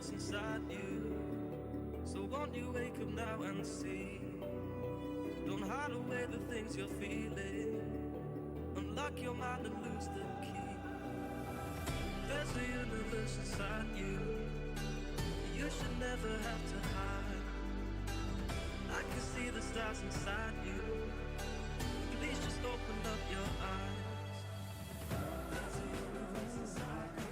universe inside you. So won't you wake up now and see? Don't hide away the things you're feeling. Unlock your mind and lose the key. There's a universe inside you. You should never have to hide. I can see the stars inside you. Please just open up your eyes. There's a universe inside you.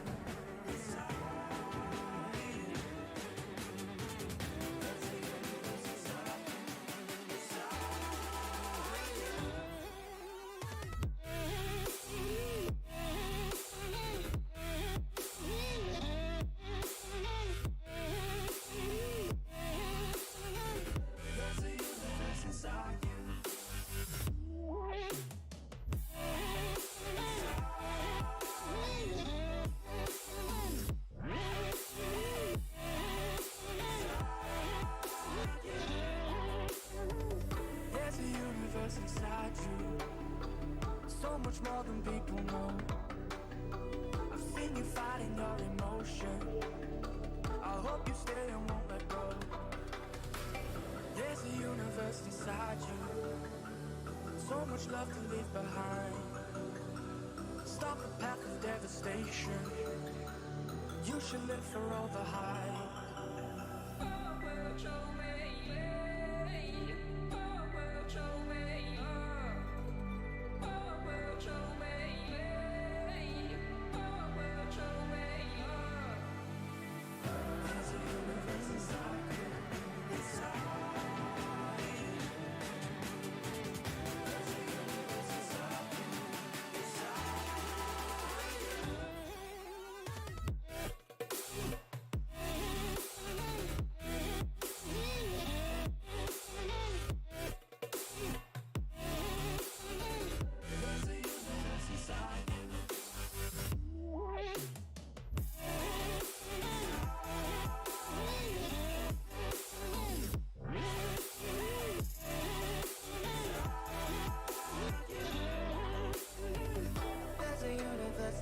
Inside you, so much more than people know. I've seen you fighting your emotion. I hope you stay and won't let go. There's a universe inside you, so much love to leave behind. Stop the path of devastation. You should live for all the hype.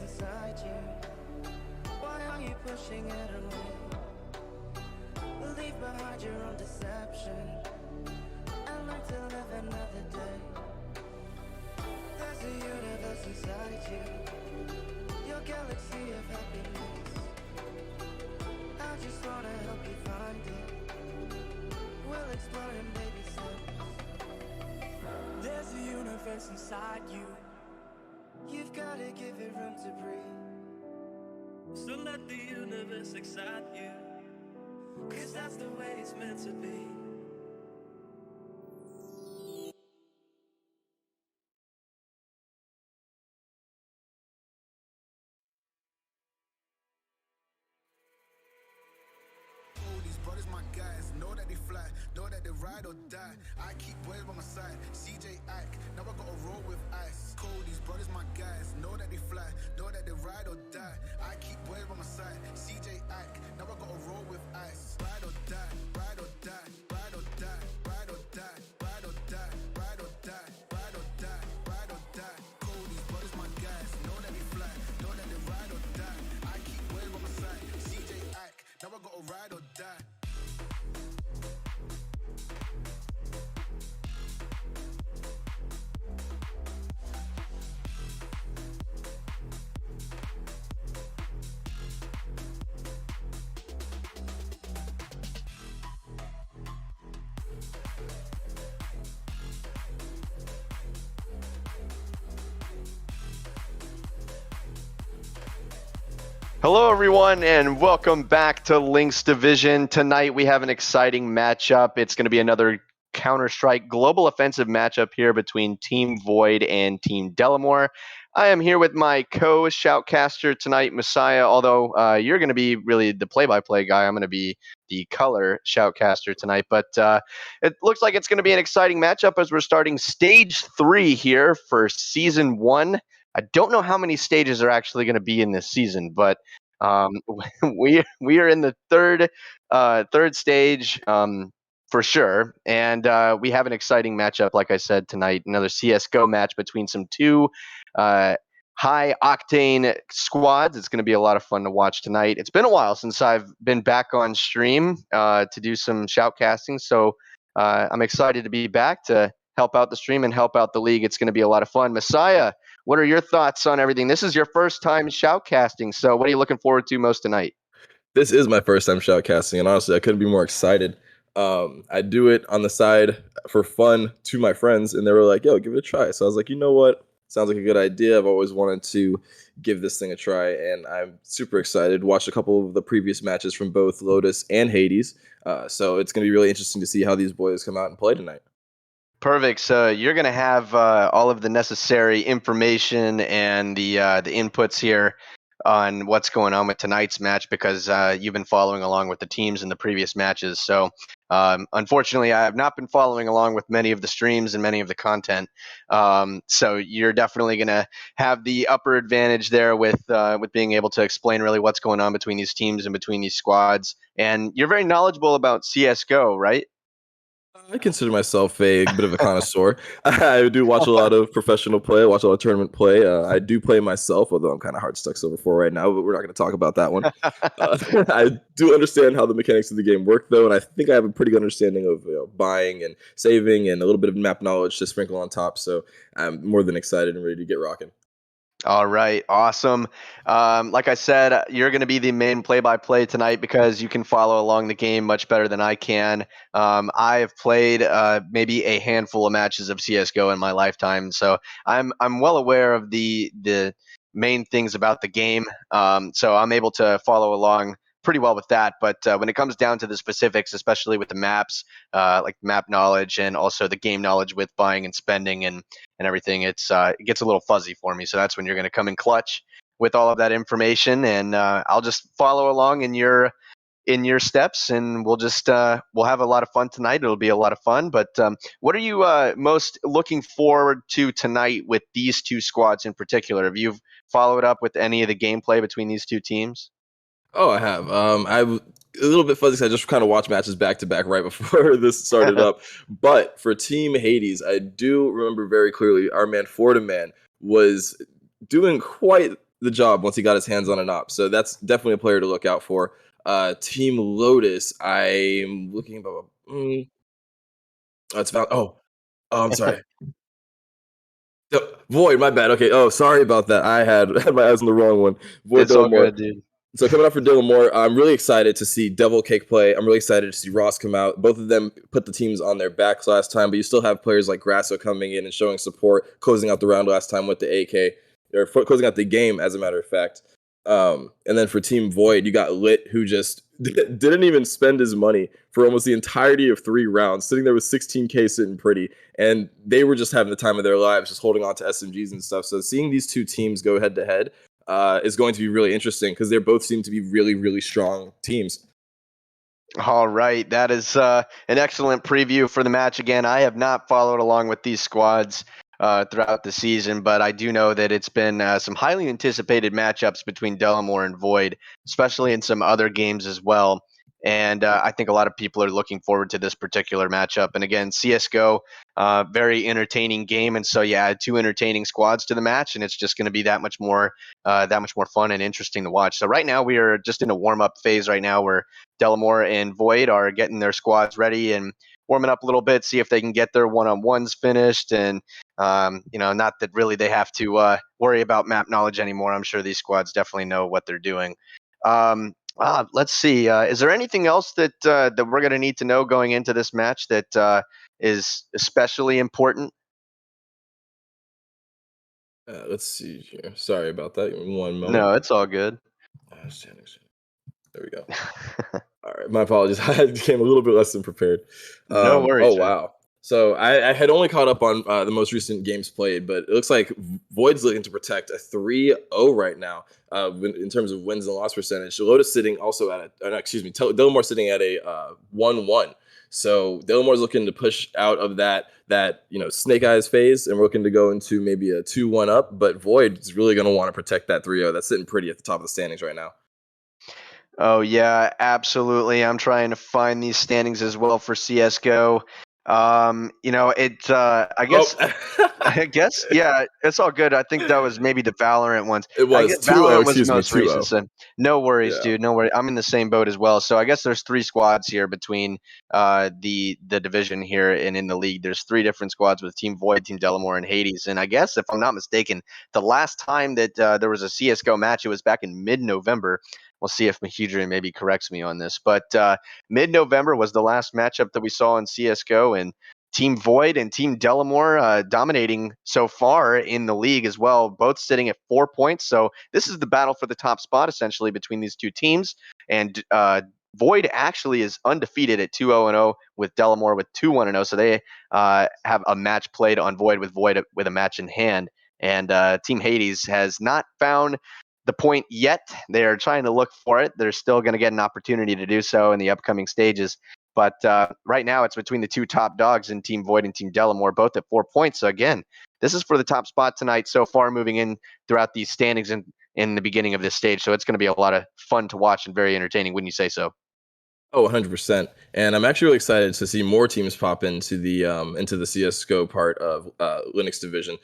Inside you, why are you pushing it away? Leave behind your own deception and learn to live another day. There's a universe inside you, your galaxy of happiness. I just wanna help you find it. We'll explore in baby steps. There's a universe inside you. You've gotta give it room to breathe. So let the universe excite you, 'cause that's the way it's meant to be. These brothers my guys, know that they fly, know that they ride or die. I keep boys by my side, CJ Ike, now I gotta roll with ice. Cold, these brothers my guys, know that they fly, know that they ride or die. I keep boys by my side, CJ Ike, now I gotta roll with ice. Ride or die, ride or die, ride or die, ride or die, ride or die, ride or die, ride or die, ride or die. Cold, these brothers my guys, know that they fly, know that they ride or die. I keep boys by my side, CJ Ike, now I gotta ride or die. Hello, everyone, and welcome back to LHYNX Division. Tonight, we have an exciting matchup. It's going to be another Counter-Strike Global Offensive matchup here between Team Void and Team Delamore. I am here with my co-shoutcaster tonight, Messiah, although you're going to be really the play-by-play guy. I'm going to be the color shoutcaster tonight, but it looks like it's going to be an exciting matchup as we're starting Stage 3 here for Season 1. I don't know how many stages are actually going to be in this season, but we are in the third stage for sure, and we have an exciting matchup, like I said tonight. Another CS:GO match between some two high octane squads. It's going to be a lot of fun to watch tonight. It's been a while since I've been back on stream to do some shoutcasting, so I'm excited to be back to help out the stream and help out the league. It's going to be a lot of fun. Messiah, what are your thoughts on everything? This is your first time shoutcasting, so what are you looking forward to most tonight? This is my first time shoutcasting, and honestly, I couldn't be more excited. I do it on the side for fun to my friends, and they were like, "Yo, give it a try." So I was like, "You know what? Sounds like a good idea. I've always wanted to give this thing a try, and I'm super excited. Watched a couple of the previous matches from both Lotus and Hades, so it's going to be really interesting to see how these boys come out and play tonight." Perfect. So you're going to have all of the necessary information and the inputs here on what's going on with tonight's match because you've been following along with the teams in the previous matches. So unfortunately, I have not been following along with many of the streams and many of the content. So you're definitely going to have the upper advantage there with being able to explain really what's going on between these teams and between these squads. And you're very knowledgeable about CS:GO, right? I consider myself a bit of a connoisseur. I do watch a lot of professional play, watch a lot of tournament play. I do play myself, although I'm kind of hard stuck Silver 4 right now, but we're not going to talk about that one. I do understand how the mechanics of the game work, though, and I think I have a pretty good understanding of buying and saving and a little bit of map knowledge to sprinkle on top. So I'm more than excited and ready to get rocking. All right, awesome. Like I said, you're going to be the main play-by-play tonight because you can follow along the game much better than I can. I have played maybe a handful of matches of CS:GO in my lifetime, so I'm well aware of the main things about the game. So I'm able to follow along pretty well with that. But when it comes down to the specifics, especially with the maps, like map knowledge and also the game knowledge with buying and spending and everything, it gets a little fuzzy for me. So that's when you're going to come in clutch with all of that information, and I'll just follow along in your steps, and we'll have a lot of fun tonight. It'll be a lot of fun. But what are you most looking forward to tonight with these two squads in particular? Have you followed up with any of the gameplay between these two teams? Oh, I have. I'm a little bit fuzzy 'cause I just kind of watched matches back to back right before this started up. But for Team Hades, I do remember very clearly our man Fortiman was doing quite the job once he got his hands on an op. So that's definitely a player to look out for. Team Lotus, I'm looking about. It's about. Oh, I'm sorry. No, Void, my bad. Okay. Oh, sorry about that. I had my eyes on the wrong one. Void It's all Delmore. good, dude. So coming up for Dylan Moore, I'm really excited to see Devil Cake play. I'm really excited to see Ross come out. Both of them put the teams on their backs last time, but you still have players like Grasso coming in and showing support, closing out the round last time with the AK, or closing out the game, as a matter of fact. And then for Team Void, you got Lit, who just didn't even spend his money for almost the entirety of 3 rounds, sitting there with 16K sitting pretty, and they were just having the time of their lives, just holding on to SMGs and stuff. So seeing these two teams go head to head is going to be really interesting because they both seem to be really, really strong teams. All right, that is an excellent preview for the match. Again, I have not followed along with these squads throughout the season, but I do know that it's been some highly anticipated matchups between Delamore and Void, especially in some other games as well. And I think a lot of people are looking forward to this particular matchup. And again, CS:GO, very entertaining game, and so you add 2 entertaining squads to the match, and it's just going to be that much more fun and interesting to watch. So right now we are just in a warm up phase right now where Delamore and Void are getting their squads ready and warming up a little bit, see if they can get their one-on-ones finished. And, not that really they have to worry about map knowledge anymore. I'm sure these squads definitely know what they're doing. Let's see. Is there anything else that we're going to need to know going into this match that is especially important? Let's see here. Sorry about that. Give me one moment. No, it's all good. There we go. All right, my apologies. I came a little bit less than prepared. No worries, Oh man. wow. So I had only caught up on the most recent games played, but it looks like Void's looking to protect a 3-0 right now in terms of wins and loss percentage. Lotus sitting also at Delamore sitting at a 1-1. So Delamore's looking to push out of that Snake Eyes phase, and we're looking to go into maybe a 2-1 up. But Void is really going to want to protect that 3-0. That's sitting pretty at the top of the standings right now. Oh yeah, absolutely. I'm trying to find these standings as well for CS:GO. I guess Oh, I guess, yeah, it's all good. I think that was maybe the Valorant ones. it I was guess 2-0. Valorant was the Excuse me, most recent. 2-0. So no worries, Yeah. dude. No worries. I'm in the same boat as well. So I guess there's 3 squads here between the division here and in the league. There's 3 different squads with Team Void, Team Delamore, and Hades. And I guess if I'm not mistaken, the last time that there was a CS:GO match, it was back in mid-November. We'll see if Mahidrian maybe corrects me on this, but mid-November was the last matchup that we saw in CS:GO, and Team Void and Team Delamore dominating so far in the league as well, both sitting at 4 points. So this is the battle for the top spot essentially between these 2 teams. And Void actually is undefeated at 2-0-0 with Delamore with 2-1-0. So they have a match played on Void with a match in hand. And Team Hades has not found the point yet. They are trying to look for it. They're still going to get an opportunity to do so in the upcoming stages. But right now, it's between the 2 top dogs in Team Void and Team Delamore, both at 4 points. So again, this is for the top spot tonight so far, moving in throughout these standings in the beginning of this stage. So it's going to be a lot of fun to watch and very entertaining, wouldn't you say so? Oh, 100%. And I'm actually really excited to see more teams pop into the CS:GO part of Linux Division.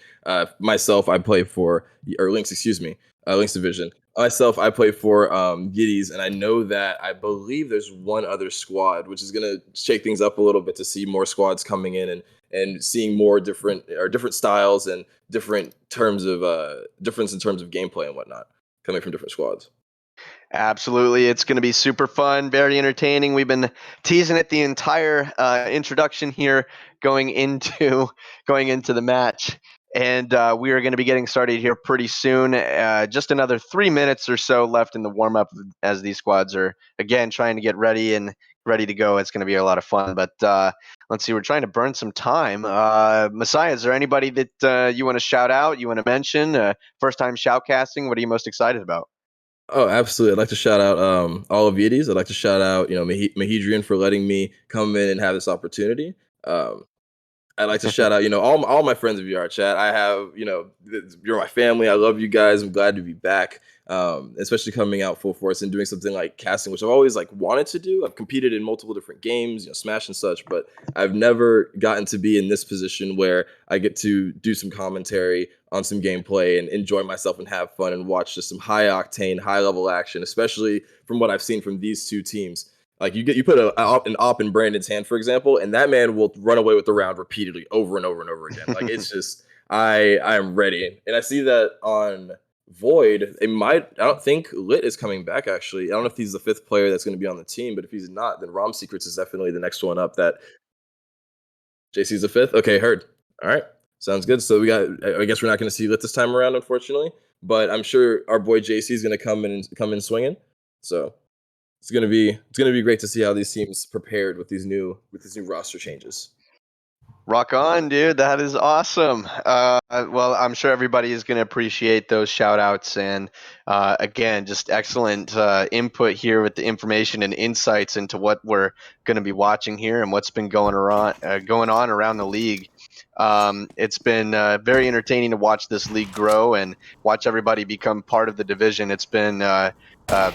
Myself, I play for or Lynx, excuse me, Lynx Division. Myself, I play for Giddies, and I know that I believe there's one other squad, which is gonna shake things up a little bit to see more squads coming in and seeing more different styles and different terms of difference in terms of gameplay and whatnot coming from different squads. Absolutely. It's going to be super fun, very entertaining. We've been teasing it the entire introduction here going into going into the match. And we are going to be getting started here pretty soon. Just another 3 minutes or so left in the warm up as these squads are, again, trying to get ready and ready to go. It's going to be a lot of fun. But let's see, we're trying to burn some time. Messiah, is there anybody that you want to shout out, you want to mention? First time shoutcasting, what are you most excited about? Oh, absolutely. I'd like to shout out all of Yiddies. I'd like to shout out, Mahidrian for letting me come in and have this opportunity. Um, I'd like to shout out, all my friends of VR chat. I have, you're my family. I love you guys. I'm glad to be back. Especially coming out full force and doing something like casting, which I've always like wanted to do. I've competed in multiple different games, Smash and such, but I've never gotten to be in this position where I get to do some commentary on some gameplay and enjoy myself and have fun and watch just some high octane, high level action, especially from what I've seen from these 2 teams. Like you put an op in Brandon's hand, for example, and that man will run away with the round repeatedly over and over and over again. Like it's just I am ready, and I see that on Void. I don't think Lit is coming back. Actually, I don't know if he's the 5th player that's going to be on the team, but if he's not, then Rom Secrets is definitely the next one up. That JC's the 5th. Okay, heard. All right, sounds good. So I guess we're not going to see Lit this time around, unfortunately. But I'm sure our boy JC is going to come in swinging. So it's gonna be great to see how these teams prepared with these new roster changes. Rock on, dude. That is awesome. Well, I'm sure everybody is going to appreciate those shout outs. And again, just excellent input here with the information and insights into what we're going to be watching here and what's been going on around the league. It's been very entertaining to watch this league grow and watch everybody become part of the division. It's been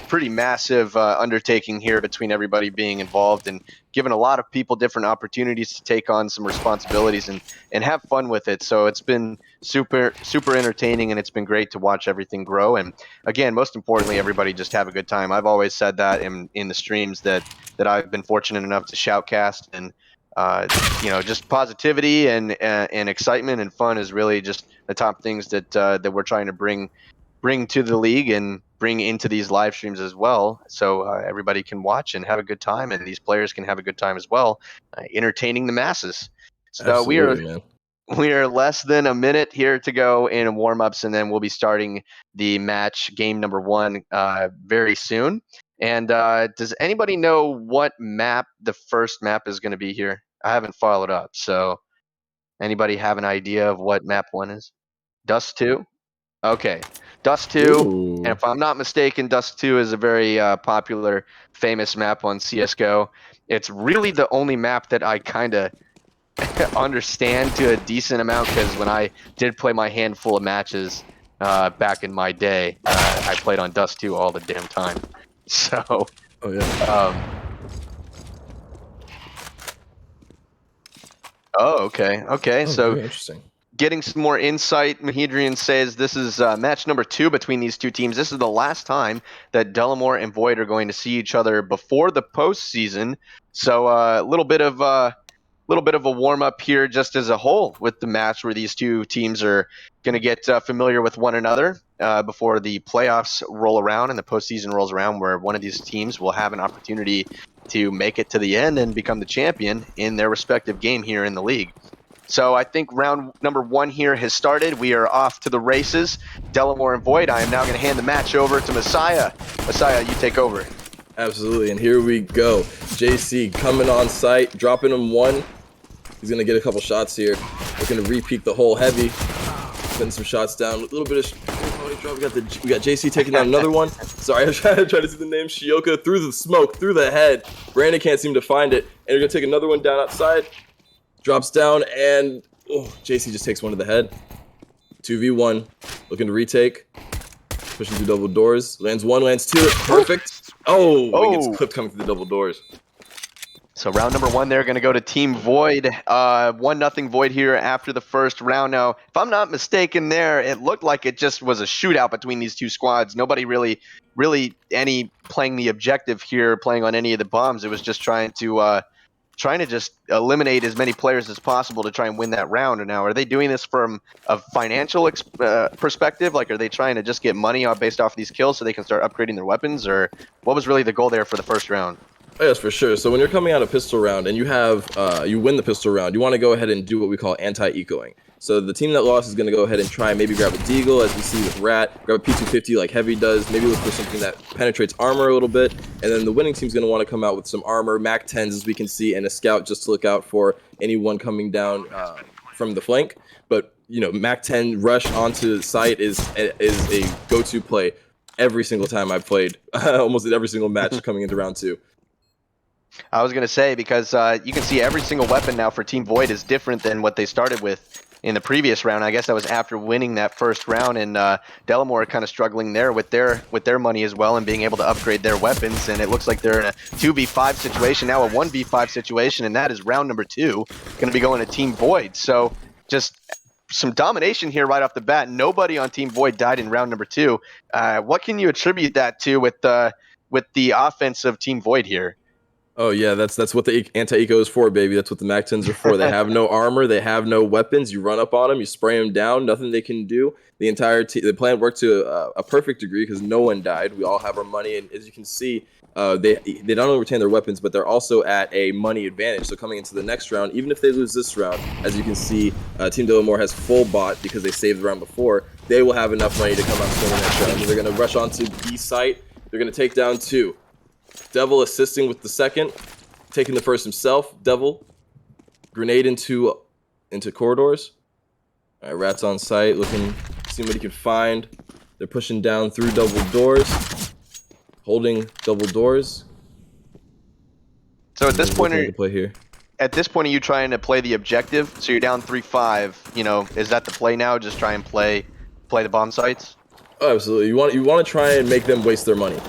pretty massive undertaking here between everybody being involved and giving a lot of people different opportunities to take on some responsibilities and have fun with it. So it's been super entertaining, and it's been great to watch everything grow. And again, most importantly, everybody just have a good time. I've always said that in the streams that I've been fortunate enough to shoutcast, and just positivity and excitement and fun is really just the top things that we're trying to bring to the league and bring into these live streams as well, so everybody can watch and have a good time, and these players can have a good time as well, entertaining the masses. So Absolutely, man. we are less than a minute here to go in warm-ups, and then we'll be starting the match game number 1 very soon. And does anybody know what map the first map is going to be here? I haven't followed up, so anybody have an idea of what map 1 is? Dust 2? Okay, Dust 2, and Ooh. if I'm not mistaken, Dust 2 is a very popular, famous map on CS:GO. It's really the only map that I kind of understand to a decent amount, because when I did play my handful of matches back in my day, I played on Dust 2 all the damn time. So, Oh yeah. um, Oh, okay. Okay. Oh, So very interesting. getting some more insight, Mahedrian says this is match number 2 between these two teams. This is the last time that Delamore and Void are going to see each other before the postseason. So a little bit of a warm up here, just as a whole, with the match where these two teams are going to get familiar with one another before the playoffs roll around and the postseason rolls around, where one of these teams will have an opportunity to make it to the end and become the champion in their respective game here in the league. So I think round number 1 here has started. We are off to the races. Delamore and Void, I am now going to hand the match over to Messiah. Messiah, you take over. Absolutely, and here we go. JC coming on site, dropping him 1. He's going to get a couple shots here. Looking to re-peek the hole heavy. Putting some shots down. A little bit of... We got JC taking down another one. Sorry, I'm trying to see the name. Shioka through the smoke, through the head. Brandon can't seem to find it. And we're going to take another one down outside. Drops down, and JC just takes one to the head. 2v1. Looking to retake. Pushing through double doors. Lands 1, lands 2. Perfect. He gets clipped coming through the double doors. So round number 1, they're going to go to Team Void. 1-0 Void here after the first round. Now, if I'm not mistaken there, it looked like it just was a shootout between these two squads. Nobody really any playing the objective here, playing on any of the bombs. It was just trying to just eliminate as many players as possible to try and win that round. Now, are they doing this from a financial perspective? Like, are they trying to just get money based off these kills so they can start upgrading their weapons? Or what was really the goal there for the first round? Oh, yes, for sure. So when you're coming out a pistol round and you have you win the pistol round, you want to go ahead and do what we call anti-ecoing. So the team that lost is going to go ahead and try and maybe grab a Deagle, as we see with Rat, grab a P250 like Heavy does, maybe look for something that penetrates armor a little bit, and then the winning team's going to want to come out with some armor, Mac 10s as we can see, and a Scout just to look out for anyone coming down from the flank. But, Mac 10 rush onto site is a go-to play every single time I've played, almost at every single match coming into round 2. I was going to say, because you can see every single weapon now for Team Void is different than what they started with in the previous round. I guess that was after winning that first round, and Delamore kind of struggling there with their money as well and being able to upgrade their weapons. And it looks like they're in a 2v5 situation now, a 1v5 situation, and that is round number 2 going to be going to Team Void. So just some domination here right off the bat. Nobody on Team Void died in round number 2. What can you attribute that to with the offense of Team Void here? Oh yeah, that's what the anti-eco is for, baby. That's what the Mac 10s are for. They have no armor, they have no weapons. You run up on them, you spray them down, nothing they can do. The entire the plan worked to a perfect degree because no one died. We all have our money, and as you can see, they not only retain their weapons, but they're also at a money advantage. So coming into the next round, even if they lose this round, as you can see, Team Delamore has full bot because they saved the round before. They will have enough money to come out and win the next round. And they're going to rush onto B site. They're going to take down 2. Devil assisting with the second, taking the first himself. Devil, grenade into corridors. All right, Rat's on site, looking, seeing what he can find. They're pushing down through double doors, holding double doors. So at this point, are you trying to play the objective? So you're down 3-5. Is that the play now? Just try and play the bomb sites? Oh, absolutely. You want to try and make them waste their money.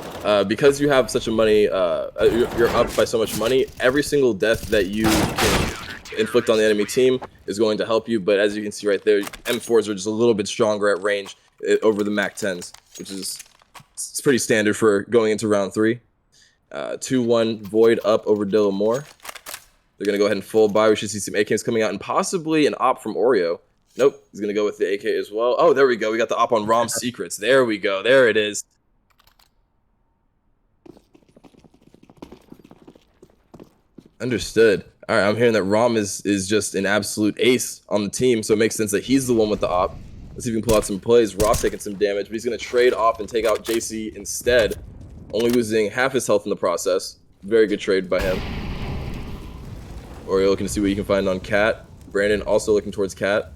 Because you have such a money, you're up by so much money. Every single death that you can inflict on the enemy team is going to help you. But as you can see right there, M4s are just a little bit stronger at range over the Mac 10s, which is it's pretty standard for going into round 3. 2-1 Void up over Delamore. They're gonna go ahead and full buy. We should see some AKs coming out and possibly an op from Oreo. Nope, he's gonna go with the AK as well. Oh, there we go. We got the op on Rom's Secrets. There we go. There it is. Understood. All right, I'm hearing that Rom is just an absolute ace on the team, so it makes sense that he's the one with the op. Let's see if we can pull out some plays. Ross taking some damage, but he's gonna trade off and take out JC instead, only losing half his health in the process. Very good trade by him. Oreo looking to see what you can find on Cat. Brandon also looking towards Cat.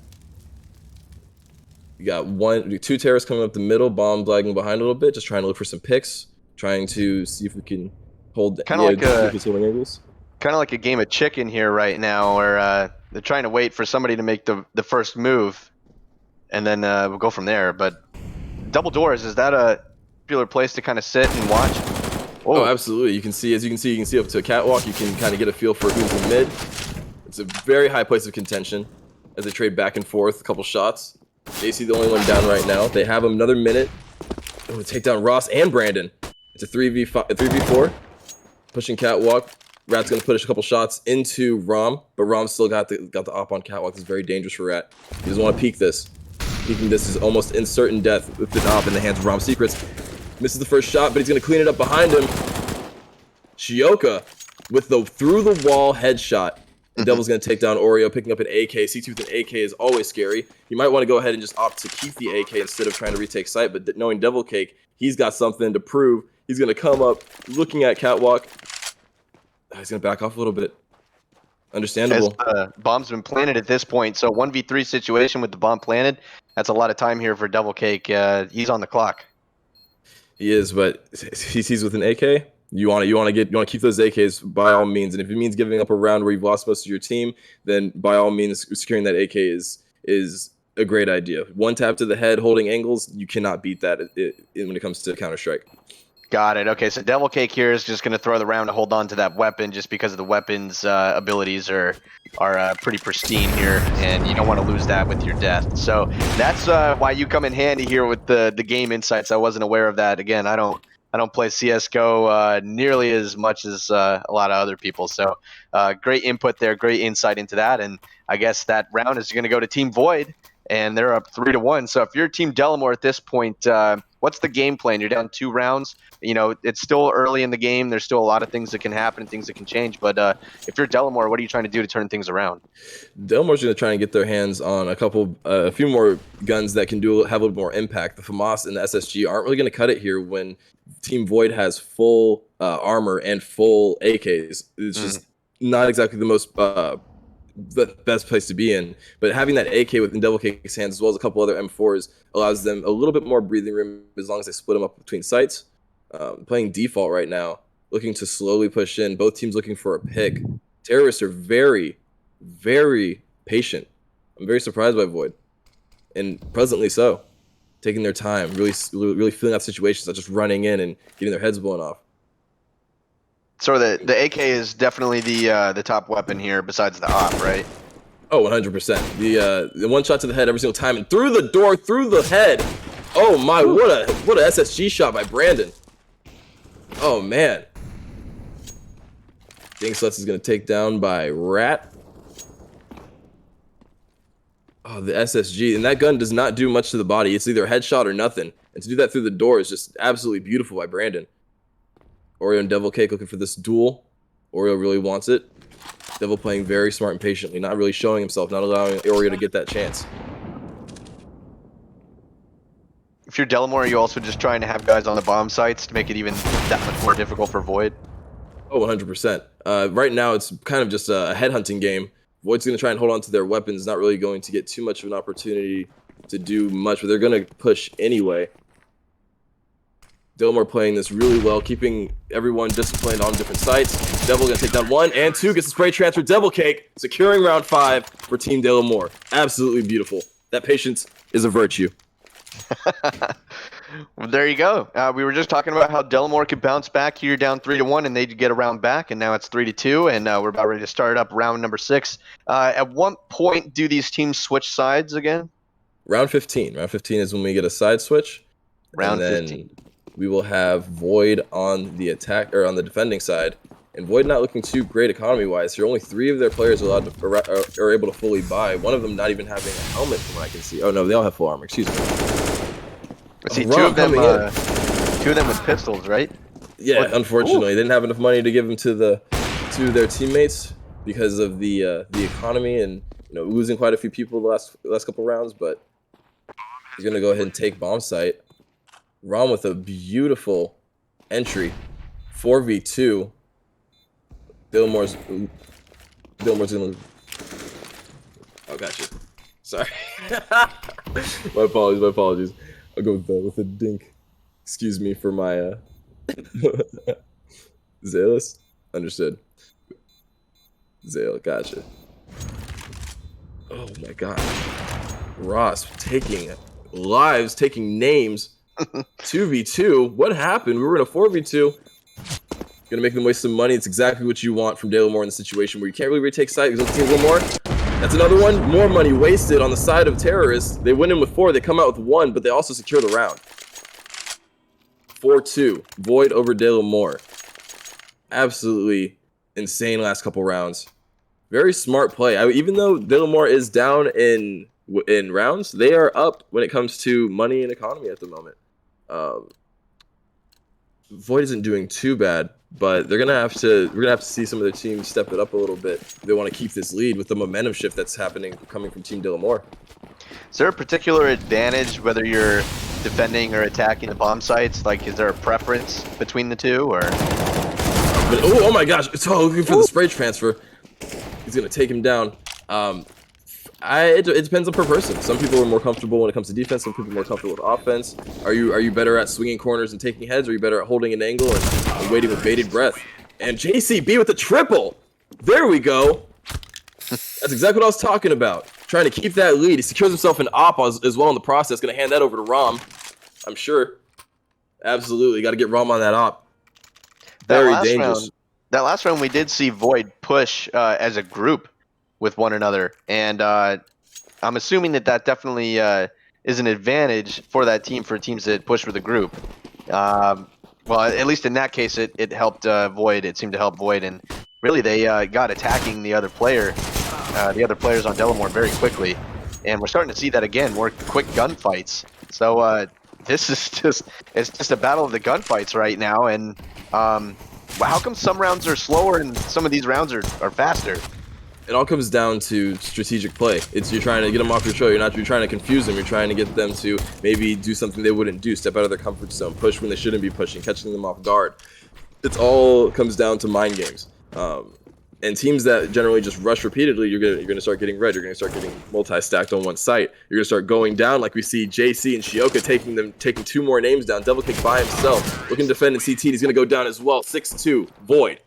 You got 2 terrorists coming up the middle, bomb lagging behind a little bit, just trying to look for some picks, trying to see if we can hold kind of like a game of chicken here right now, where they're trying to wait for somebody to make the first move, and then we'll go from there. But double doors, is that a popular place to kind of sit and watch? Oh, absolutely. You can see up to a catwalk. You can kind of get a feel for who's in mid. It's a very high place of contention as they trade back and forth, a couple shots. JC the only one down right now. They have another minute. Oh, take down Ross and Brandon. It's a 3v5, a 3v4. Pushing Catwalk. Rat's gonna push a couple shots into Rom, but Rom still got the op on Catwalk. This is very dangerous for Rat. He doesn't want to peek this. Peeking this is almost in certain death with the op in the hands of Rom Secrets. Misses the first shot, but he's gonna clean it up behind him. Shioka with the through the wall headshot. The Devil's gonna take down Oreo, picking up an AK. C2 with an AK is always scary. You might want to go ahead and just opt to keep the AK instead of trying to retake site, but knowing Devil Cake, he's got something to prove. He's gonna come up looking at Catwalk. He's gonna back off a little bit. Understandable. Bomb's been planted at this point, so 1v3 situation with the bomb planted. That's a lot of time here for Devil Cake. He's on the clock. He is, but he sees with an AK. You want to keep those AKs by all means, and if it means giving up a round where you've lost most of your team, then by all means securing that AK is a great idea. One tap to the head, holding angles, you cannot beat that when it comes to Counter-Strike. Got it. Okay, so Devil Cake here is just going to throw the round to hold on to that weapon just because of the weapon's abilities are pretty pristine here, and you don't want to lose that with your death. So that's why you come in handy here with the game insights. I wasn't aware of that. Again, I don't play CSGO nearly as much as a lot of other people. So great input there, great insight into that. And I guess that round is going to go to Team Void, and they're up 3-1. So if you're Team Delamore at this point, what's the game plan? You're down 2 rounds. You know, it's still early in the game. There's still a lot of things that can happen, things that can change. But if you're Delamore, what are you trying to do to turn things around? Delamore's going to try and get their hands on a few more guns that can have a little more impact. The FAMAS and the SSG aren't really going to cut it here when Team Void has full armor and full AKs. It's just not exactly the best place to be in. But having that AK within Devil Cake's hands as well as a couple other M4s allows them a little bit more breathing room as long as they split them up between sites. Playing default right now, looking to slowly push in. Both teams looking for a pick. Terrorists are very, very patient. I'm very surprised by Void, and presently so. Taking their time, really feeling out situations, not just running in and getting their heads blown off. So the AK is definitely the top weapon here besides the op, right? Oh, 100%. The one shot to the head every single time, and through the door, through the head. Oh my, what a SSG shot by Brandon. Oh man. Dingsluts is gonna take down by Rat. Oh, the SSG, and that gun does not do much to the body. It's either a headshot or nothing. And to do that through the door is just absolutely beautiful by Brandon. Oreo and Devil Cake looking for this duel. Oreo really wants it. Devil playing very smart and patiently, not really showing himself, not allowing Oreo to get that chance. If you're Delamore, are you also just trying to have guys on the bomb sites to make it even that much more difficult for Void? Oh, 100%. Right now, it's kind of just a headhunting game. Void's going to try and hold on to their weapons, not really going to get too much of an opportunity to do much, but they're going to push anyway. Delamore playing this really well, keeping everyone disciplined on different sites. Devil going to take down 1 and 2, gets the spray transfer. Devil Cake securing round 5 for Team Delamore. Absolutely beautiful. That patience is a virtue. Well, there you go. We were just talking about how Delamore could bounce back here down 3-1 and they'd get a round back, and now it's 3-2, and we're about ready to start up round number 6. At what point do these teams switch sides again? Round 15. Round 15 is when we get a side switch. Round and then 15. We will have Void on the attack or on the defending side, and Void not looking too great economy-wise. Here, only 3 of their players are allowed to are able to fully buy. One of them not even having a helmet, from what I can see. Oh no, they all have full armor. Excuse me. See, 2 of them with pistols, right? Yeah, unfortunately, they didn't have enough money to give them to their teammates because of the economy and losing quite a few people the last couple rounds. But he's gonna go ahead and take bomb site. Rom with a beautiful entry, 4v2. Dellamore's gonna. Oh, gotcha. Sorry. My apologies. I'll go with a dink. Excuse me for my Zalis. Understood. Zale, gotcha. Oh my god. Ross taking lives, taking names. 2v2. What happened? We were in a 4v2. Gonna make them waste some money. It's exactly what you want from Delamore in the situation where you can't really retake site. Because let's see one more. That's another one. More money wasted on the side of terrorists. They went in with 4. They come out with 1, but they also secure the round. 4-2. Void over Delamore. Absolutely insane last couple rounds. Very smart play. Even though Delamore is down in rounds, they are up when it comes to money and economy at the moment. Void isn't doing too bad, but we're gonna have to see some of their teams step it up a little bit if they want to keep this lead with the momentum shift that's coming from Team Delamore. Is there a particular advantage whether you're defending or attacking the bomb sites? Like, is there a preference between the two, or? Oh my gosh! It's all looking for the spray transfer. He's gonna take him down. It depends on per person. Some people are more comfortable when it comes to defense. Some people are more comfortable with offense. Are you better at swinging corners and taking heads? Or are you better at holding an angle and waiting with bated breath? And JCB with the triple. There we go. That's exactly what I was talking about. Trying to keep that lead. He secures himself an op as well in the process. Going to hand that over to Rom, I'm sure. Absolutely. Got to get Rom on that op. Very dangerous. That last round, we did see Void push as a group with one another, and I'm assuming that definitely is an advantage for that team, for teams that push with a group. Well, at least in that case, it helped Void. It seemed to help Void, and really they got attacking the other players on Delamore very quickly, and we're starting to see that again, more quick gunfights. So this is just a battle of the gunfights right now, and how come some rounds are slower and some of these rounds are faster? It all comes down to strategic play. You're trying to get them off your trail. You're trying to confuse them. You're trying to get them to maybe do something they wouldn't do, step out of their comfort zone, push when they shouldn't be pushing, catching them off guard. It all comes down to mind games. And teams that generally just rush repeatedly, you're gonna start getting red. You're gonna start getting multi-stacked on one site. You're gonna start going down, like we see JC and Shioka taking 2 more names down. Devil Kick by himself, looking to defend in CT. He's gonna go down as well. 6-2 Void.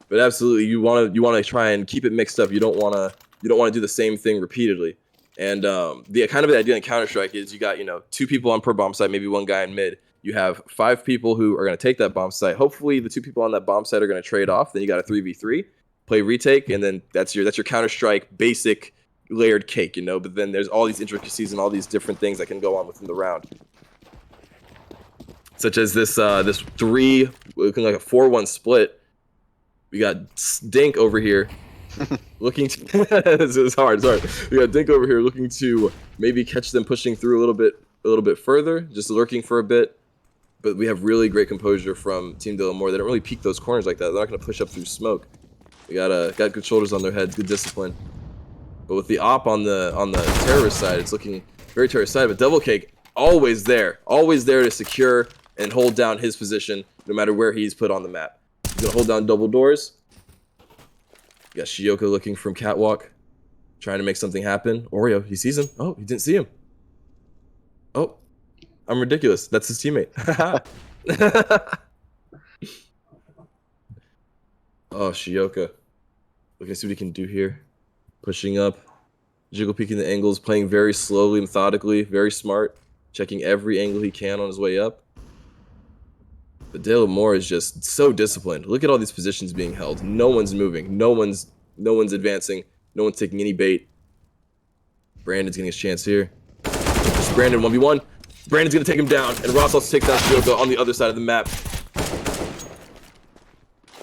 But absolutely, you want to try and keep it mixed up. You don't want to do the same thing repeatedly. And the kind of the idea in Counter-Strike is you got 2 people on per bomb site, maybe 1 guy in mid. You have 5 people who are going to take that bomb site. Hopefully, the 2 people on that bomb site are going to trade off. Then you got a 3v3, play retake, and then that's your Counter-Strike basic layered cake, But then there's all these intricacies and all these different things that can go on within the round, such as this 3 looking like a 4-1 split. We got Dink over here looking to it's hard. We got Dink over here looking to maybe catch them pushing through a little bit further, just lurking for a bit. But we have really great composure from Team Delamore. They don't really peek those corners like that. They're not going to push up through smoke. They got good shoulders on their heads, good discipline. But with the op on the terrorist side, it's looking very terrorist side. But Devil Cake always there to secure and hold down his position no matter where he's put on the map. He's gonna hold down double doors. You got Shioka looking from catwalk, trying to make something happen. Oreo, he sees him. Oh, he didn't see him. Oh, I'm ridiculous. That's his teammate. Oh, Shioka. Let's see what he can do here. Pushing up, jiggle peeking the angles, playing very slowly, methodically, very smart, checking every angle he can on his way up. But Delamore is just so disciplined. Look at all these positions being held. No one's moving. No one's advancing. No one's taking any bait. Brandon's getting his chance here. Brandon 1v1. Brandon's going to take him down. And Ross also takes down Shioka on the other side of the map.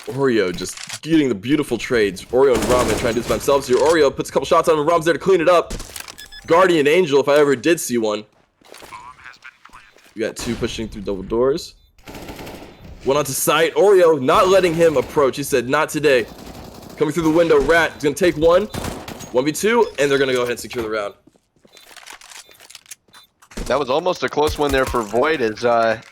Oreo just getting the beautiful trades. Oreo and Rom trying to do this by themselves here. Oreo puts a couple shots on him, and Rom's there to clean it up. Guardian Angel, if I ever did see one. We got 2 pushing through double doors. 1 onto sight. Oreo not letting him approach. He said, not today. Coming through the window, Rat is going to take 1. 1v2, and they're going to go ahead and secure the round. That was almost a close one there for Void, as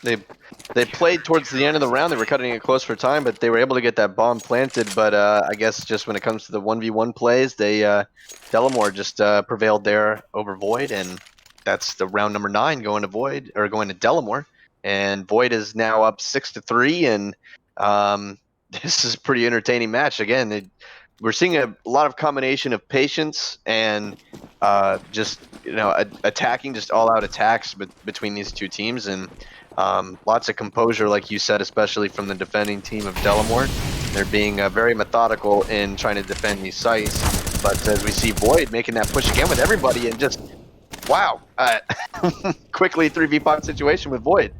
they played towards the end of the round. They were cutting it close for time, but they were able to get that bomb planted. But I guess just when it comes to the 1v1 plays, Delamore just prevailed there over Void, and that's the round number 9 going to Delamore. And Void is now up 6-3, and this is a pretty entertaining match. Again, we're seeing a lot of combination of patience and just attacking, just all out attacks between these two teams, and lots of composure, like you said, especially from the defending team of Delamore. They're being very methodical in trying to defend these sites, but as we see Void making that push again with everybody, and just wow, quickly 3v5 situation with Void.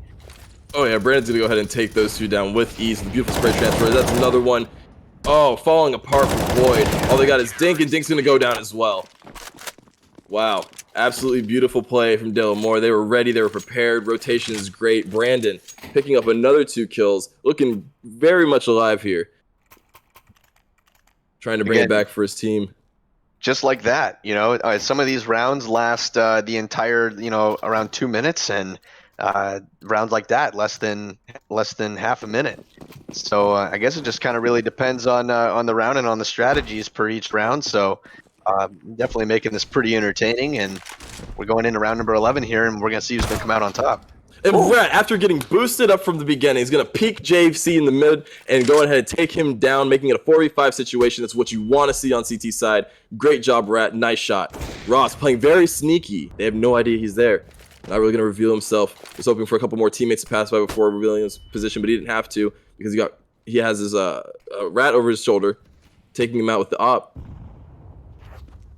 Oh yeah, Brandon's gonna go ahead and take those two down with ease. The beautiful spray transfer. That's another one. Oh, falling apart for Void. All they got is Dink, and Dink's gonna go down as well. Wow, absolutely beautiful play from Delamore. They were ready, they were prepared. Rotation is great. Brandon picking up another 2 kills, looking very much alive here. Trying to bring it back for his team. Just like that, some of these rounds last the entire, around 2 minutes, and rounds like that less than half a minute. So I guess it just kind of really depends on the round and on the strategies per each round. So definitely making this pretty entertaining, and we're going into round number 11 here, and we're gonna see who's gonna come out on top. And Rat, after getting boosted up from the beginning, he's going to peek JC in the mid and go ahead and take him down, making it a 4v5 situation. That's what you want to see on CT side. Great job, Rat. Nice shot. Ross playing very sneaky. They have no idea he's there. Not really going to reveal himself. Was hoping for a couple more teammates to pass by before revealing his position, but he didn't have to because he has his Rat over his shoulder, taking him out with the op.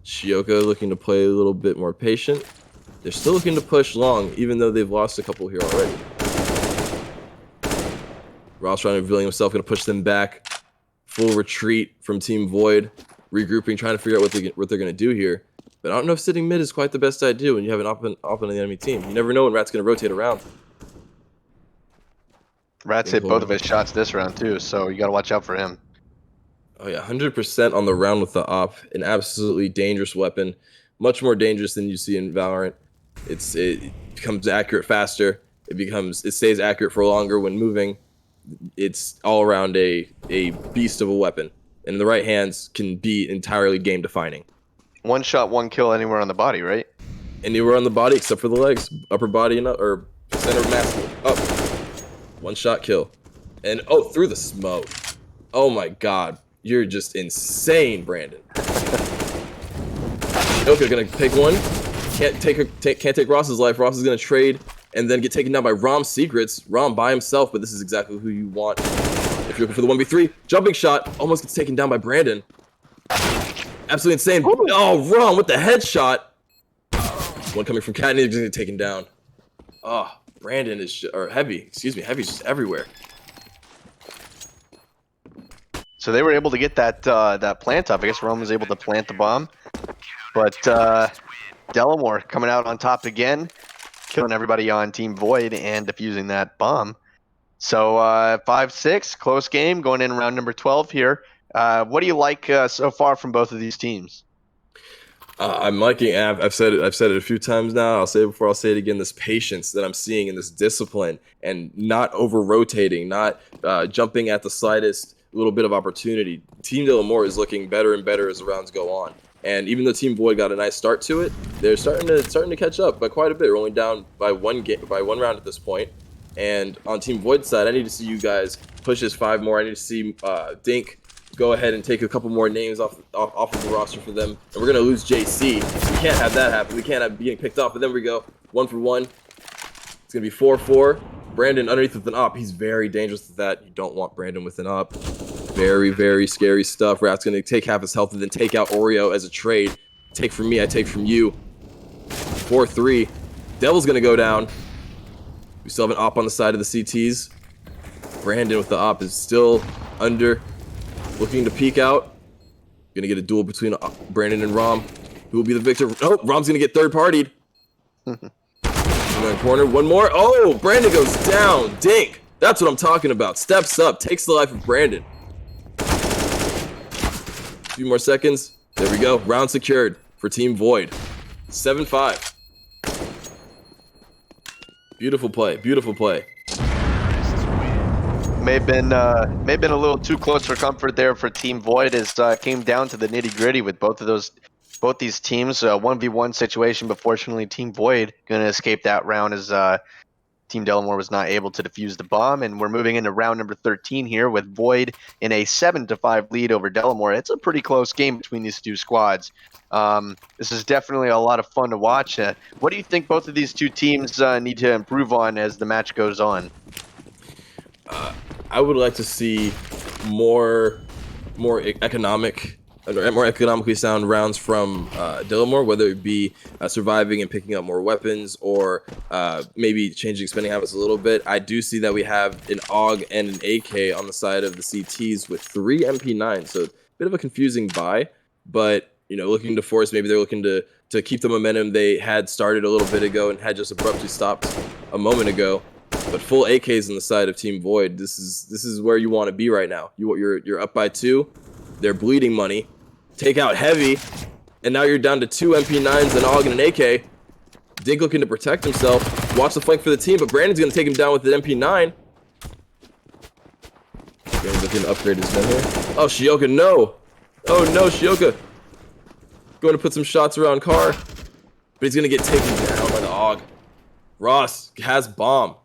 Shioka looking to play a little bit more patient. They're still looking to push long, even though they've lost a couple here already. Ross trying to revealing himself, going to push them back. Full retreat from Team Void. Regrouping, trying to figure out what they're going to do here. But I don't know if sitting mid is quite the best idea when you have an op on the enemy team. You never know when Rat's going to rotate around. Rat's hit both of his shots this round too, so you got to watch out for him. Oh yeah, 100% on the round with the op. An absolutely dangerous weapon. Much more dangerous than you see in Valorant. It becomes accurate faster. It stays accurate for longer when moving. It's all around a beast of a weapon. And in the right hands can be entirely game defining. 1 shot, 1 kill anywhere on the body, right? Anywhere on the body except for the legs. Upper body and or center mass up. 1 shot kill. And through the smoke. Oh my god. You're just insane, Brandon. Okay, gonna take one. Can't take Ross's life. Ross is gonna trade and then get taken down by Rom's secrets. Rom by himself, but this is exactly who you want if you're looking for the 1v3. Jumping shot almost gets taken down by Brandon. Absolutely insane. Oh, Rom with the headshot. One coming from Cat, and he's gonna get taken down. Oh, Brandon is Heavy's just everywhere. So they were able to get that plant off. I guess Rome was able to plant the bomb, but Delamore coming out on top again, killing everybody on Team Void and defusing that bomb. So 5-6, close game, going in round number 12 here. What do you like so far from both of these teams? I'm liking. I've said it a few times now. I'll say it before. I'll say it again. This patience that I'm seeing in this discipline, and not over rotating, not jumping at the slightest little bit of opportunity. Team Delamore is looking better and better as the rounds go on. And even though Team Void got a nice start to it, they're starting to catch up by quite a bit. They're only down by one round at this point. And on Team Void's side, I need to see you guys push this 5 more. I need to see Dink go ahead and take a couple more names off of the roster for them. And we're gonna lose JC. We can't have that happen. We can't have being picked off. But then we go 1 for 1. It's gonna be 4-4. Brandon underneath with an op. He's very dangerous with that. You don't want Brandon with an op. Very, very scary stuff. Rat's going to take half his health and then take out Oreo as a trade. Take from me, I take from you. 4-3. Devil's going to go down. We still have an op on the side of the CTs. Brandon with the op is still under. Looking to peek out. Going to get a duel between Brandon and Rom. Who will be the victor? Oh, Rom's going to get third-partied. Corner, one more. Oh, Brandon goes down. Dink. That's what I'm talking about. Steps up, takes the life of Brandon. A few more seconds. There we go. Round secured for Team Void. 7-5. Beautiful play. Beautiful play. May have been a little too close for comfort there for Team Void, as came down to the nitty gritty with both these teams. 1v1 situation, but fortunately Team Void going to escape that round, as Team Delamore was not able to defuse the bomb, and we're moving into round number 13 here with Void in a 7-5 lead over Delamore. It's a pretty close game between these two squads. This is definitely a lot of fun to watch. What do you think both of these two teams need to improve on as the match goes on? I would like to see more economically sound rounds from Delamore, whether it be surviving and picking up more weapons, or maybe changing spending habits a little bit. I do see that we have an AUG and an AK on the side of the CTs with 3 MP9, so a bit of a confusing buy, but looking to force, maybe they're looking to keep the momentum they had started a little bit ago and had just abruptly stopped a moment ago. But full AKs on the side of Team Void. This is where you want to be right now. You're up by 2. They're bleeding money. Take out heavy, and now you're down to 2 MP9s, an AUG, and an AK. Dink looking to protect himself. Watch the flank for the team, but Brandon's gonna take him down with the MP9. Brandon's looking to upgrade his men here. Oh, Shioka, no! Oh no, Shioka! Going to put some shots around Car, but he's gonna get taken down by the AUG. Ross has bomb.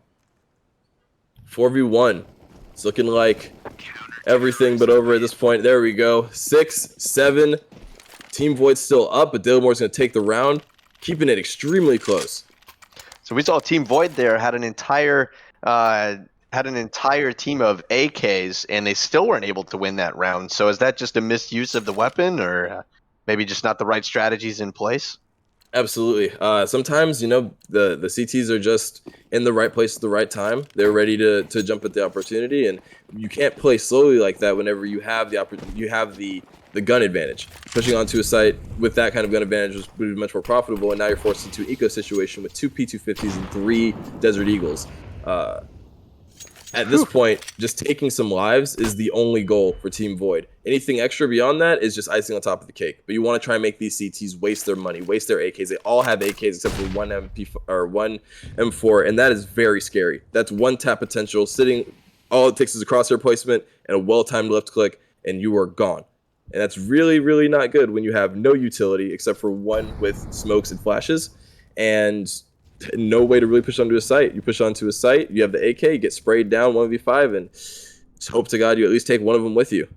4v1. It's looking like everything but over at this point. There we go. 6-7. Team Void's still up, but Delamore's going to take the round, keeping it extremely close. So we saw Team Void there had an entire team of AKs, and they still weren't able to win that round. So is that just a misuse of the weapon, or maybe just not the right strategies in place? Absolutely. Sometimes, the CTs are just in the right place at the right time. They're ready to jump at the opportunity, and you can't play slowly like that whenever you have the gun advantage. Pushing onto a site with that kind of gun advantage would be much more profitable, and now you're forced into an eco situation with 2 P250s and 3 Desert Eagles. At this point, just taking some lives is the only goal for Team Void. Anything extra beyond that is just icing on top of the cake. But you want to try and make these CTs waste their money, waste their AKs. They all have AKs except for one M4, and that is very scary. That's one tap potential sitting. All it takes is a crosshair placement and a well-timed left click, and you are gone. And that's really, really not good when you have no utility except for one with smokes and flashes, and no way to really push onto a site. You push onto a site, you have the AK, you get sprayed down 1v5, and just hope to God you at least take one of them with you.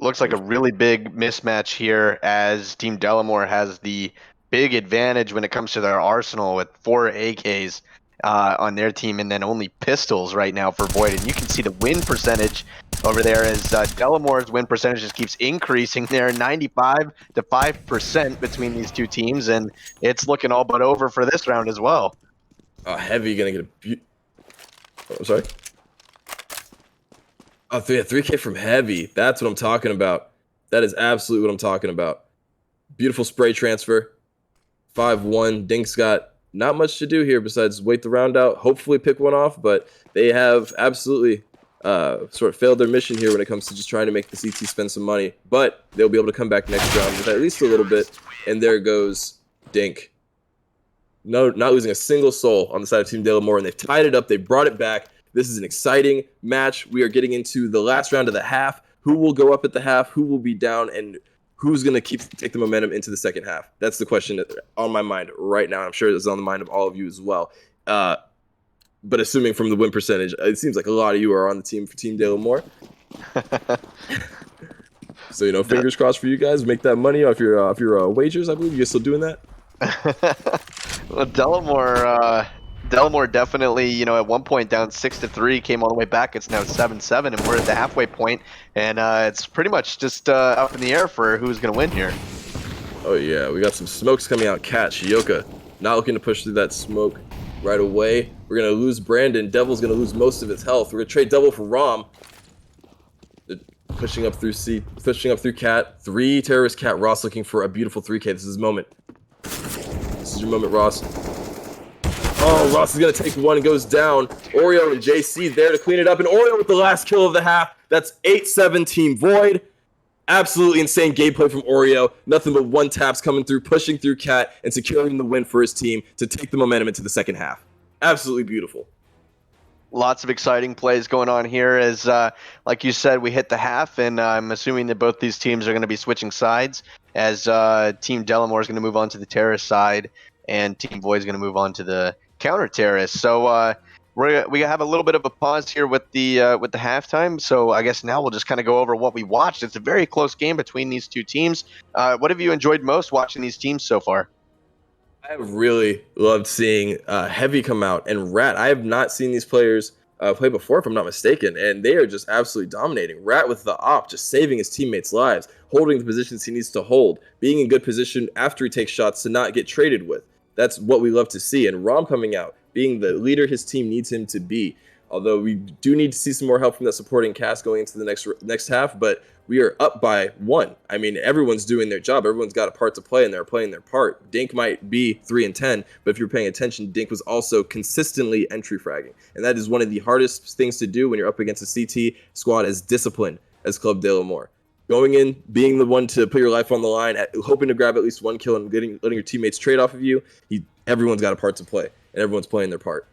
Looks like a really big mismatch here, as Team Delamore has the big advantage when it comes to their arsenal with 4 AKs on their team, and then only pistols right now for Void. And you can see the win percentage over there as Delamore's win percentage just keeps increasing there, 95 to 5% between these two teams, and it's looking all but over for this round as well. Heavy gonna get sorry. Oh, 3K from Heavy. That's what I'm talking about. That is absolutely what I'm talking about. Beautiful spray transfer. 5-1. Dink's got not much to do here besides wait the round out, hopefully pick one off, but they have absolutely sort of failed their mission here when it comes to just trying to make the CT spend some money. But they'll be able to come back next round with at least a little bit, and there goes Dink. No, not losing a single soul on the side of Team Delamore, and they've tied it up. They brought it back. This is an exciting match. We are getting into the last round of the half. Who will go up at the half? Who will be down? And who's going to take the momentum into the second half? That's the question on my mind right now. I'm sure it's on the mind of all of you as well. But assuming from the win percentage, it seems like a lot of you are on the team for Team Delamore. So, fingers crossed for you guys. Make that money off your wagers, I believe. You're still doing that? Well, Delamore definitely, at one point down 6-3, came all the way back. It's now 7-7, and we're at the halfway point, and it's pretty much just up in the air for who's going to win here. Oh, yeah. We got some smokes coming out. Cat, Shioka, not looking to push through that smoke right away. We're going to lose Brandon. Devil's going to lose most of his health. We're going to trade Devil for Rom. Pushing up through Cat. 3 terrorist Cat. Ross looking for a beautiful 3K. This is his moment. This is your moment, Ross. Oh, Ross is going to take one and goes down. Oreo and JC there to clean it up. And Oreo with the last kill of the half. That's 8-7 Team Void. Absolutely insane gameplay from Oreo. Nothing but one taps coming through, pushing through Cat, and securing the win for his team to take the momentum into the second half. Absolutely beautiful. Lots of exciting plays going on here as, like you said, we hit the half, and I'm assuming that both these teams are going to be switching sides as Team Delamore is going to move on to the terrorist side, and Team Void is going to move on to the counter-terrorist. So we have a little bit of a pause here with the halftime. So I guess now we'll just kind of go over what we watched. It's a very close game between these two teams. What have you enjoyed most watching these teams so far? I have really loved seeing Heavy come out and Rat. I have not seen these players play before, if I'm not mistaken, and they are just absolutely dominating. Rat with the op, just saving his teammates' lives, holding the positions he needs to hold, being in good position after he takes shots to not get traded with. That's what we love to see. And Rom coming out, being the leader his team needs him to be. Although we do need to see some more help from that supporting cast going into the next half, but we are up by 1. I mean, everyone's doing their job. Everyone's got a part to play, and they're playing their part. Dink might be 3 and 10, but if you're paying attention, Dink was also consistently entry fragging. And that is one of the hardest things to do when you're up against a CT squad as disciplined as Club De La Moore. Going in, being the one to put your life on the line, hoping to grab at least 1 kill and letting your teammates trade off of you, everyone's got a part to play, and everyone's playing their part.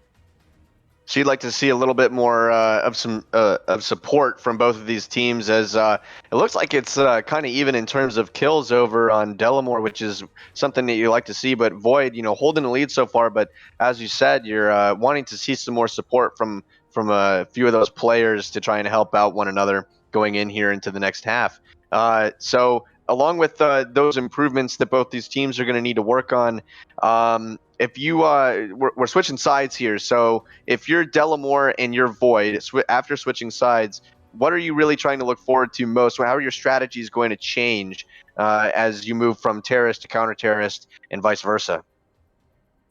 So you'd like to see a little bit more of support from both of these teams, as it looks like it's kind of even in terms of kills over on Delamore, which is something that you like to see. But Void, holding the lead so far. But as you said, you're wanting to see some more support from a few of those players to try and help out one another going in here into the next half. So along with those improvements that both these teams are going to need to work on, if you we're switching sides here. So if you're Delamore and you're Void, after switching sides, what are you really trying to look forward to most? How are your strategies going to change as you move from terrorist to counter-terrorist and vice versa?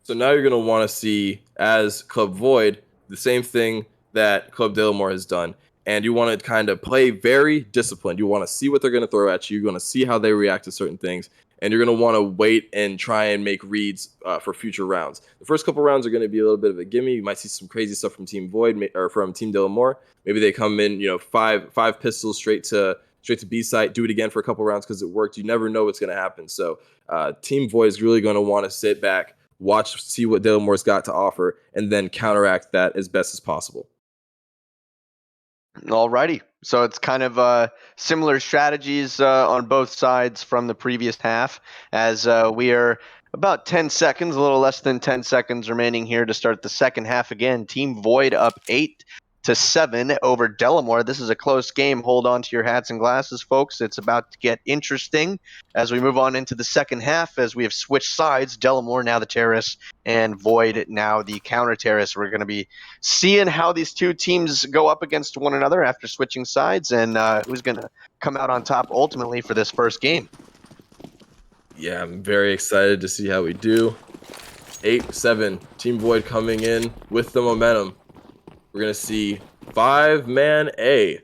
So now you're going to want to see, as Club Void, the same thing that Club Delamore has done. And you want to kind of play very disciplined. You want to see what they're going to throw at you. You're going to see how they react to certain things. And you're going to want to wait and try and make reads for future rounds. The first couple rounds are going to be a little bit of a gimme. You might see some crazy stuff from Team Void or from Team Delamore. Maybe they come in, five pistols straight to B site, do it again for a couple rounds because it worked. You never know what's going to happen. So Team Void is really going to want to sit back, watch, see what Delamore's got to offer, and then counteract that as best as possible. Alrighty, so it's kind of similar strategies on both sides from the previous half, as we are about 10 seconds, a little less than 10 seconds remaining here to start the second half again. Team Void up 8-7 over Delamore. This is a close game. Hold on to your hats and glasses, folks. It's about to get interesting as we move on into the second half, as we have switched sides. Delamore now the terrorists, and Void now the counter-terrorists. We're going to be seeing how these two teams go up against one another after switching sides, and who's going to come out on top ultimately for this first game. Yeah, I'm very excited to see how we do. 8-7, Team Void coming in with the momentum. We're going to see 5-man A.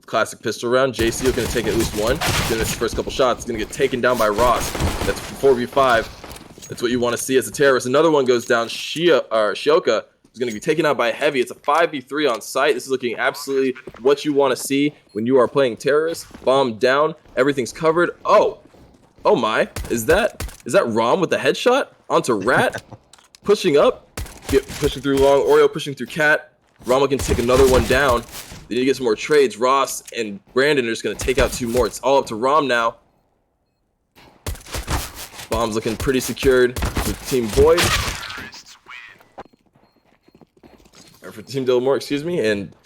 Classic pistol round. JC is going to take at least one. He's going to miss the first couple shots. He's going to get taken down by Ross. That's 4v5. That's what you want to see as a terrorist. Another one goes down. Shioka is going to be taken out by Heavy. It's a 5v3 on site. This is looking absolutely what you want to see when you are playing terrorist. Bomb down. Everything's covered. Oh my. Is that Rom with the headshot? Onto Rat. Pushing up. Pushing through Long. Oreo pushing through Cat. Rama can take another one down. They need to get some more trades. Ross and Brandon are just going to take out 2 more. It's all up to Rom now. Bomb's looking pretty secured with Team Void. Or for Team Delamore, excuse me. And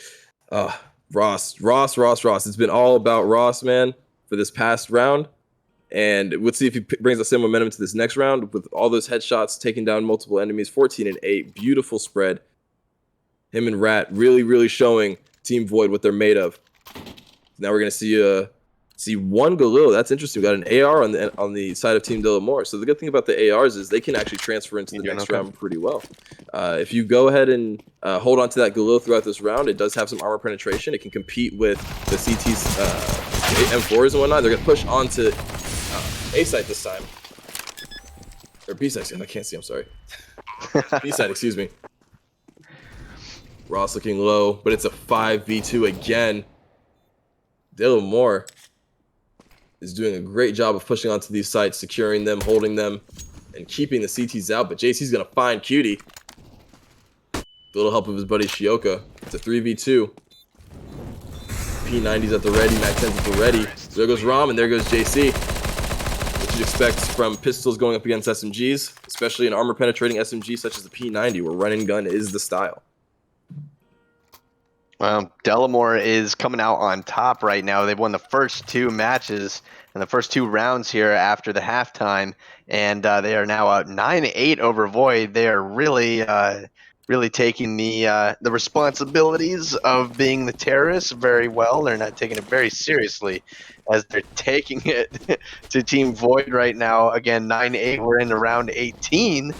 Ross. It's been all about Ross, man, for this past round. And let's see if he brings the same momentum to this next round with all those headshots, taking down multiple enemies. 14-8. Beautiful spread. Him and Rat really showing Team Void what they're made of. Now we're gonna see one Galil. That's interesting. We got an AR on the side of Team Delamore. So the good thing about the ARs is they can actually transfer into the next round pretty well. If you go ahead and hold on to that Galil throughout this round, it does have some armor penetration. It can compete with the CT's M4s and whatnot. They're gonna push onto A site this time, or B site. I can't see. I'm sorry. B site. Excuse me. Ross looking low, but it's a 5v2 again. Delamore is doing a great job of pushing onto these sites, securing them, holding them, and keeping the CTs out. But JC's going to find Cutie. A little help of his buddy Shioka. It's a 3v2. P90's at the ready, Mac-10's at the ready. There goes Rom, and there goes JC. What you'd expect from pistols going up against SMGs, especially an armor-penetrating SMG such as the P90, where run and gun is the style. Well, Delamore is coming out on top right now. They've won the first 2 matches and the first 2 rounds here after the halftime, and they are now up 9-8 over Void. They are really, really taking the responsibilities of being the terrorists very well. They're not taking it very seriously as they're taking it to Team Void right now. Again, 9-8. We're into round 18.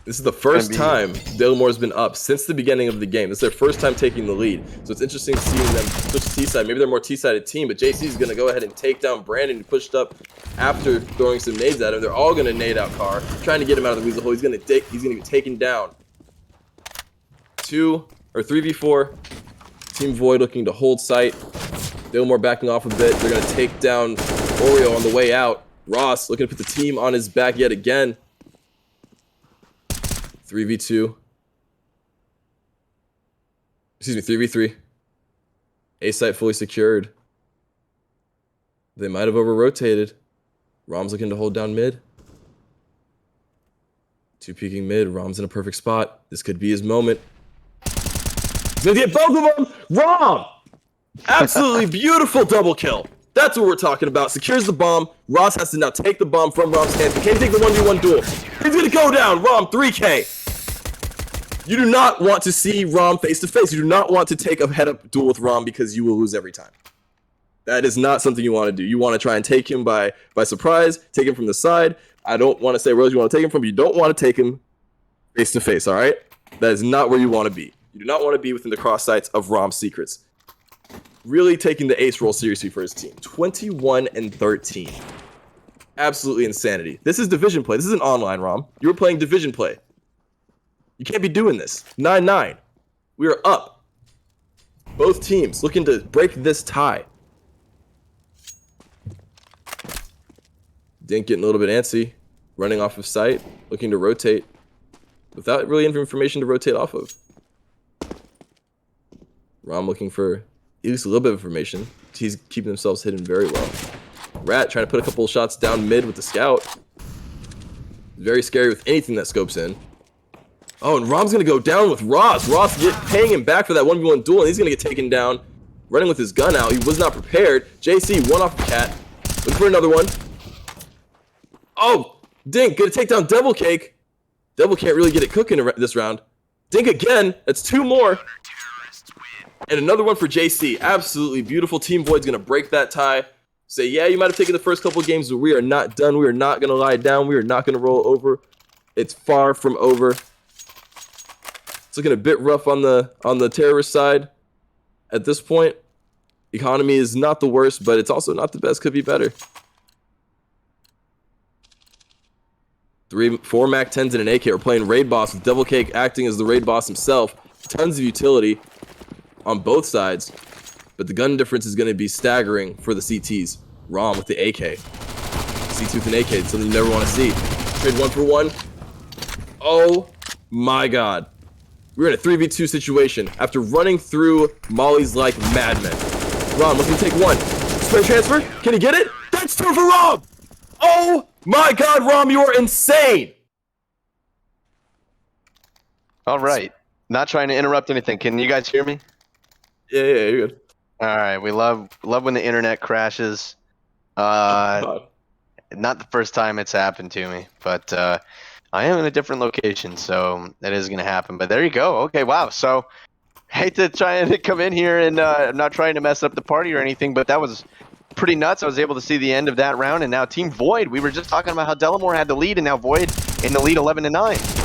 This is the first time Delamore's been up since the beginning of the game. This is their first time taking the lead. So it's interesting seeing them push the T-side. Maybe they're a more T-sided team, but JC is going to go ahead and take down Brandon, who pushed up after throwing some nades at him. They're all going to nade out Carr, trying to get him out of the weasel hole. He's going to be taken down. 3v4. Team Void looking to hold sight. Delamore backing off a bit. They're going to take down Oreo on the way out. Ross looking to put the team on his back yet again. 3v2. Excuse me, 3v3. A site fully secured. They might have over-rotated. Rom's looking to hold down mid. 2 peeking mid. Rom's in a perfect spot. This could be his moment. He's gonna get both of them! Rom! Absolutely beautiful double kill. That's what we're talking about. Secures the bomb. Ross has to now take the bomb from Rom's hands. He can't take the 1v1 duel. He's gonna go down. Rom, 3K. You do not want to see Rom face to face. You do not want to take a head-up duel with Rom because you will lose every time. That is not something you want to do. You want to try and take him by surprise, take him from the side. I don't want to say where you want to take him from, but you don't want to take him face to face, all right? That is not where you want to be. You do not want to be within the cross sights of Rom's secrets. Really taking the ace role seriously for his team. 21-13. Absolutely insanity. This is division play. This isn't online, Rom. You were playing division play. You can't be doing this. 9-9. We are up. Both teams looking to break this tie. Dink getting a little bit antsy. Running off of sight. Looking to rotate. Without really any information to rotate off of. Rom looking for at least a little bit of information. He's keeping themselves hidden very well. Rat trying to put a couple of shots down mid with the scout. Very scary with anything that scopes in. Oh, and Rom's going to go down with Ross. Ross paying him back for that 1v1 duel, and he's going to get taken down. Running with his gun out. He was not prepared. JC, one off the cat. Looking for another one. Oh, Dink, going to take down Devil Cake. Devil can't really get it cooking this round. Dink again. That's 2 more. And another one for JC. Absolutely beautiful. Team Void's going to break that tie. Say, yeah, you might have taken the first couple of games, but we are not done. We are not going to lie down. We are not going to roll over. It's far from over. It's looking a bit rough on the terrorist side at this point. Economy is not the worst, but it's also not the best. Could be better. 4 Mac 10s and an AK. We're playing Raid Boss with Devil Cake acting as the Raid Boss himself. Tons of utility on both sides, but the gun difference is going to be staggering for the CTs. Rom with the AK. CT with an AK. It's something you never want to see. Trade 1 for 1. Oh my god. We're in a 3v2 situation after running through mollies like madmen. Rom looking to take 1. Spray transfer. Can he get it? That's 2 for Rom. Oh my god, Rom, you are insane. All right. Not trying to interrupt anything. Can you guys hear me? Yeah, you're good. All right. We love when the internet crashes. Not the first time it's happened to me, but I am in a different location, so that is going to happen. But there you go. Okay, wow. So hate to try and come in here and I'm not trying to mess up the party or anything, but that was pretty nuts. I was able to see the end of that round, and now Team Void. We were just talking about how Delamore had the lead, and now Void in the lead 11-9.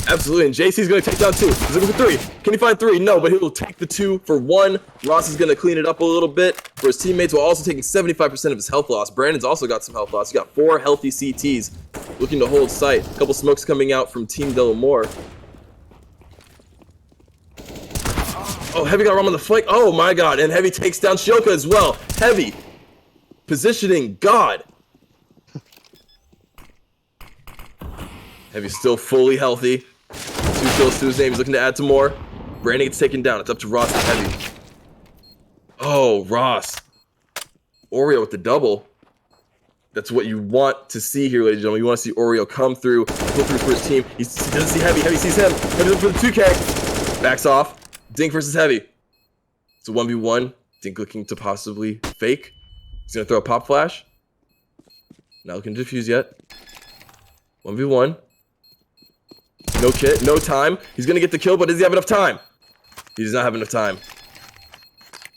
Absolutely, and JC's going to take down 2. He's looking for 3. Can he find 3? No, but he will take the 2 for 1. Ross is going to clean it up a little bit for his teammates while also taking 75% of his health loss. Brandon's also got some health loss. He's got 4 healthy CTs looking to hold sight. A couple smokes coming out from Team Delamore. Oh, Heavy got Rom on the flank. Oh my god, and Heavy takes down Shioka as well. Heavy positioning god. Heavy's still fully healthy. 2 kills to his name. He's looking to add 2 more. Brandon gets taken down. It's up to Ross and Heavy. Oh, Ross. Oreo with the double. That's what you want to see here, ladies and gentlemen. You want to see Oreo come through, pull through for his team. He doesn't see Heavy. Heavy sees him. Heavy looking for the 2K. Backs off. Dink versus Heavy. It's a 1v1. Dink looking to possibly fake. He's going to throw a pop flash. Not looking to defuse yet. 1v1. No kit, no time. He's going to get the kill, but does he have enough time? He does not have enough time.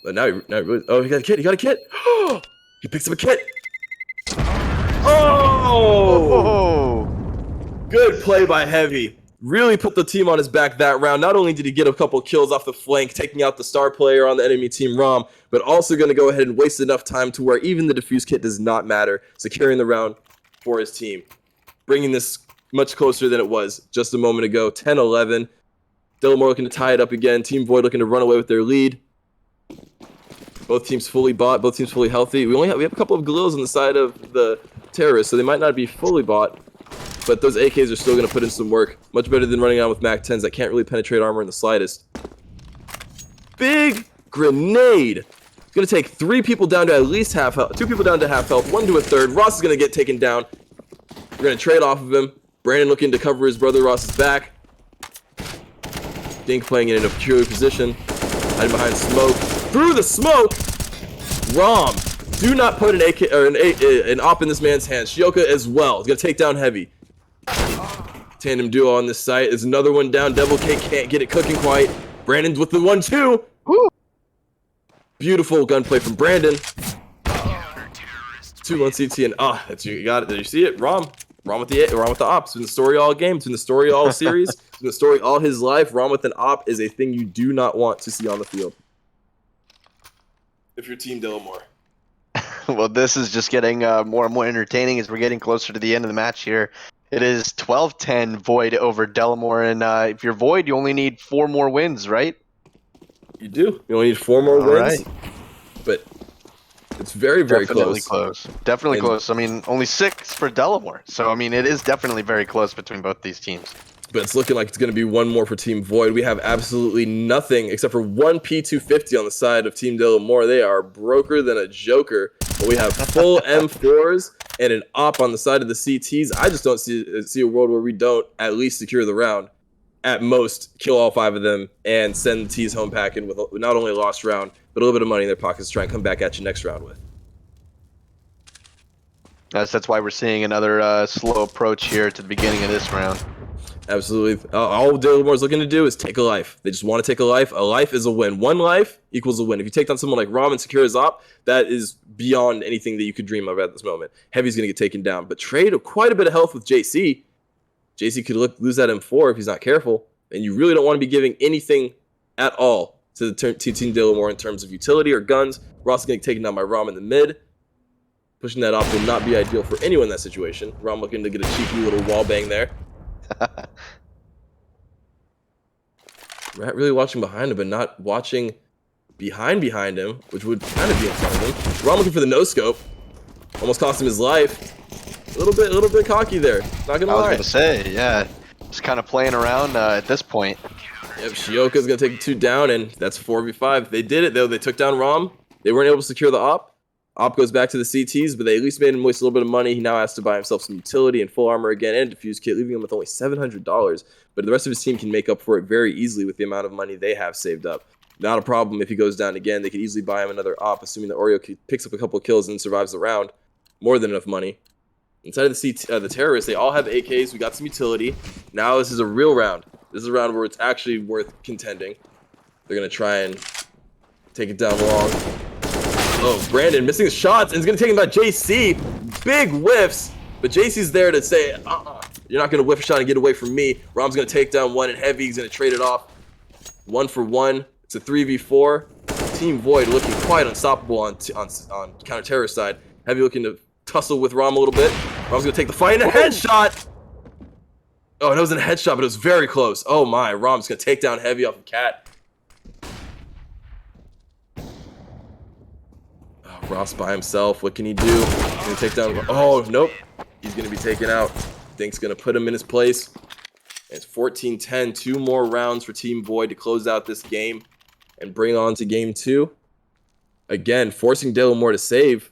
But now he really... Oh, he got a kit. He got a kit. He picks up a kit. Oh! Good play by Heavy. Really put the team on his back that round. Not only did he get a couple kills off the flank, taking out the star player on the enemy team, Rom, but also going to go ahead and waste enough time to where even the defuse kit does not matter, securing the round for his team. Bringing this much closer than it was just a moment ago. 10-11. Delamore looking to tie it up again. Team Void looking to run away with their lead. Both teams fully bought. Both teams fully healthy. We have a couple of Galils on the side of the terrorists, so they might not be fully bought. But those AKs are still going to put in some work. Much better than running on with MAC 10s that can't really penetrate armor in the slightest. Big grenade. It's going to take 3 people down to at least half health. 2 people down to half health. 1 to a third. Ross is going to get taken down. We're going to trade off of him. Brandon looking to cover his brother Ross's back. Dink playing in a peculiar position. Hiding behind smoke. Through the smoke! Rom. Do not put an AK or an op in this man's hands. Shioka as well. He's going to take down Heavy. Tandem duo on this site. There's another one down. Devil Cake can't get it cooking quite. Brandon's with the 1-2. Beautiful gunplay from Brandon. 2 on CT and that's you got it. Did you see it? Rom with the ops. It's been the story all game. It's been the story all series. It's been the story all his life. Rom with an op is a thing you do not want to see on the field. If you're Team Delamore. Well, this is just getting more and more entertaining as we're getting closer to the end of the match here. It is 12-10 Void over Delamore, and if you're Void, you only need 4 more wins, right? You do. You only need 4 more wins. Right. But it's very, very definitely close. Definitely close. I mean, only 6 for Delamore. So, I mean, it is definitely very close between both these teams. But it's looking like it's going to be 1 more for Team Void. We have absolutely nothing except for 1 P250 on the side of Team Delamore. They are broker than a joker. But we have full M4s and an op on the side of the CTs. I just don't see a world where we don't at least secure the round. At most, kill all 5 of them and send the T's home packing with not only a lost round, but a little bit of money in their pockets to try and come back at you next round with. That's why we're seeing another slow approach here to the beginning of this round. Absolutely. All Delamore's looking to do is take a life. They just want to take a life. A life is a win. 1 life equals a win. If you take down someone like Rom and secure his op, that is beyond anything that you could dream of at this moment. Heavy's going to get taken down. But trade quite a bit of health with JC. JC could lose that M4 if he's not careful. And you really don't want to be giving anything at all to Team Delamore in terms of utility or guns. Ross is going to get taken down by Rom in the mid. Pushing that off will not be ideal for anyone in that situation. Rom looking to get a cheeky little wall bang there. Rat really watching behind him, but not watching behind him, which would kind of be in front of him. Rom looking for the no-scope. Almost cost him his life. A little bit cocky there. Not gonna lie. I was gonna say, yeah. Just kind of playing around at this point. Yep, Shioka's gonna take 2 down, and that's 4v5. They did it, though. They took down Rom. They weren't able to secure the op. Op goes back to the CTs, but they at least made him waste a little bit of money. He now has to buy himself some utility and full armor again and a defuse kit, leaving him with only $700. But the rest of his team can make up for it very easily with the amount of money they have saved up. Not a problem if he goes down again. They could easily buy him another op, assuming that Oreo picks up a couple of kills and survives the round. More than enough money. Inside of the terrorists, they all have AKs. We got some utility. Now this is a real round. This is a round where it's actually worth contending. They're going to try and take it down long. Oh, Brandon missing the shots, and it's going to take him by JC. Big whiffs, but JC's there to say, you're not going to whiff a shot and get away from me. Rom's going to take down 1 and Heavy. He's going to trade it off 1 for 1. It's a 3v4. Team Void looking quite unstoppable on counter-terrorist side. Heavy looking to tussle with Rom a little bit. Rom's going to take the fight, and a headshot! Oh, it wasn't a headshot, but it was very close. Oh my, Rom's going to take down Heavy off of Cat. Ross by himself. What can he do? He's going to take down... Oh, nope. He's going to be taken out. Dink's going to put him in his place. And it's 14-10. 2 more rounds for Team Void to close out this game and bring on to game 2. Again, forcing Delamore to save.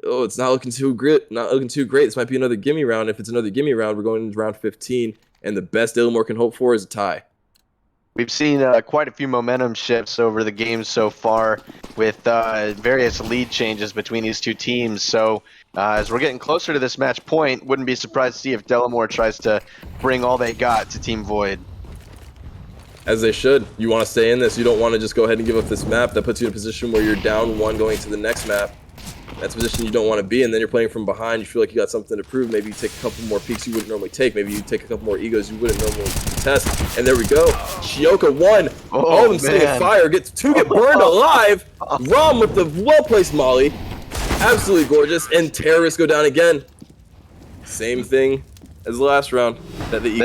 Oh, it's not looking too great. This might be another gimme round. If it's another gimme round, we're going into round 15. And the best Delamore can hope for is a tie. We've seen quite a few momentum shifts over the games so far with various lead changes between these two teams. So as we're getting closer to this match point, wouldn't be surprised to see if Delamore tries to bring all they got to Team Void. As they should. You want to stay in this. You don't want to just go ahead and give up this map. That puts you in a position where you're down 1 going to the next map. That's a position you don't want to be in. Then you're playing from behind. You feel like you got something to prove. Maybe you take a couple more peeks you wouldn't normally take. Maybe you take a couple more egos you wouldn't normally test. And there we go. LHYNX 1. All of them sitting at fire. Get burned alive. Rom with the well-placed molly. Absolutely gorgeous. And terrorists go down again. Same thing as the last round that they ecoed.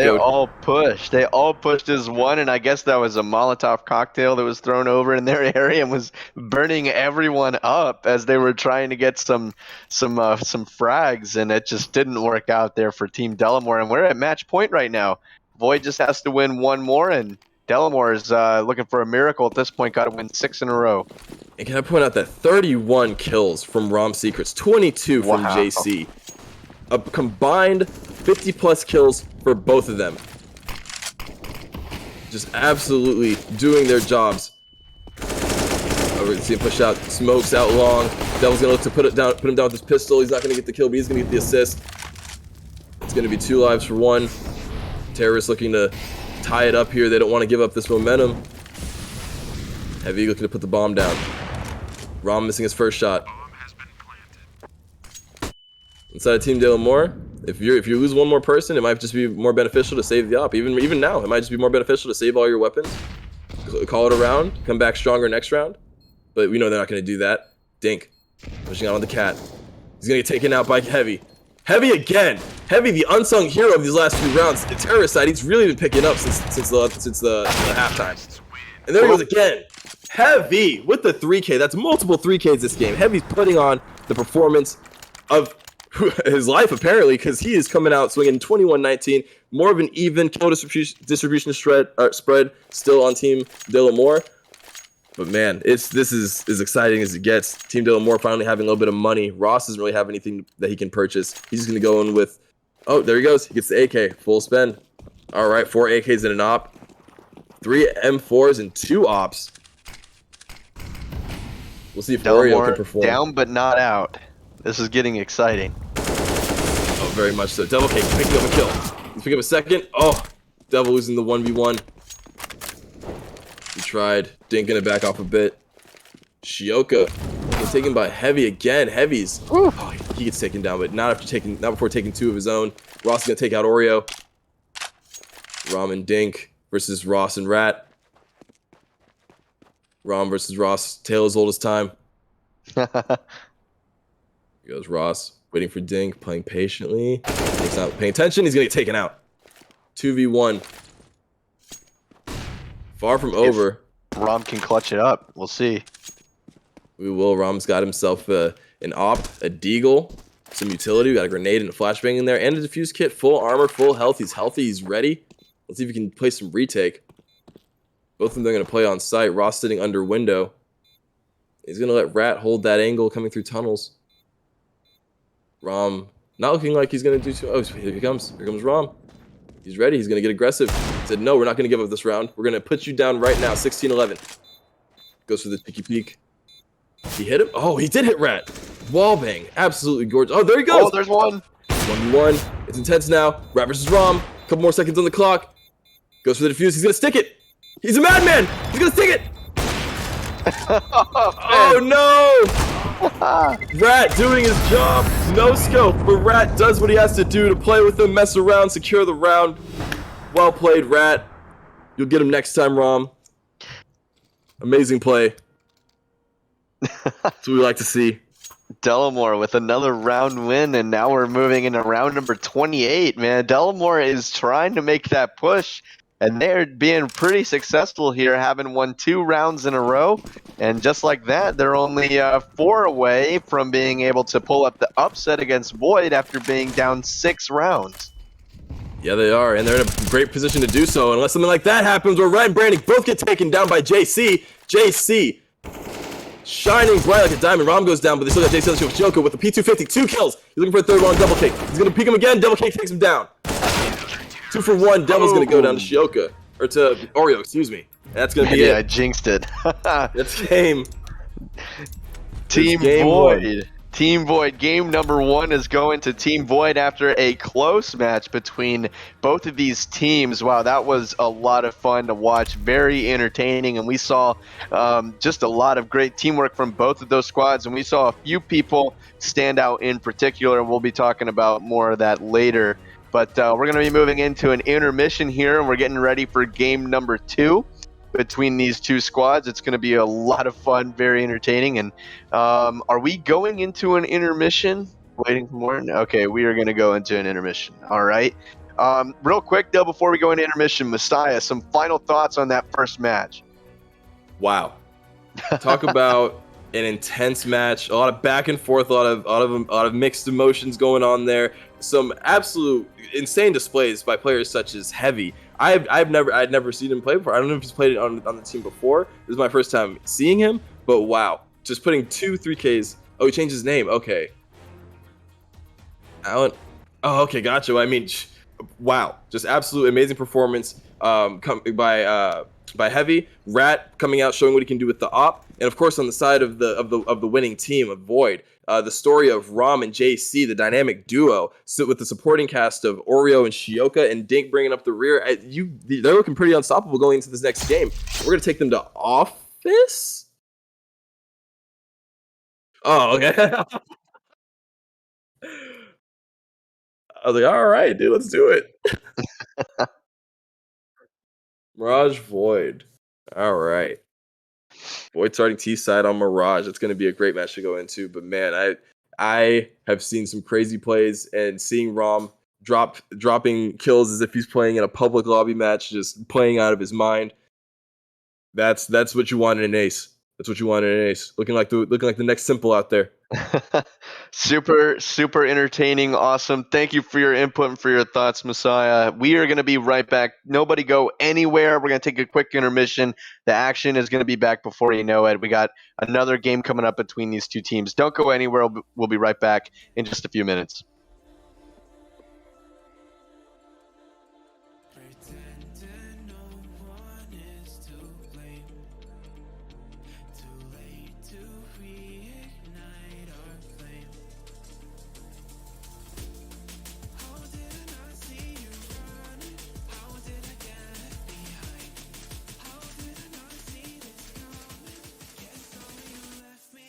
They all pushed as one, and I guess that was a Molotov cocktail that was thrown over in their area and was burning everyone up as they were trying to get some frags, and it just didn't work out there for Team Delamore. And we're at match point right now. Void just has to win 1 more, and Delamore is looking for a miracle at this point. Got to win 6 in a row. And can I point out that 31 kills from Rom Secrets, 22 from JC. A combined 50+ kills for both of them. Just absolutely doing their jobs. Over to see him push out, smokes out long. Devil's gonna look to put him down with his pistol. He's not gonna get the kill, but he's gonna get the assist. It's gonna be 2 lives for 1. Terrorists looking to tie it up here. They don't want to give up this momentum. Heavy looking to put the bomb down. Rom missing his first shot. Inside of Team Delamore, if you lose 1 more person, it might just be more beneficial to save the op. Even now, it might just be more beneficial to save all your weapons, call it a round, come back stronger next round. But we know they're not going to do that. Dink, pushing out on the cat. He's going to get taken out by Heavy. Heavy again. Heavy, the unsung hero of these last few rounds. The terrorist side, he's really been picking up since the halftime. And there he goes again. Heavy with the 3K. That's multiple 3Ks this game. Heavy's putting on the performance of his life, apparently, because he is coming out swinging 21-19. More of an even kill distribution spread still on Team Delamore. But man, this is as exciting as it gets. Team Delamore finally having a little bit of money. Ross doesn't really have anything that he can purchase. He's just going to go in with, oh, there he goes. He gets the AK, full spend. All right, 4 AKs and an op. 3 M4s and 2 ops. We'll see if Oreo can perform. Down but not out. This is getting exciting. Oh, very much so. Devil Cake picking up a kill. He's picking up a second. Oh, Devil losing the 1v1. He tried dinking it back off a bit. LHYNX gets taken by Heavy again. Heavy's. Oh, he gets taken down, but not before taking 2 of his own. Ross is gonna take out Oreo. Rom and Dink versus Ross and Rat. Rom versus Ross. Tale as old as time. Here goes Ross, waiting for Dink, playing patiently. Dink's not paying attention. He's gonna get taken out. 2v1. Far from over. Rom can clutch it up. We'll see. We will. Rom's got himself an op, a deagle, some utility. We got a grenade and a flashbang in there, and a defuse kit. Full armor, full health. He's healthy. He's ready. Let's see if he can play some retake. Both of them are going to play on site. Ross sitting under window. He's going to let Rat hold that angle coming through tunnels. Rom not looking like he's going to do too. Oh, here he comes. Here comes Rom. He's ready. He's going to get aggressive. He said, no, we're not going to give up this round. We're going to put you down right now. 16-11. Goes for the picky peek. He hit him. Oh, he did hit Rat. Wallbang. Absolutely gorgeous. Oh, there he goes. Oh, there's one. 1v1. It's intense now. Rat versus Rom. A couple more seconds on the clock. Goes for the defuse. He's going to stick it. He's a madman. He's going to stick it. Oh, no. Rat doing his job. No scope, but Rat does what he has to do to play with him, mess around, secure the round. Well played, Rat. You'll get him next time, Rom. Amazing play. That's what we like to see. Delamore with another round win, and now we're moving into round number 28, man. Delamore is trying to make that push, and they're being pretty successful here, having won 2 rounds in a row. And just like that, they're only 4 away from being able to pull up the upset against Void after being down 6 rounds. Yeah, they are, and they're in a great position to do so, unless something like that happens where Rat and Brannick both get taken down by JC. JC shining bright like a diamond. Rom goes down, but they still got JC on the shield with Joker with the P250. 2 kills. He's looking for a 3rd one on Double Cake. He's going to peek him again. Double Cake takes him down. 2 for 1. Devil's going to go down to Shioka. or to Oreo, excuse me. That's gonna be Yeah, I it. jinxed it. That's game. Team game Void. one. Team Void. Game number 1 is going to Team Void after a close match between both of these teams. Wow, that was a lot of fun to watch. Very entertaining, and we saw just a lot of great teamwork from both of those squads, and we saw a few people stand out in particular. We'll be talking about more of that later. But we're going to be moving into an intermission here, and we're getting ready for game number 2 between these two squads. It's going to be a lot of fun, very entertaining. And are we going into an intermission? Waiting for more? Okay, we are going to go into an intermission. All right. Real quick, though, before we go into intermission, Messiah, some final thoughts on that first match. Wow. Talk about an intense match. A lot of back and forth, a lot of mixed emotions going on there. Some absolute insane displays by players such as Heavy. I'd never seen him play before. I don't know if he's played on the team before. This is my first time seeing him, but wow. Just putting 3Ks. Oh, he changed his name. Okay. Alan. Oh, okay, gotcha. I mean, wow. Just absolute amazing performance by Heavy. Rat coming out, showing what he can do with the op. And of course, on the side of the winning team of Void, the story of Rom and JC, the dynamic duo, sit with the supporting cast of Oreo and Shioka and Dink bringing up the rear. They're looking pretty unstoppable going into this next game. We're gonna take them to office. Oh, okay. I was like, all right, dude, let's do it. Mirage Void. All right. Void starting T side on Mirage. It's going to be a great match to go into. But man, I have seen some crazy plays, and seeing Rom dropping kills as if he's playing in a public lobby match, just playing out of his mind. That's what you want in an ace. That's what you want in an ace. Looking like the next Simple out there. Super entertaining. Awesome. Thank you for your input and for your thoughts, Messiah. We are going to be right back. Nobody go anywhere. We're going to take a quick intermission. The action is going to be back before you know it. We got another game coming up between these two teams. Don't go anywhere. We'll be right back in just a few minutes. Pretending no one is to blame. Too late to reignite our flame. How did I not see you running? How did I get behind? How did I not see this coming? Guess all you left me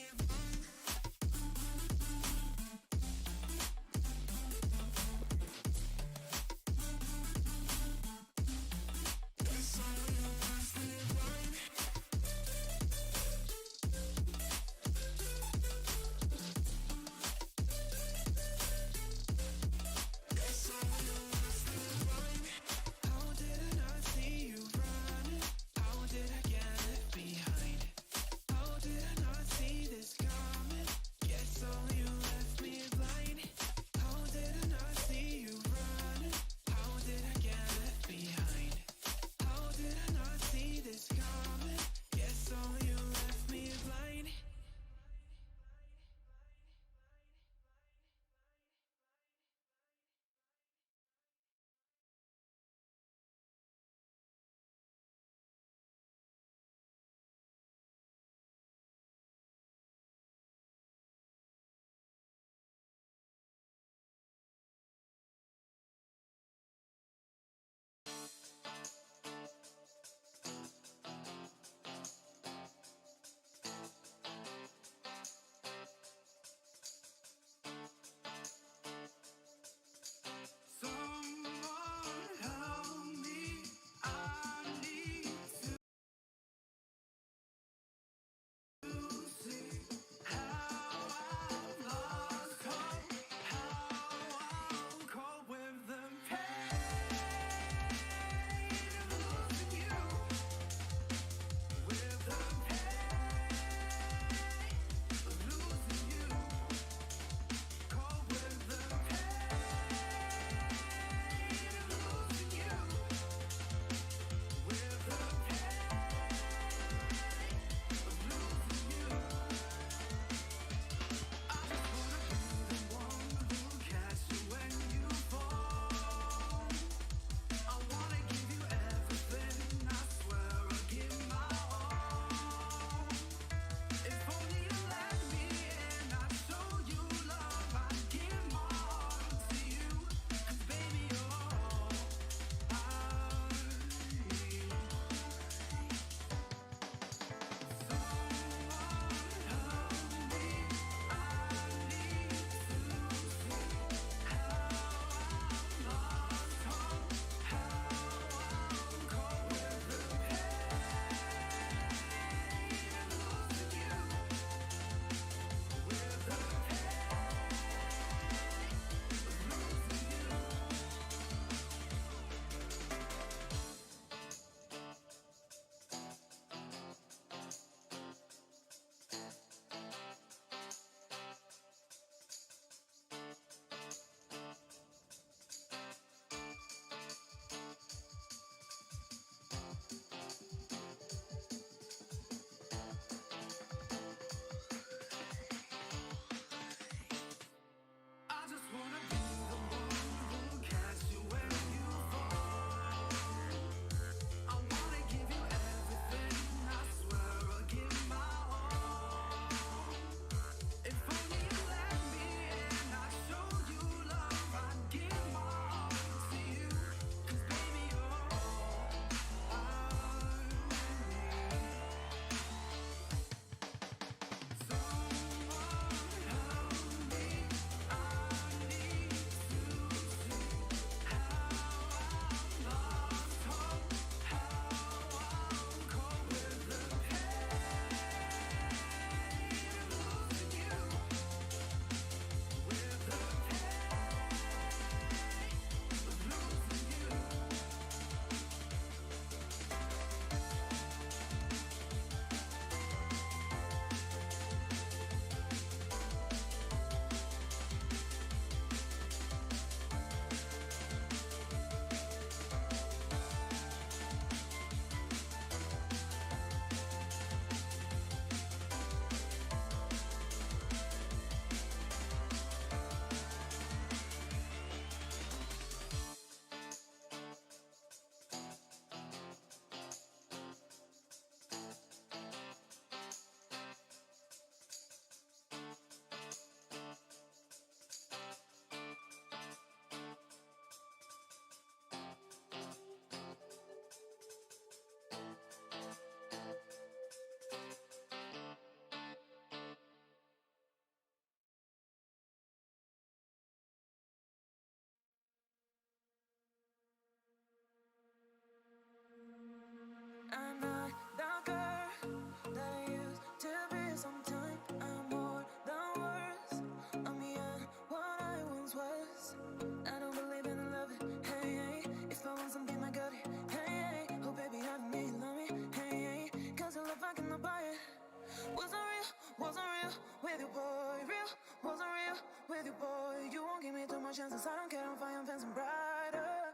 with you, boy. You won't give me too much chances. I don't care, I'm fine, I'm fencing brighter.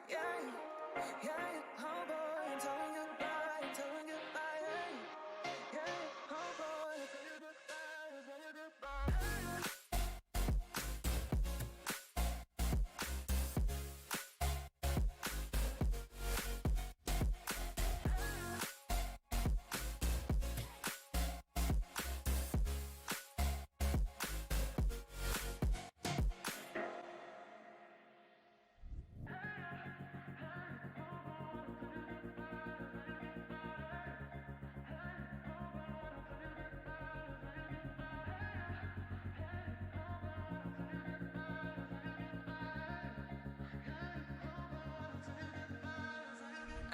Yeah, oh boy, I'm telling goodbye, I'm telling goodbye. Yeah, oh boy, I'm telling goodbye, I'm telling goodbye.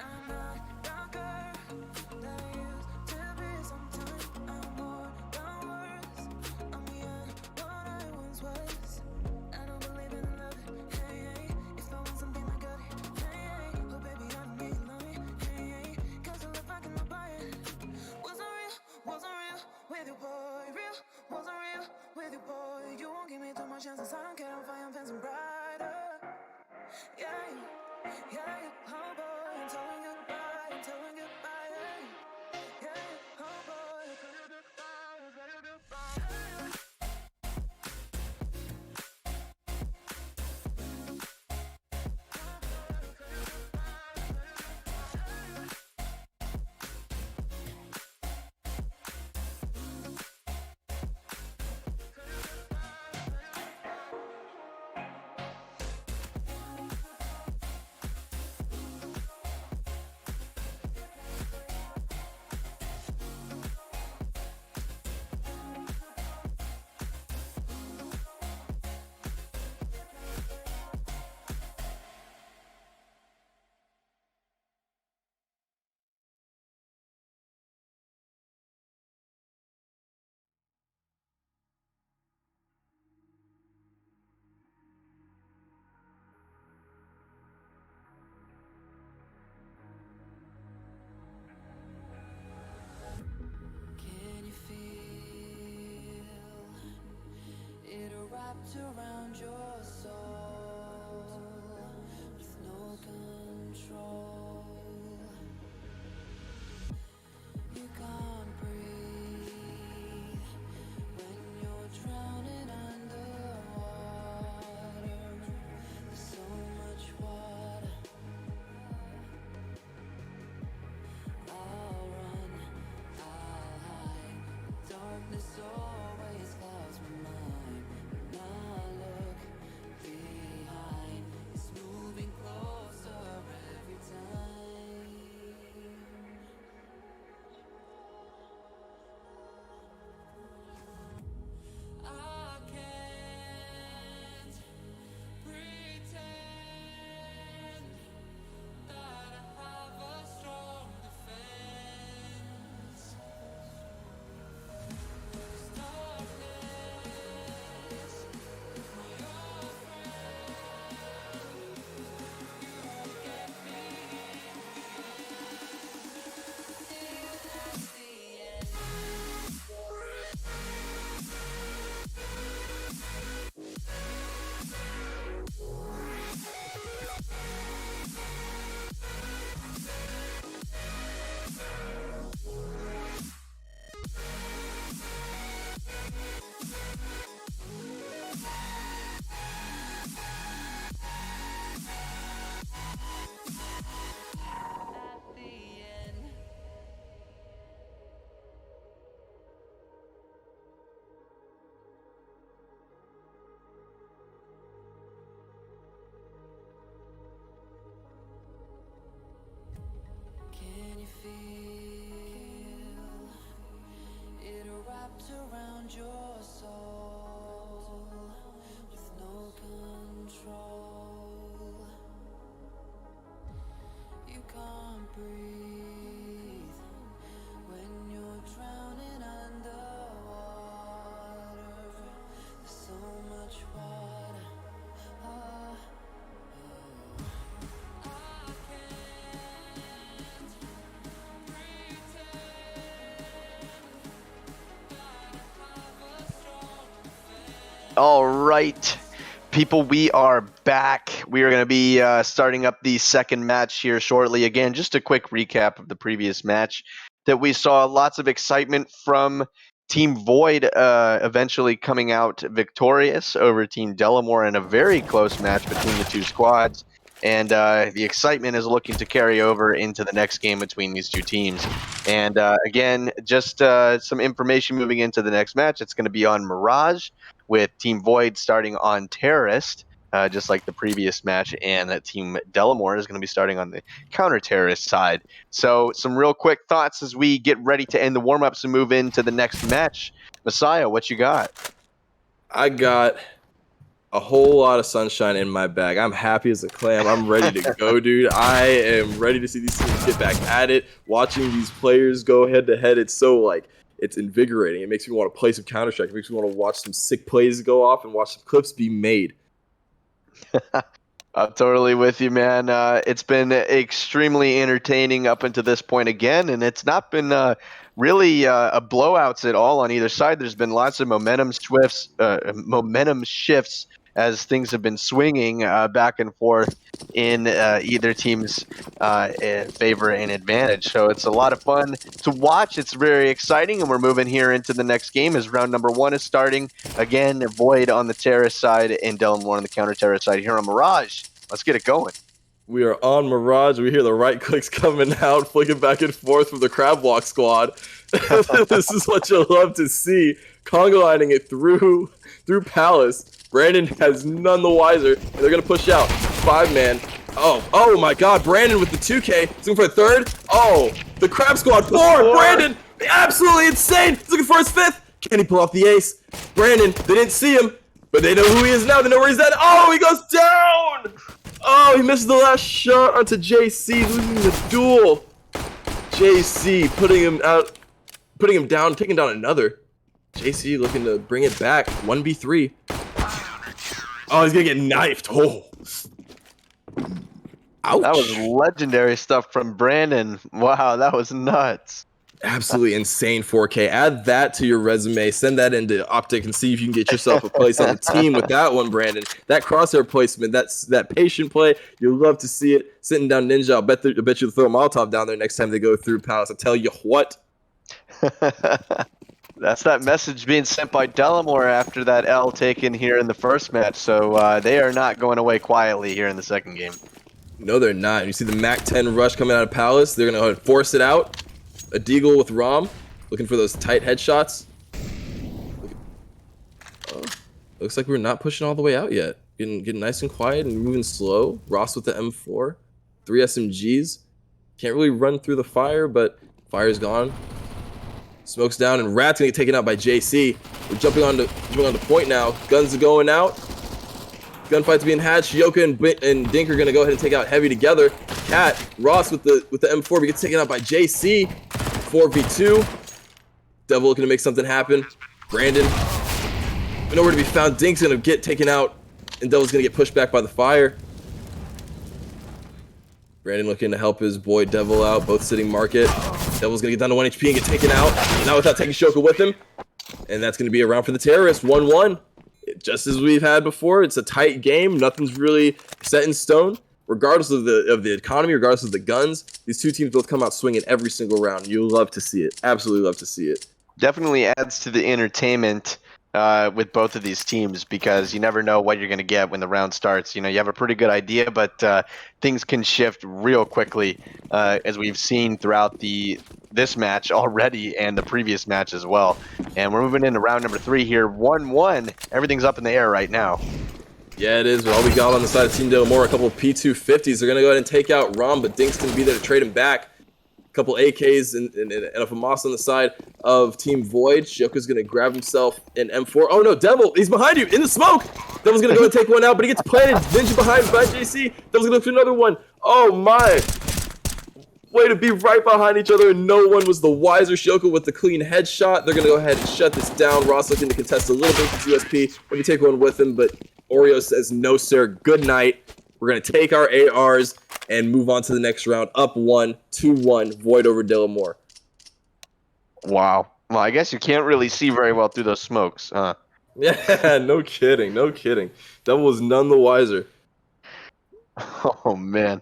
I'm not the girl that I used to be. Sometimes I'm more than words. I'm beyond what I once was. I don't believe in love. Hey, hey. If I want something, I got it. Hey, hey. Oh baby, I don't need love. Hey, hey. 'Cause I love I cannot buy it. Wasn't real with you, boy. Real, wasn't real with you, boy. You won't give me too much chances. I don't care, I'm fine, I'm fencing brighter. Yeah, oh boy, I'm telling goodbye, I'm telling goodbye. Yeah, oh boy, I'm telling goodbye, I'm telling goodbye. Can you feel it wrapped around your soul with no control? You can't breathe when you're drowning underwater. There's so much water. I'll run, I'll hide. Darkness always clouds my mind. When I look All right, people, we are back. We are going to be starting up the second match here shortly. Again, just a quick recap of the previous match that we saw lots of excitement from Team Void eventually coming out victorious over Team Delamore in a very close match between the two squads. And the excitement is looking to carry over into the next game between these two teams. And again, just some information moving into the next match. It's going to be on Mirage, with Team Void starting on Terrorist, just like the previous match, and that Team Delamore is going to be starting on the counter-terrorist side. So some real quick thoughts as we get ready to end the warm-ups and move into the next match. Messiah, what you got? I got a whole lot of sunshine in my bag. I'm happy as a clam. I'm ready to go, dude. I am ready to see these teams get back at it. Watching these players go head-to-head, it's so, it's invigorating. It makes me want to play some Counter-Strike. It makes me want to watch some sick plays go off and watch some clips be made. I'm totally with you, man. It's been extremely entertaining up until this point again, and it's not been really a blowouts at all on either side. There's been lots of momentum shifts as things have been swinging back and forth in either team's favor and advantage. So it's a lot of fun to watch. It's very exciting, and we're moving here into the next game as round number 1 is starting. Again, Void on the terrorist side and Delamore on the counter-terrorist side here on Mirage. Let's get it going. We are on Mirage. We hear the right clicks coming out, flicking back and forth from the Crab Walk squad. This is what you'll love to see. Congo lining it through Palace. Brandon has none the wiser, and they're going to push out. 5-man. Oh my God. Brandon with the 2K. He's looking for a third. Oh, the Crab Squad. 4. Brandon, absolutely insane. He's looking for his 5th. Can he pull off the ace? Brandon, they didn't see him, but they know who he is now. They know where he's at. Oh, he goes down. Oh, he misses the last shot onto JC, losing the duel. JC putting him down, taking down another. JC looking to bring it back. 1v3. Oh, he's gonna get knifed. Oh. Ouch. That was legendary stuff from Brandon. Wow, that was nuts. Absolutely insane 4K. Add that to your resume. Send that into Optic and see if you can get yourself a place on the team with that one, Brandon. That crosshair placement, that patient play, you'll love to see it. Sitting down Ninja, I bet you'll throw a Molotov down there next time they go through Palace. I tell you what. That's that message being sent by Delamore after that L taken here in the first match. So they are not going away quietly here in the second game. No, they're not. You see the Mac 10 rush coming out of Palace. They're going to force it out. A Deagle with Rom, looking for those tight headshots. Oh, looks like we're not pushing all the way out yet. Getting nice and quiet and moving slow. Ross with the M4. 3 SMGs. Can't really run through the fire, but fire's gone. Smoke's down, and Rat's gonna get taken out by JC. We're jumping on the point now. Guns are going out. Gunfight's being hatched. Yoka and Dink are gonna go ahead and take out Heavy together. Cat, Ross with the M4, but gets taken out by JC. 4v2. Devil looking to make something happen. Brandon, nowhere to be found. Dink's gonna get taken out, and Devil's gonna get pushed back by the fire. Brandon looking to help his boy Devil out, both sitting market. Devil's gonna get down to 1 HP and get taken out. Not without taking Shoka with him. And that's gonna be a round for the terrorists. 1-1. Just as we've had before, it's a tight game. Nothing's really set in stone. Regardless of the economy, regardless of the guns, these two teams both come out swinging every single round. You'll love to see it. Absolutely love to see it. Definitely adds to the entertainment with both of these teams, because you never know what you're going to get when the round starts. You know, you have a pretty good idea, but things can shift real quickly, as we've seen throughout this match already and the previous match as well. And we're moving into round number 3 here. 1-1. Everything's up in the air right now. Yeah, it is. But all we got on the side of Team Delamore, a couple of P250s. They're going to go ahead and take out Rom, but Dink's going to be there to trade him back. A couple AKs and a FAMAS on the side of Team Void. Shoka's going to grab himself an M4. Oh, no, Devil, he's behind you in the smoke. Devil's going to go and take one out, but he gets planted. Ninja behind by JC. Devil's going to look for another one. Oh, my. Way to be right behind each other, and no one was the wiser. Shoka with the clean headshot. They're going to go ahead and shut this down. Ross looking to contest a little bit with USP. Maybe take one with him, but Oreo says, no, sir. Good night. We're going to take our ARs and move on to the next round. Up 1, 2-1, Void over Delamore. Wow. Well, I guess you can't really see very well through those smokes, huh? Yeah, no kidding. Devil was none the wiser. Oh man.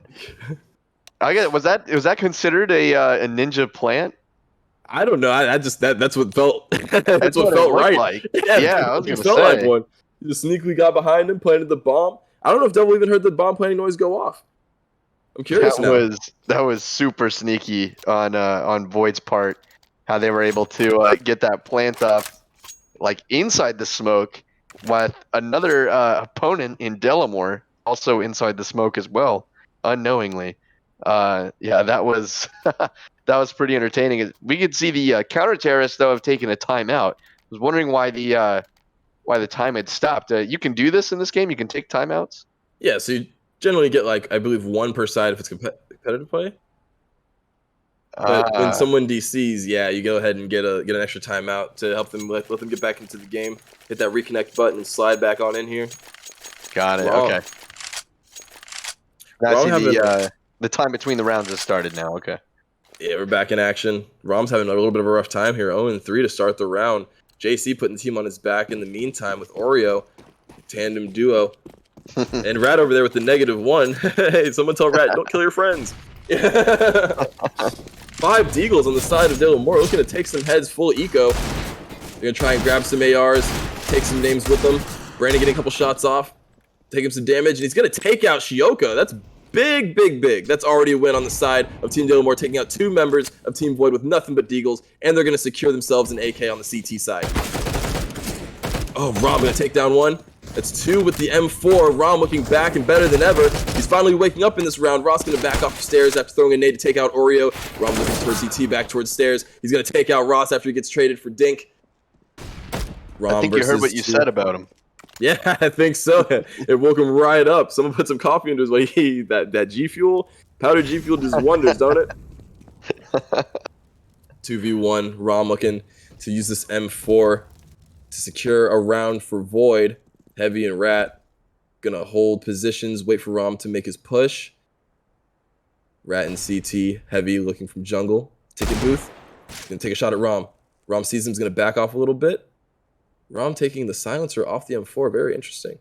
Was that considered a ninja plant? I don't know. I just that's what felt that's That's what what it felt looked right. like. Yeah, Yeah, it I was definitely gonna felt like say. one. He just sneakily got behind him, planted the bomb. I don't know if Devil even heard the bomb planting noise go off. I'm curious now. That was super sneaky on Void's part, how they were able to get that plant up like inside the smoke, with another opponent in Delamore also inside the smoke as well, unknowingly. Yeah, that was that was pretty entertaining. We could see the counter terrorists though have taken a timeout. I was wondering why the time had stopped. You can do this in this game. You can take timeouts. Yeah, so you generally get like I believe one per side if it's competitive play. But when Ah, someone DCs, yeah, you go ahead and get an extra timeout to help them let them get back into the game. Hit that reconnect button and slide back on in here. got it. Wrong. Okay. Now I Wrong see having the time between the rounds has started now. Okay. Yeah, we're back in action. Rom's having a little bit of a rough time here. 0-3 to start the round. JC putting the team on his back in the meantime with Oreo. Tandem duo. And Rat over there with the -1. Hey, someone tell Rat, don't kill your friends. 5 Deagles on the side of Dylan Moore, looking to take some heads full eco. They're going to try and grab some ARs, take some names with them. Brandon getting a couple shots off, taking some damage, and he's going to take out Shioka. That's big. That's already a win on the side of Team Dylan Moore, taking out 2 members of Team Void with nothing but Deagles, and they're going to secure themselves an AK on the CT side. Oh, Rom going to take down 1. That's 2 with the M4. Rom looking back and better than ever. He's finally waking up in this round. Ross going to back off the stairs after throwing a nade to take out Oreo. Rom looking towards CT, back towards stairs. He's going to take out Ross after he gets traded for Dink. Rom I think you heard what you said about him. Yeah, I think so. It woke him right up. Someone put some coffee into his way. That G Fuel, powdered G Fuel does wonders, don't it? 2v1. Rom looking to use this M4 to secure a round for Void. Heavy and Rat gonna hold positions, wait for Rom to make his push. Rat and CT, Heavy looking from jungle. Ticket booth, gonna take a shot at Rom. Rom sees him, he's gonna back off a little bit. Rom taking the silencer off the M4, very interesting.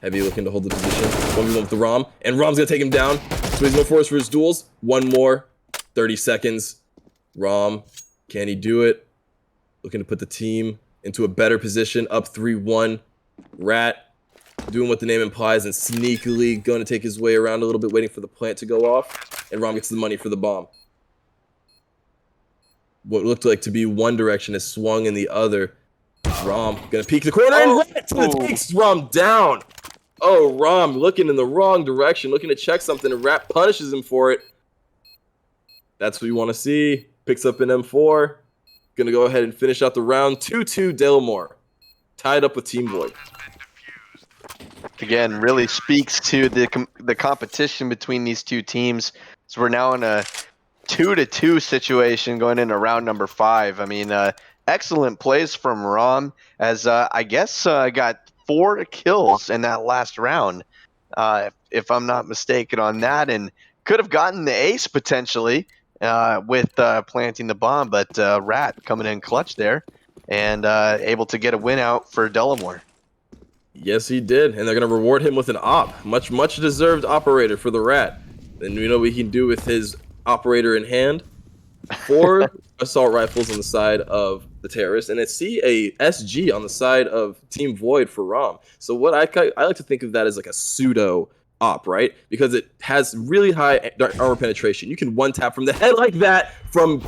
Heavy looking to hold the position. 1v1 with the Rom, and Rom's gonna take him down. So he's gonna force for his duels. 1 more, 30 seconds. Rom, can he do it? Looking to put the team into a better position, up 3-1. Rat doing what the name implies and sneakily going to take his way around a little bit, waiting for the plant to go off, and Rom gets the money for the bomb. What looked like to be one direction has swung in the other. Rom gonna peek the corner, and Rat takes Rom down. Oh, Rom looking in the wrong direction, looking to check something, and Rat punishes him for it. That's what you want to see. Picks up an M4. Gonna go ahead and finish out the round. 2-2 Delamore. Tied up with Team Void. Again, really speaks to the competition between these two teams. So we're now in a 2-2 situation going into round number 5. I mean, excellent plays from Rom, as I guess got 4 kills in that last round, if I'm not mistaken on that, and could have gotten the ace potentially with planting the bomb, but Rat coming in clutch there and able to get a win out for Delamore. Yes, he did, and they're going to reward him with an op. Much deserved operator for the Rat. And we know what he can do with his operator in hand. 4 assault rifles on the side of the terrorists, and a SG on the side of Team Void for Rom. So what I like to think of that as like a pseudo op, right? Because it has really high armor penetration. You can one-tap from the head like that from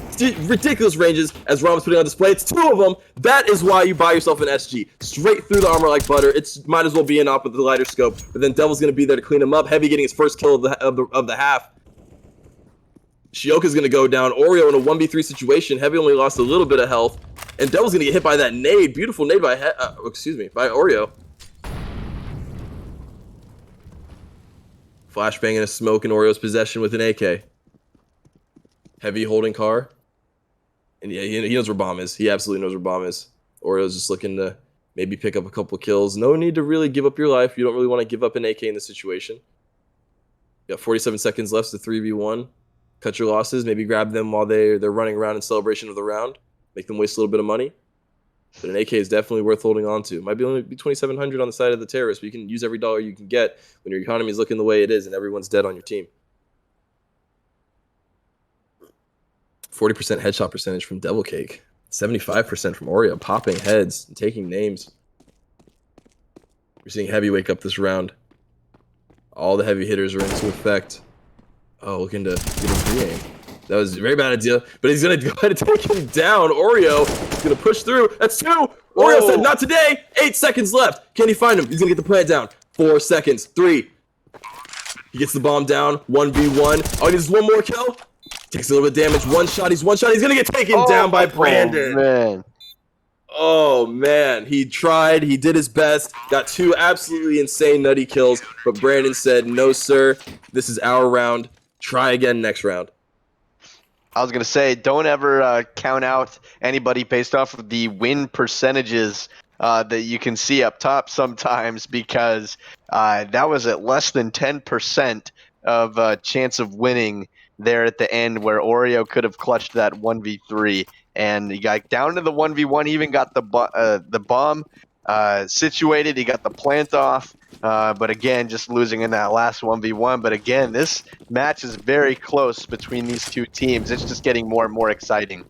ridiculous ranges, as Rom's putting on display. It's 2 of them. That is why you buy yourself an SG. Straight through the armor like butter. It might as well be an op with the lighter scope, but then Devil's going to be there to clean him up. Heavy getting his first kill of the half. Shioka's going to go down. Oreo in a 1v3 situation. Heavy only lost a little bit of health, and Devil's going to get hit by that nade. Beautiful nade by by Oreo. Flashbang in a smoke in Oreo's possession with an AK. Heavy holding car. And yeah, he knows where bomb is. He absolutely knows where bomb is. Oreo's just looking to maybe pick up a couple kills. No need to really give up your life. You don't really want to give up an AK in this situation. You got 47 seconds left to 3v1. Cut your losses. Maybe grab them while they're running around in celebration of the round. Make them waste a little bit of money. But an AK is definitely worth holding on to. Might be only be 2,700 on the side of the terrorist, but you can use every dollar you can get when your economy is looking the way it is and everyone's dead on your team. 40% headshot percentage from Devil Cake. 75% from Oreo, popping heads and taking names. We're seeing Heavy wake up this round. All the heavy hitters are into effect. Oh, looking to get a pregame. That was a very bad idea, but he's going to go ahead and take him down. Oreo is going to push through. That's 2. Oreo said, not today. 8 seconds left. Can he find him? He's going to get the plant down. 4 seconds. 3. He gets the bomb down. 1v1. Oh, he needs one more kill. Takes a little bit of damage. One shot. He's going to get taken down by Brandon. Man. Oh, man. He tried. He did his best. Got 2 absolutely insane nutty kills. But Brandon said, no, sir. This is our round. Try again next round. I was going to say, don't ever count out anybody based off of the win percentages that you can see up top sometimes, because that was at less than 10% of chance of winning there at the end, where Oreo could have clutched that 1v3. And he got down to the 1v1, he even got the bomb situated, he got the plant off. But again, just losing in that last 1v1. But again, this match is very close between these two teams. It's just getting more and more exciting.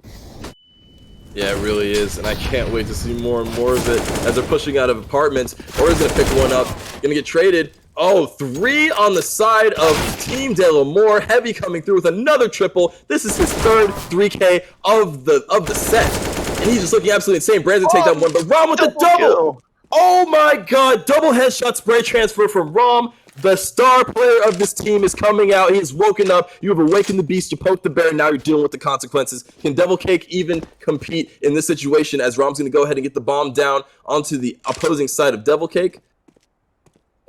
Yeah, it really is, and I can't wait to see more and more of it as they're pushing out of apartments. Orio's going to pick one up, going to get traded. Oh, 3 on the side of Team De La Moore. Heavy coming through with another triple. This is his 3rd 3K of the set, and he's just looking absolutely insane. Brandon take that one, but Rom with the double. Kill. Oh my god, double headshot spray transfer from Rom. The star player of this team is coming out. He has woken up. You have awakened the beast. You poked the bear. Now you're dealing with the consequences. Can Devil Cake even compete in this situation, as Rom's going to go ahead and get the bomb down onto the opposing side of Devil Cake?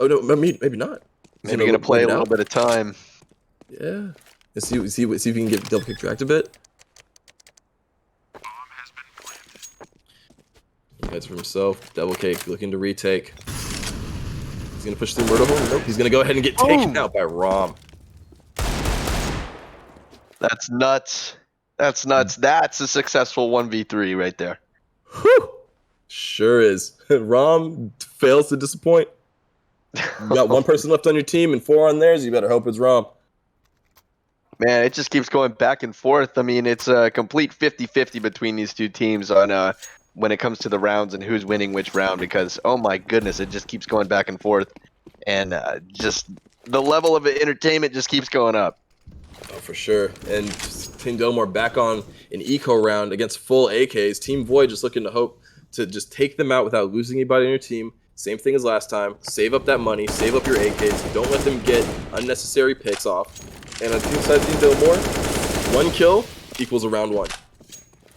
Oh, no, maybe not. Maybe going to play a little bit of time. Yeah. Let's see if we can get Devil Cake dragged a bit. He heads for himself. Devil Cake looking to retake. He's going to push through Murder Hole. Nope. He's going to go ahead and get taken out by Rom. That's nuts. That's nuts. That's a successful 1v3 right there. Whew. Sure is. Rom fails to disappoint. You got 1 person left on your team and 4 on theirs. You better hope it's Rom. Man, it just keeps going back and forth. I mean, it's a complete 50-50 between these two teams on when it comes to the rounds and who's winning which round, because, oh my goodness, it just keeps going back and forth. And just the level of entertainment just keeps going up. Oh, for sure. And Team Delmore back on an eco round against full AKs. Team Void just looking to hope to just take them out without losing anybody on your team. Same thing as last time. Save up that money. Save up your AKs. Don't let them get unnecessary picks off. And on Team side, Team Delmore, 1 kill equals a round 1.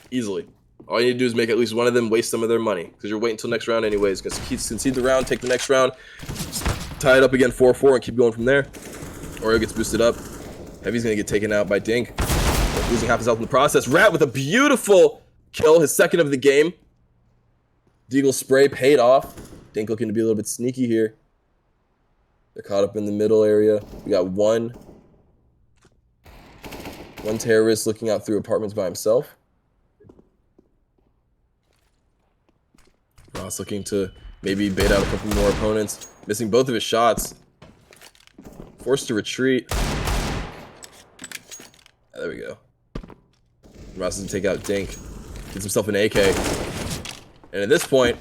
Easily. All you need to do is make at least one of them waste some of their money, because you're waiting until next round anyways. Because concede the round, take the next round, tie it up again 4-4, and keep going from there. Oreo gets boosted up. Heavy's going to get taken out by Dink, losing half his health in the process. Rat with a beautiful kill, his 2nd of the game. Deagle spray paid off. Dink looking to be a little bit sneaky here. They're caught up in the middle area. We got one terrorist looking out through apartments by himself. Ross looking to maybe bait out a couple more opponents. Missing both of his shots. Forced to retreat. There we go. Ross doesn't take out Dink. Gets himself an AK. And at this point,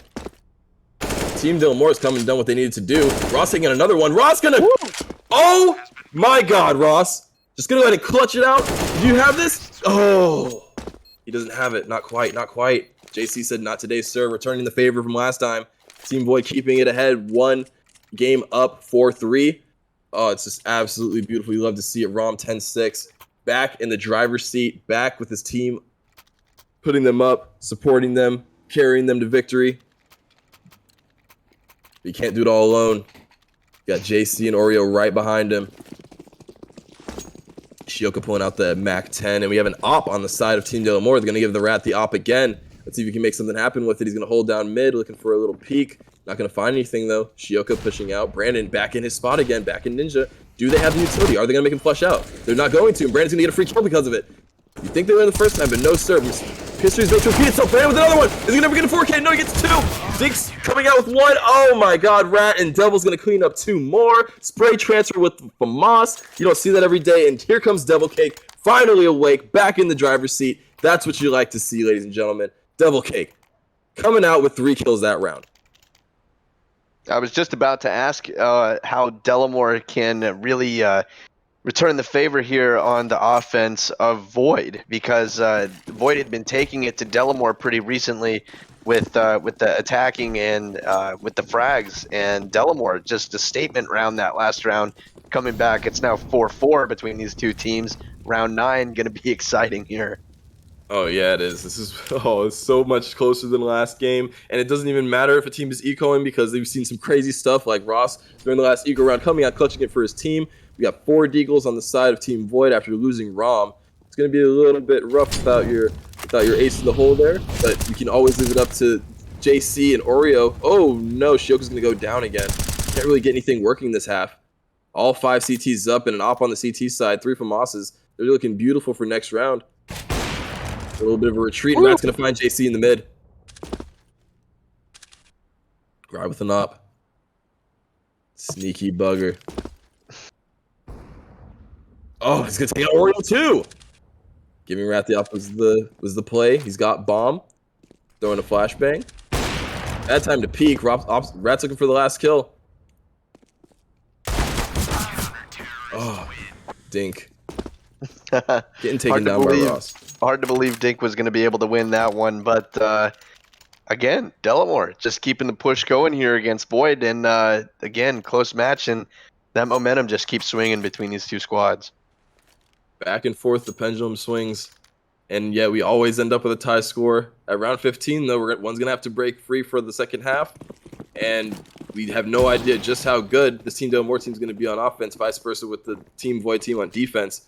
Team Delmore has come and done what they needed to do. Ross taking another one. Ross gonna... Woo! Oh my god, Ross. Just gonna go ahead and clutch it out. Do you have this? Oh. He doesn't have it. Not quite. Not quite. JC said, not today, sir. Returning the favor from last time. Team Void keeping it ahead. 1 game up, 4-3. Oh, it's just absolutely beautiful. You love to see it. Rom 10-6. Back in the driver's seat. Back with his team. Putting them up. Supporting them. Carrying them to victory. But you can't do it all alone. You got JC and Oreo right behind him. Shioka pulling out the MAC-10. And we have an op on the side of Team Delmore. They're going to give the Rat the op again. Let's see if he can make something happen with it. He's going to hold down mid, looking for a little peek. Not going to find anything, though. Shioka pushing out. Brandon back in his spot again, back in Ninja. Do they have the utility? Are they going to make him flush out? They're not going to, and Brandon's going to get a free kill because of it. You think they were the first time, but no, sir. History's made to repeat itself. Brandon with another one. Is he gonna ever get a 4K? No, he gets 2. Dink's coming out with 1. Oh my god, Rat and Devil's gonna clean up 2 more. Spray transfer with Famas. You don't see that every day. And here comes Devil Cake, finally awake, back in the driver's seat. That's what you like to see, ladies and gentlemen. Devil Cake coming out with 3 kills that round. I was just about to ask how Delamore can really return the favor here on the offense of Void, because Void had been taking it to Delamore pretty recently with the attacking and with the frags, and Delamore just a statement round that last round coming back. It's now 4-4 between these two teams. Round 9 going to be exciting here. Oh yeah, it is. This is it's so much closer than the last game, and it doesn't even matter if a team is ecoing, because we've seen some crazy stuff like Ross during the last eco round coming out clutching it for his team. We got 4 deagles on the side of Team Void after losing Rom. It's going to be a little bit rough without your ace in the hole there, but you can always leave it up to JC and Oreo. Oh no, Shioka's going to go down again. Can't really get anything working this half. All 5 CTs up and an op on the CT side, 3 Famas's. They're looking beautiful for next round. A little bit of a retreat, and Matt's going to find JC in the mid. Ride with an op. Sneaky bugger. Oh, he's going to take out Oreo too. Giving Rat the op was the play. He's got bomb. Throwing a flashbang. Bad time to peek. Rat's looking for the last kill. Oh, Dink. Getting taken down by Ross. Hard to believe Dink was going to be able to win that one, but again, Delamore just keeping the push going here against Void, and again, close match, and that momentum just keeps swinging between these two squads. Back and forth, the pendulum swings, and yeah, we always end up with a tie score. At round 15, though, one's going to have to break free for the second half, and we have no idea just how good this Team Delamore team is going to be on offense, vice versa with the Team Void team on defense.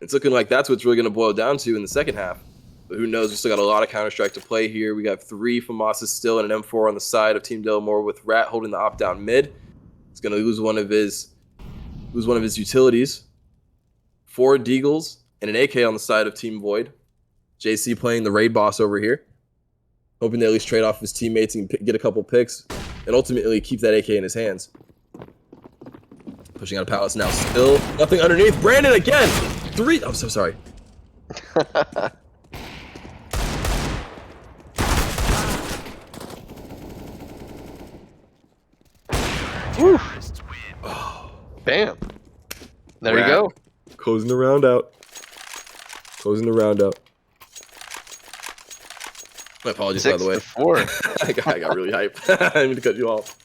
It's looking like that's what's really going to boil down to in the second half. But who knows? We still got a lot of Counter-Strike to play here. We got 3 Famasas still and an M4 on the side of Team Delamore with Rat holding the op down mid. He's going to lose one of his utilities. 4 deagles and an AK on the side of Team Void. JC playing the raid boss over here, hoping to at least trade off his teammates and get a couple picks and ultimately keep that AK in his hands. Pushing out of Palace now. Still nothing underneath. Brandon again. 3. I'm so sorry. Woo. Oh, bam. There Rat. you go. Closing the round out. Closing the round out. My apologies, by the way. 6-4. I got really hyped. I didn't mean to cut you off.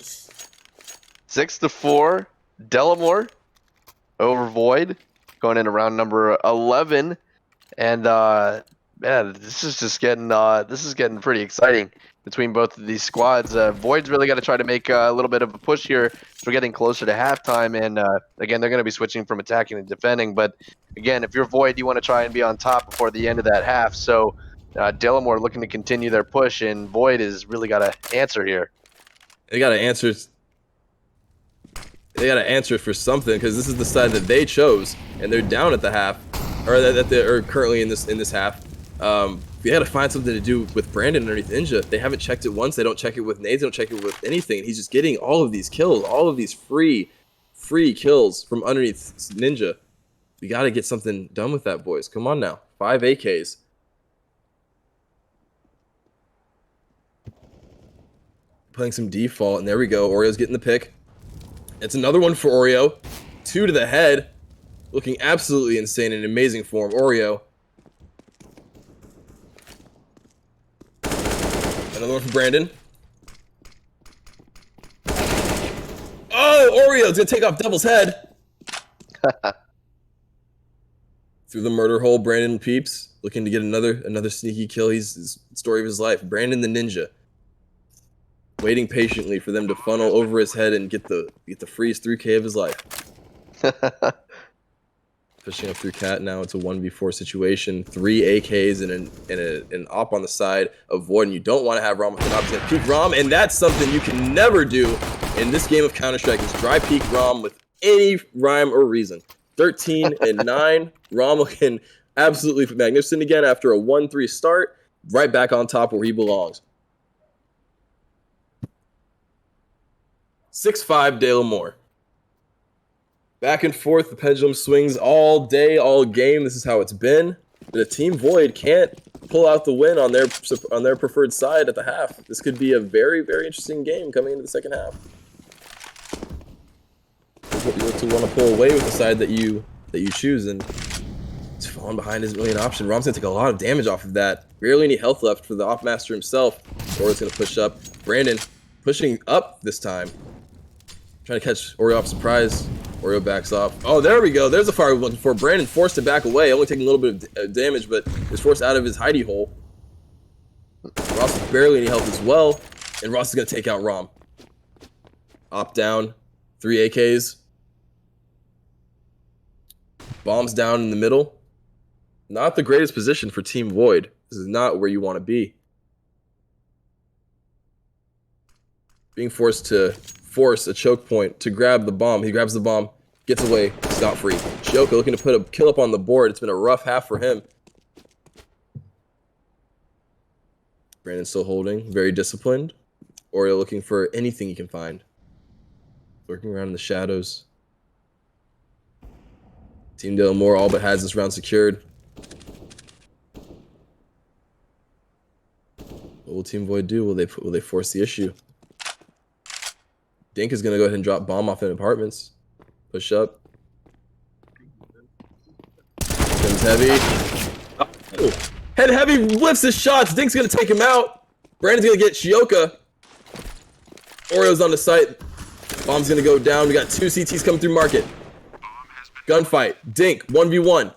6-4. Delamore over Void going into round number 11, and man, this is getting pretty exciting between both of these squads. Void's really got to try to make a little bit of a push here. So we're getting closer to halftime, and again, they're going to be switching from attacking to defending. But again, if you're Void, you want to try and be on top before the end of that half. So Delamore looking to continue their push, and Void has really got to answer here. They got to answer. They got to answer for something, because this is the side that they chose, and they're down at the half, or that they're currently in this half. We got to find something to do with Brandon underneath Ninja. They haven't checked it once. They don't check it with nades. They don't check it with anything. He's just getting all of these kills, all of these free kills from underneath Ninja. We got to get something done with that, boys. Come on now. 5 AKs. Playing some default, and there we go. Oreo's getting the pick. It's another one for Oreo. 2 to the head. Looking absolutely insane in amazing form. Oreo. Another one for Brandon. Oh, Oreo's going to take off Devil's head. Through the murder hole, Brandon peeps. Looking to get another sneaky kill. He's the story of his life. Brandon the Ninja. Waiting patiently for them to funnel over his head and get the freeze 3K of his life. Pushing up through Cat now. It's a 1v4 situation. 3 AKs and an op on the side of Void. And you don't want to have Rom with an op. He's going to peek Rom, and that's something you can never do in this game of Counter-Strike, is dry peek Rom with any rhyme or reason. 13 and 9. Rom looking absolutely magnificent again after a 1-3 start. right back on top where he belongs. 6-5 Dalamore. Back and forth, the pendulum swings all day, all game. This is how it's been. But if Team Void can't pull out the win on their preferred side at the half, this could be a very, very interesting game coming into the second half. What you look to want to pull away with the side that you choose, and falling behind isn't really an option. Rom's gonna take a lot of damage off of that. Barely any health left for the Offmaster himself. Oriole's gonna push up. Brandon pushing up this time. Trying to catch Oreo off surprise. Oreo backs off. Oh, there we go. There's a fire we're looking for. Brandon forced to back away, only taking a little bit of damage, but is forced out of his hidey hole. Ross with barely any health as well, and Ross is gonna take out Rom. Op down, 3 AKs. Bombs down in the middle. Not the greatest position for Team Void. This is not where you want to be. Being forced to force a choke point to grab the bomb. He grabs the bomb, gets away, scot-free. Shioka looking to put a kill up on the board. It's been a rough half for him. Brandon still holding, very disciplined. Oreo looking for anything he can find. Lurking around in the shadows. Team Dalamore all but has this round secured. What will Team Void do? Will they force the issue? Dink is gonna go ahead and drop bomb off in apartments. Push up. Comes heavy. Oh. Head heavy lifts his shots. Dink's gonna take him out. Brandon's gonna get Shioka. Oreo's on the site. Bomb's gonna go down. We got 2 CTs coming through market. Gunfight. Dink, 1v1.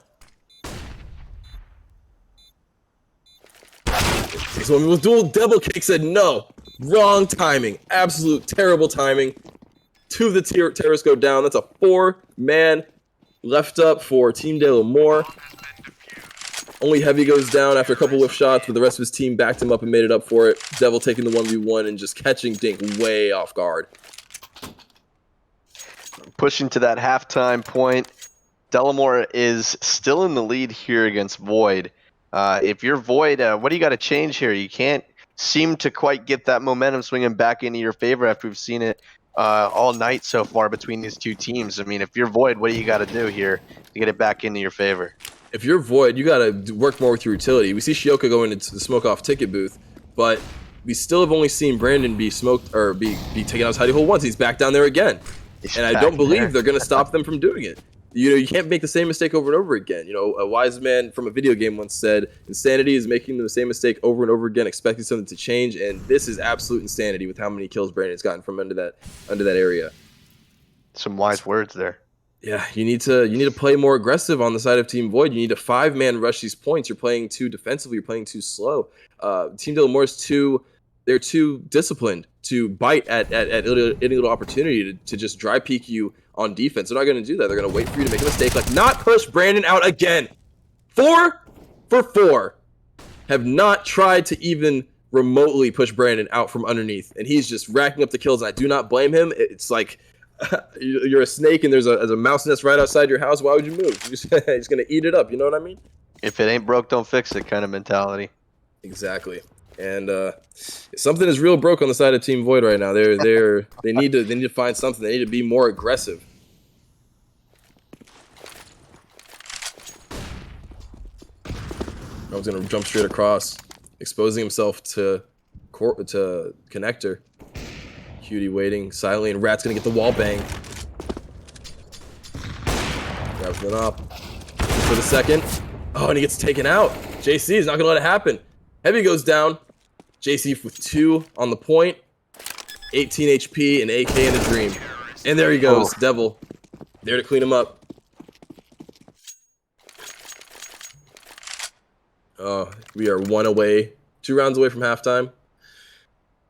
So when we dual double kick said no. Wrong timing. Absolute terrible timing. 2 of the terrorists go down. That's a 4-man left up for Team Dalamore. Only Heavy goes down after a couple whiff shots, but the rest of his team backed him up and made it up for it. Devil taking the 1v1 and just catching Dink way off guard. Pushing to that halftime point. Dalamore is still in the lead here against Void. If you're Void, what do you got to change here? You can't seem to quite get that momentum swinging back into your favor after we've seen it all night so far between these two teams. I mean, if you're Void, what do you got to do here to get it back into your favor? If you're Void, you got to work more with your utility. We see Shioka going into the smoke-off ticket booth, but we still have only seen Brandon be smoked or be taken out his hidey hole once. He's back down there again. And I don't believe they're going to stop them from doing it. You know, you can't make the same mistake over and over again. You know, a wise man from a video game once said, insanity is making the same mistake over and over again, expecting something to change, and this is absolute insanity with how many kills Brandon's gotten from under that area. Some wise words there. Yeah, you need to play more aggressive on the side of Team Void. You need a 5-man rush these points. You're playing too defensively. You're playing too slow. Team Delamore's they're too disciplined to bite at any little opportunity to just dry peek you on defense. They're not going to do that. They're going to wait for you to make a mistake, like not push Brandon out again. 4 for 4 have not tried to even remotely push Brandon out from underneath, and he's just racking up the kills. I do not blame him. It's like you're a snake and there's a mouse nest right outside your house. Why would you move? He's going to eat it up. You know what I mean? If it ain't broke, don't fix it kind of mentality. Exactly. And something is real broke on the side of Team Void right now. They need to find something. They need to be more aggressive. I was gonna jump straight across, exposing himself to connector. Cutie waiting silently, and Rat's gonna get the wall bang. Grabs one up for the second. Oh, and he gets taken out. JC is not gonna let it happen. Heavy goes down. JC with 2 on the point, 18 HP, and AK in a dream. And there he goes, Devil, there to clean him up. We are 2 rounds away from halftime.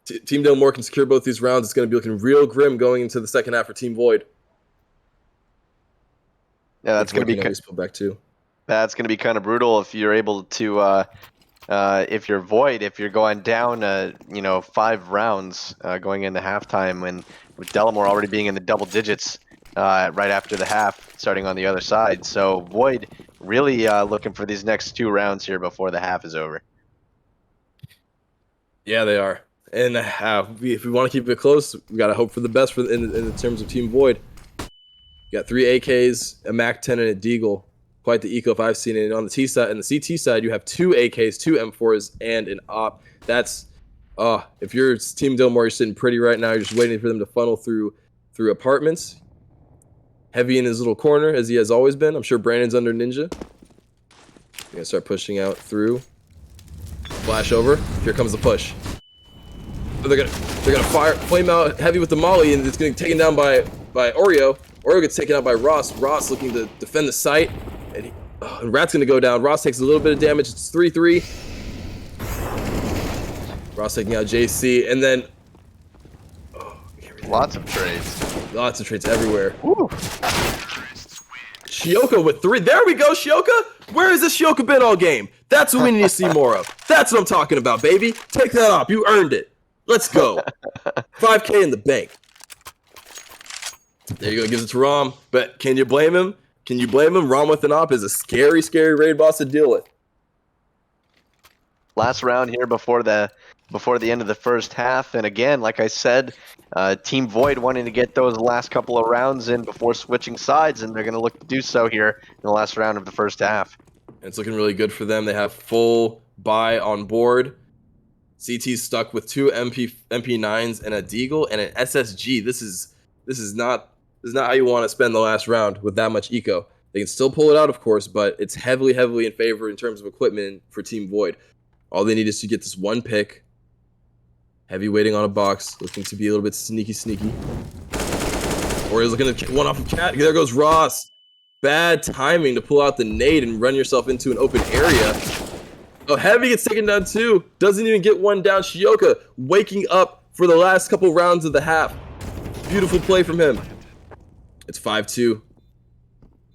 Team Dalamore can secure both these rounds. It's going to be looking real grim going into the second half for Team Void. Yeah, that's going to be back too. That's going to be kind of brutal if you're able to. If you're Void, if you're going down, 5 rounds going into halftime, and with Dalamore already being in the double digits right after the half, starting on the other side. So Void really looking for these next 2 rounds here before the half is over. Yeah, they are. And if we want to keep it close, we got to hope for the best in terms of Team Void. You got 3 AKs, a MAC-10, and a Deagle. Quite the eco if I've seen it. And on the T side and the CT side, you have 2 AKs, 2 M4s, and an op. That's if you're Team Dillmore, you're sitting pretty right now. You're just waiting for them to funnel through apartments. Heavy in his little corner, as he has always been. I'm sure Brandon's under Ninja. You're gonna start pushing out through. Flash over. Here comes the push. They're gonna fire flame out Heavy with the molly, and it's getting taken down by Oreo. Oreo gets taken out by Ross. Ross looking to defend the site, and Rat's gonna go down. Ross takes a little bit of damage. It's 3-3. Ross taking out JC, and then Lots of trades. Lots of trades everywhere. Woo. Shioka with 3. There we go, Shioka. Where has this Shioka been all game? That's what we need to see more of. That's what I'm talking about, baby. Take that off. You earned it. Let's go. 5K in the bank. There you go. Gives it to Rom. But can you blame him? Can you blame him? Rom with an op is a scary, scary raid boss to deal with. Last round here before the end of the first half, and again, like I said, Team Void wanting to get those last couple of rounds in before switching sides, and they're going to look to do so here in the last round of the first half. It's looking really good for them. They have full buy on board. CT's stuck with 2 MP9s and a Deagle and an SSG. This is not how you want to spend the last round with that much eco. They can still pull it out, of course, but it's heavily in favor in terms of equipment for Team Void. All they need is to get this one pick. Heavy waiting on a box, looking to be a little bit sneaky. Or he's looking to get one off of Cat. There goes Ross. Bad timing to pull out the nade and run yourself into an open area. Oh, Heavy gets taken down too. Doesn't even get one down. Shioka waking up for the last couple rounds of the half. Beautiful play from him. It's 5-2.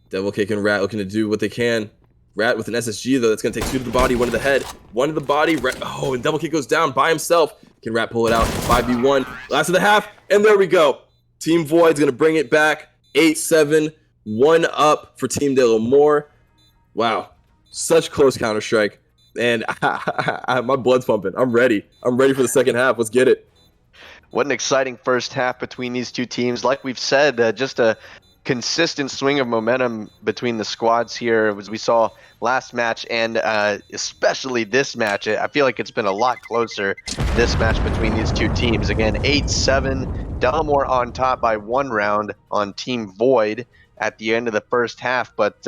Devil Cake and Rat looking to do what they can. Rat with an SSG, though, that's going to take 2 to the body, 1 to the head, 1 to the body. Oh, and Devil Cake goes down by himself. Can Rat pull it out? 5v1. Last of the half, and there we go. Team Void's going to bring it back. 8-7, 1 up for Team De La Moore. Wow. Such close Counter-Strike. And my blood's pumping. I'm ready. I'm ready for the second half. Let's get it. What an exciting first half between these two teams. Like we've said, just a consistent swing of momentum between the squads here, as we saw last match, and especially this match. I feel like it's been a lot closer, this match between these two teams. Again, 8-7, Delamore on top by 1 round on Team Void at the end of the first half, but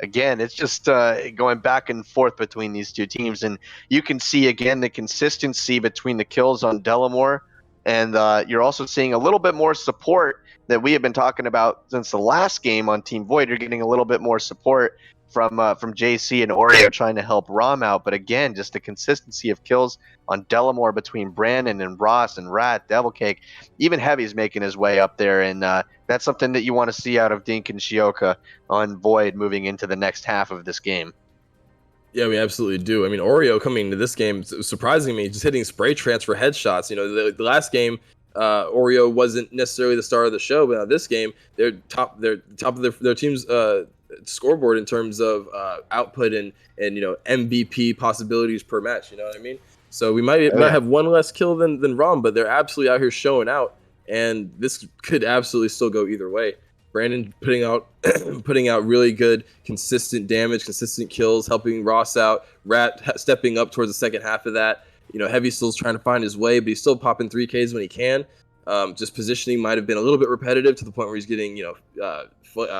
again, it's just going back and forth between these two teams, and you can see again the consistency between the kills on Delamore, and you're also seeing a little bit more support that we have been talking about since the last game on Team Void. You're getting a little bit more support from JC and Oreo trying to help Rom out. But again, just the consistency of kills on Delamore between Brandon and Ross and Rat, Devil Cake. Even Heavy's making his way up there, and that's something that you want to see out of Dink and Shioka on Void moving into the next half of this game. Yeah, we absolutely do. I mean, Oreo coming into this game, surprising me, just hitting spray transfer headshots. You know, the last game, Oreo wasn't necessarily the star of the show, but now this game, they're top of their team's scoreboard in terms of output and you know, MVP possibilities per match. You know what I mean? So we might have one less kill than Rom, but they're absolutely out here showing out, and this could absolutely still go either way. Brandon putting out really good, consistent damage, consistent kills, helping Ross out. Rat stepping up towards the second half of that. You know, Heavy still's trying to find his way, but he's still popping 3Ks when he can. Just positioning might have been a little bit repetitive to the point where he's getting, you know,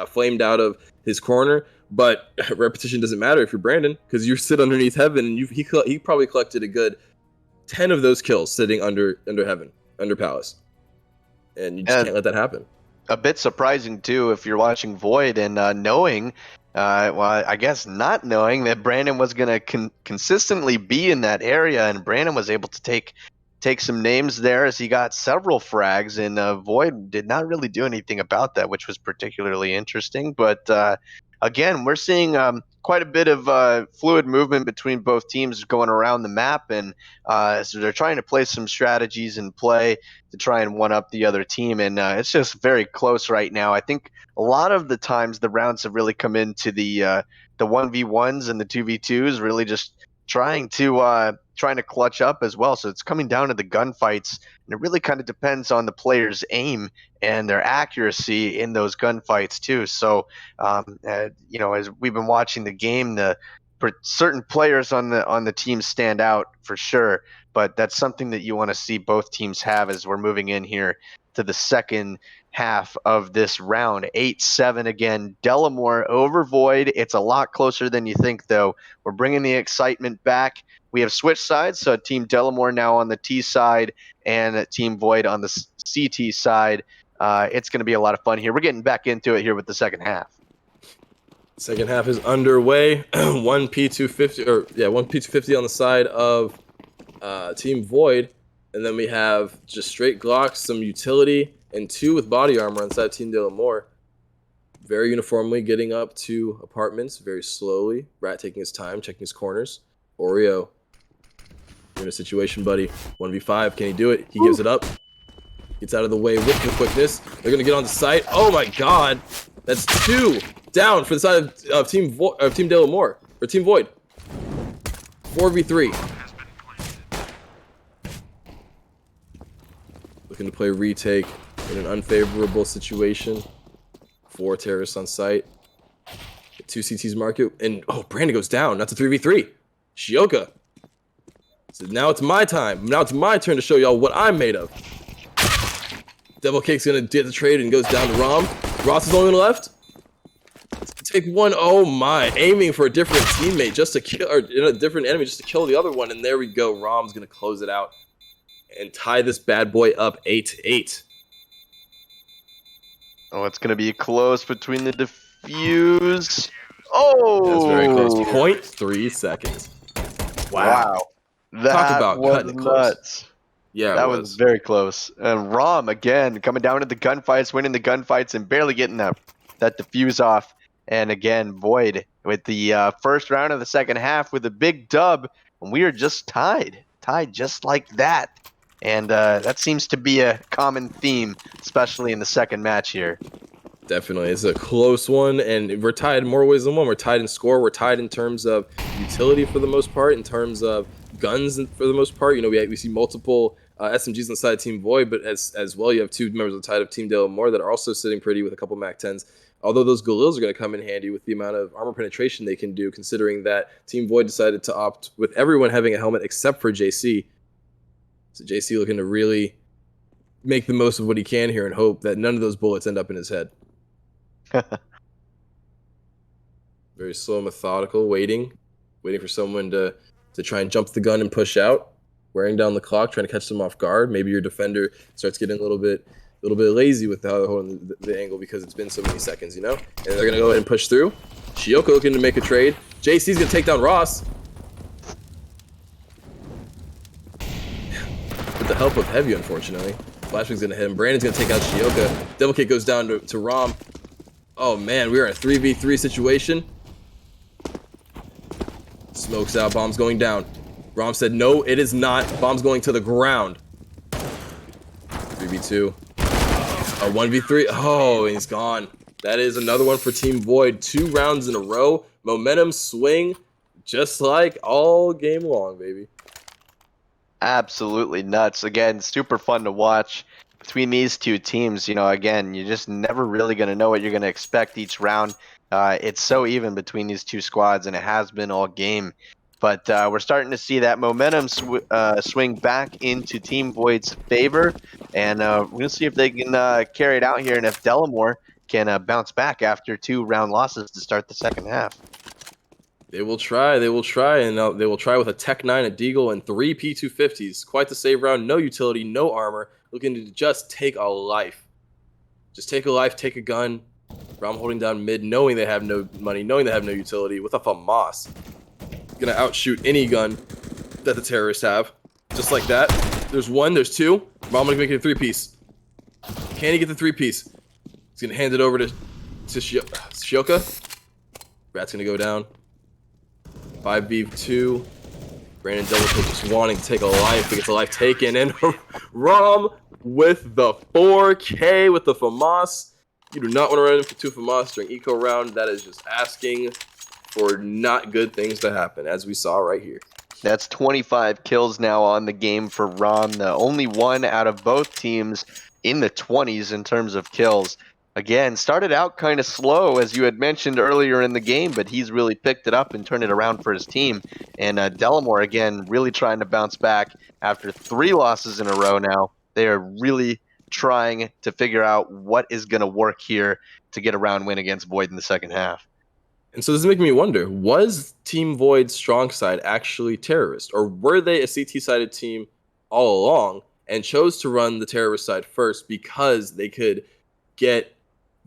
flamed out of his corner. But repetition doesn't matter if you're Brandon, because you sit underneath Heaven, and he probably collected a good 10 of those kills sitting under Heaven, under Palace, and you just can't let that happen. A bit surprising too if you're watching Void and knowing, well, I guess not knowing that Brandon was going to consistently be in that area, and Brandon was able to take some names there as he got several frags, and Void did not really do anything about that, which was particularly interesting. But again, we're seeing quite a bit of fluid movement between both teams going around the map, and so they're trying to play some strategies and play to try and one-up the other team, and it's just very close right now. I think a lot of the times the rounds have really come into the 1v1s and the 2v2s, really just trying to clutch up as well. So it's coming down to the gunfights, and it really kind of depends on the player's aim and their accuracy in those gunfights too. So as we've been watching the game, certain players on the team stand out for sure. But that's something that you want to see both teams have as we're moving in here to the second half of this round. 8-7 again. Delamore over Void. It's a lot closer than you think, though. We're bringing the excitement back. We have switched sides, so Team Delamore now on the T side and Team Void on the CT side. It's going to be a lot of fun here. We're getting back into it here with the second half. Second half is underway. One P250 on the side of Team Void, and then we have just straight Glocks, some utility, and 2 with body armor on the side of Team Delamore. Very uniformly getting up to apartments, very slowly. Rat taking his time, checking his corners. Oreo, you're in a situation, buddy. 1v5, can he do it? He gives it up. Gets out of the way with the quickness. They're gonna get on the site. Oh my god! That's 2 down for the side of Team Delamore, or Team Void. 4v3. Looking to play retake in an unfavorable situation. 4 terrorists on site. 2 CTs market, and Brandon goes down. That's a 3v3. Shioka. So now it's my time. Now it's my turn to show y'all what I'm made of. Devil Cake's gonna get the trade and goes down to Rom. Ross is only on the left. Take one. Oh my! Aiming for a different teammate just to kill, or a different enemy just to kill the other one. And there we go. Rom's gonna close it out and tie this bad boy up 8-8. Oh, it's going to be close between the defuse. Oh! That's very close. 0.3 seconds. Wow. That Talk about was cutting it close. nuts. Yeah, that was very close. And Rom, again, coming down to the gunfights, winning the gunfights, and barely getting that defuse off. And again, Void with the first round of the second half with a big dub. And we are just tied just like that. And that seems to be a common theme, especially in the second match here. Definitely. It's a close one, and we're tied in more ways than one. We're tied in score. We're tied in terms of utility for the most part, in terms of guns for the most part. You know, we see multiple SMGs on the side of Team Void, but as well, you have 2 members of the side of Team Delamore that are also sitting pretty with a couple MAC-10s. Although those Galils are going to come in handy with the amount of armor penetration they can do, considering that Team Void decided to opt with everyone having a helmet except for JC. So JC looking to really make the most of what he can here and hope that none of those bullets end up in his head. Very slow, methodical, waiting for someone to try and jump the gun and push out, wearing down the clock, trying to catch them off guard. Maybe your defender starts getting a little bit lazy with holding the angle because it's been so many seconds, you know? And they're gonna go ahead and push through. Shioka looking to make a trade. JC's gonna take down Ross. With the help of Heavy, unfortunately. Flashbang's gonna hit him. Brandon's gonna take out Shioka. Devil Cake goes down to Rom. Oh man, we are in a 3v3 situation. Smokes out, bomb's going down. Rom said, no, it is not. Bomb's going to the ground. 3v2. A 1v3. Oh, and he's gone. That is another one for Team Void. 2 rounds in a row. Momentum swing, just like all game long, baby. Absolutely nuts. Again, super fun to watch between these 2 teams. You know, again, you're just never really going to know what you're going to expect each round. It's so even between these 2 squads, and it has been all game. But we're starting to see that momentum swing back into Team Void's favor. And we're going to see if they can carry it out here, and if Delamore can bounce back after 2 round losses to start the second half. They will try, and they will try with a Tech 9, a Deagle, and 3 P250s. Quite the save round, no utility, no armor, looking to just take a life. Just take a life, take a gun. Rom holding down mid, knowing they have no money, knowing they have no utility, with a FAMAS. Gonna outshoot any gun that the terrorists have. Just like that. There's 1, there's 2. Rom gonna make it a 3-piece. Can he get the 3-piece? He's gonna hand it over to Shioka. Rat's gonna go down. 5v2. Brandon Double Kick just wanting to take a life. He gets a life taken. And Rom with the 4K with the FAMAS. You do not want to run into 2 FAMAS during eco round. That is just asking for not good things to happen, as we saw right here. That's 25 kills now on the game for Rom, the only one out of both teams in the 20s in terms of kills. Again, started out kind of slow, as you had mentioned earlier in the game, but he's really picked it up and turned it around for his team. And Delamore, again, really trying to bounce back after 3 losses in a row now. They are really trying to figure out what is going to work here to get a round win against Void in the second half. And so this is making me wonder, was Team Void's strong side actually terrorist? Or were they a CT-sided team all along and chose to run the terrorist side first because they could get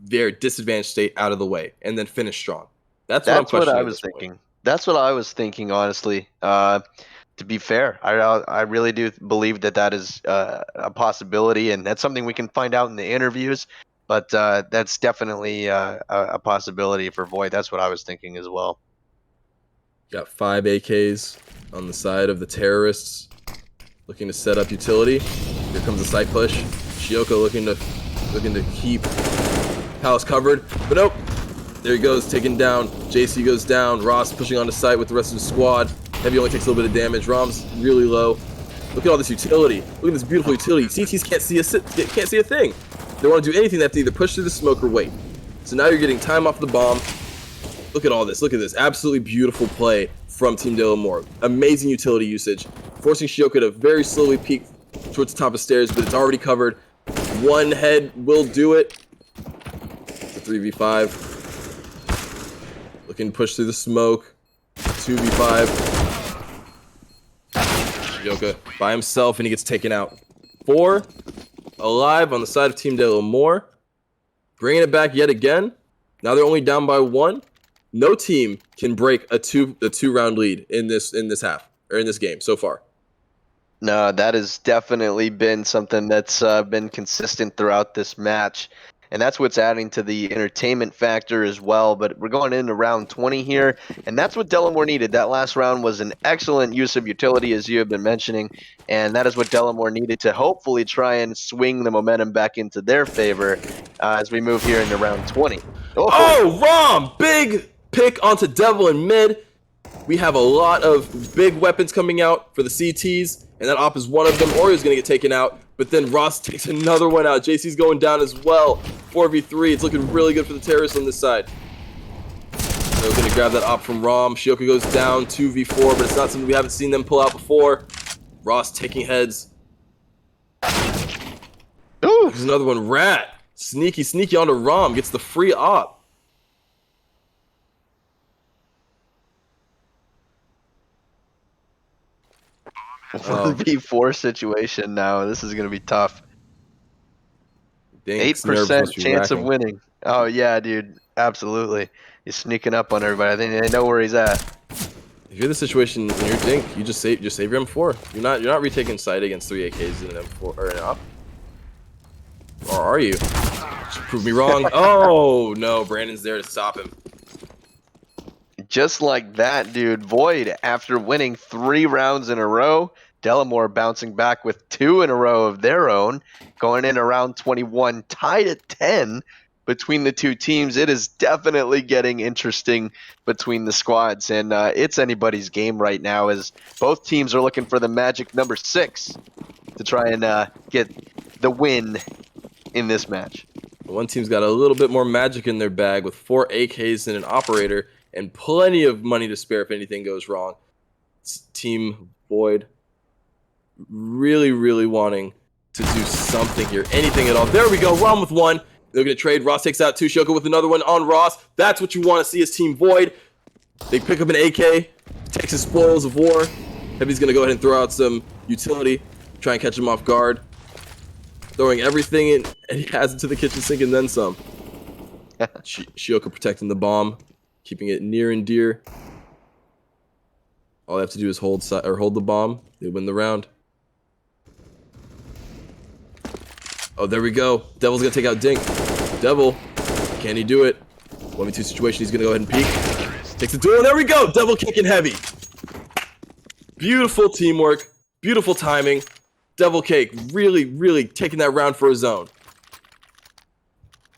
their disadvantaged state out of the way and then finish strong? That's what I'm That's what questioning I at was this point. thinking. That's what I was thinking, honestly. To be fair, I really do believe that that is a possibility, and that's something we can find out in the interviews. But that's definitely a possibility for Void. That's what I was thinking as well. Got 5 AKs on the side of the terrorists, looking to set up utility. Here comes the side push. Shioka looking to keep Palace covered, but nope. There he goes, taken down. JC goes down. Ross pushing on the site with the rest of the squad. Heavy only takes a little bit of damage. Rom's really low. Look at all this utility. Look at this beautiful utility. CTs can't see a thing. They want to do anything, they have to either push through the smoke or wait. So now you're getting time off the bomb. Look at all this. Look at this. Absolutely beautiful play from Team Delamore. Amazing utility usage. Forcing Shioka to very slowly peek towards the top of the stairs, but it's already covered. One head will do it. It's a 3v5. Looking to push through the smoke. 2v5. Shioka by himself, and he gets taken out. 4 alive on the side of Team Delamore. Bringing it back yet again. Now they're only down by 1. No team can break a two round lead in this half or in this game so far. No, that has definitely been something that's been consistent throughout this match. And that's what's adding to the entertainment factor as well. But we're going into round 20 here, and that's what Delamore needed. That last round was an excellent use of utility, as you have been mentioning, and that is what Delamore needed to hopefully try and swing the momentum back into their favor as we move here into round 20. Oh, Rom! Big pick onto Devil in mid. We have a lot of big weapons coming out for the CTs, and that op is one of them. Oreo's going to get taken out, but then Ross takes another one out. JC's going down as well. 4v3. It's looking really good for the terrorists on this side. They're going to grab that op from Rom. Shioka goes down 2v4, but it's not something we haven't seen them pull out before. Ross taking heads. Ooh. There's another one. Rat. Sneaky onto Rom. Gets the free op. Oh. 1v4 situation now. This is going to be tough. Dang, 8% chance of winning. Oh, yeah, dude. Absolutely. He's sneaking up on everybody. I think they know where he's at. If you're in the situation and you're Dink, you just save your M4. You're not retaking site against 3 AKs in an M4 or an op. Or are you? Just prove me wrong. Oh no, Brandon's there to stop him. Just like that, dude. Void, after winning 3 rounds in a row, Delamore bouncing back with 2 in a row of their own, going in around 21, tied at 10 between the two teams. It is definitely getting interesting between the squads, and it's anybody's game right now as both teams are looking for the magic number 6 to try and get the win in this match. One team's got a little bit more magic in their bag with 4 AKs and an operator and plenty of money to spare if anything goes wrong. It's Team Void really wanting to do something here, anything at all. There we go, Rom with 1. They're going to trade. Ross takes out 2. Shioka with another one on Ross. That's what you want to see as Team Void. They pick up an AK, takes his spoils of war. Heavy's going to go ahead and throw out some utility, try and catch him off guard. Throwing everything in, and he has into the kitchen sink and then some. Shioka protecting the bomb, keeping it near and dear. All they have to do is hold the bomb. They win the round. Oh, there we go. Devil's gonna take out Dink. Devil, can he do it? 1v2 situation. He's gonna go ahead and peek. Takes the duel. There we go. Devil kicking heavy. Beautiful teamwork. Beautiful timing. Devil Cake really taking that round for his own.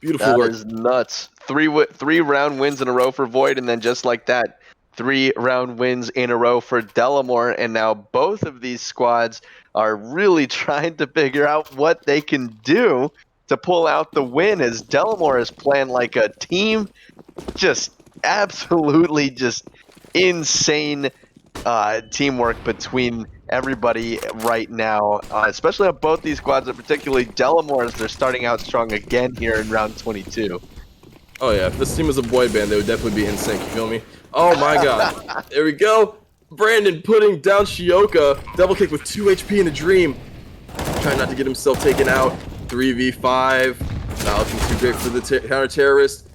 Beautiful work. That is nuts. 3 round wins in a row for Void, and then just like that, 3-round wins in a row for Delamore, and now both of these squads are really trying to figure out what they can do to pull out the win, as Delamore is playing like a team, just absolutely just insane teamwork between everybody right now, especially on both these squads, and particularly Delamore, as they're starting out strong again here in round 22. Oh yeah, if this team was a boy band, they would definitely be in sync, you feel me? Oh my god. There we go. Brandon putting down Shioka. Double kick with 2 HP in a dream. Trying not to get himself taken out. 3v5. Not looking too great for the counter-terrorist.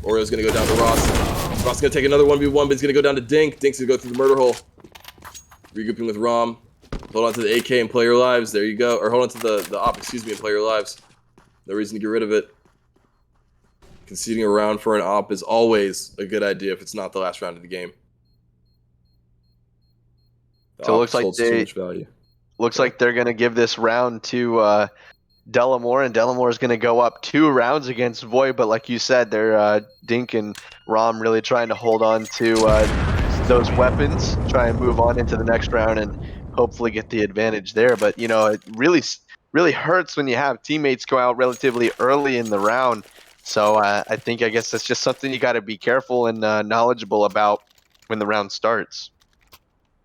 Oreo's gonna go down to Ross. Ross is gonna take another 1v1, but he's gonna go down to Dink. Dink's gonna go through the murder hole. Regrouping with Rom. Hold on to the AK and play your lives. There you go. Or hold on to the op, excuse me, and play your lives. No reason to get rid of it. Conceding a round for an op is always a good idea if it's not the last round of the game. So it looks like they're going to give this round to Delamore, and Delamore is going to go up 2 rounds against Void. But like you said, they're Dink and Rom really trying to hold on to those weapons, try and move on into the next round, and hopefully get the advantage there. But you know, it really hurts when you have teammates go out relatively early in the round. So I guess that's just something you got to be careful and knowledgeable about when the round starts.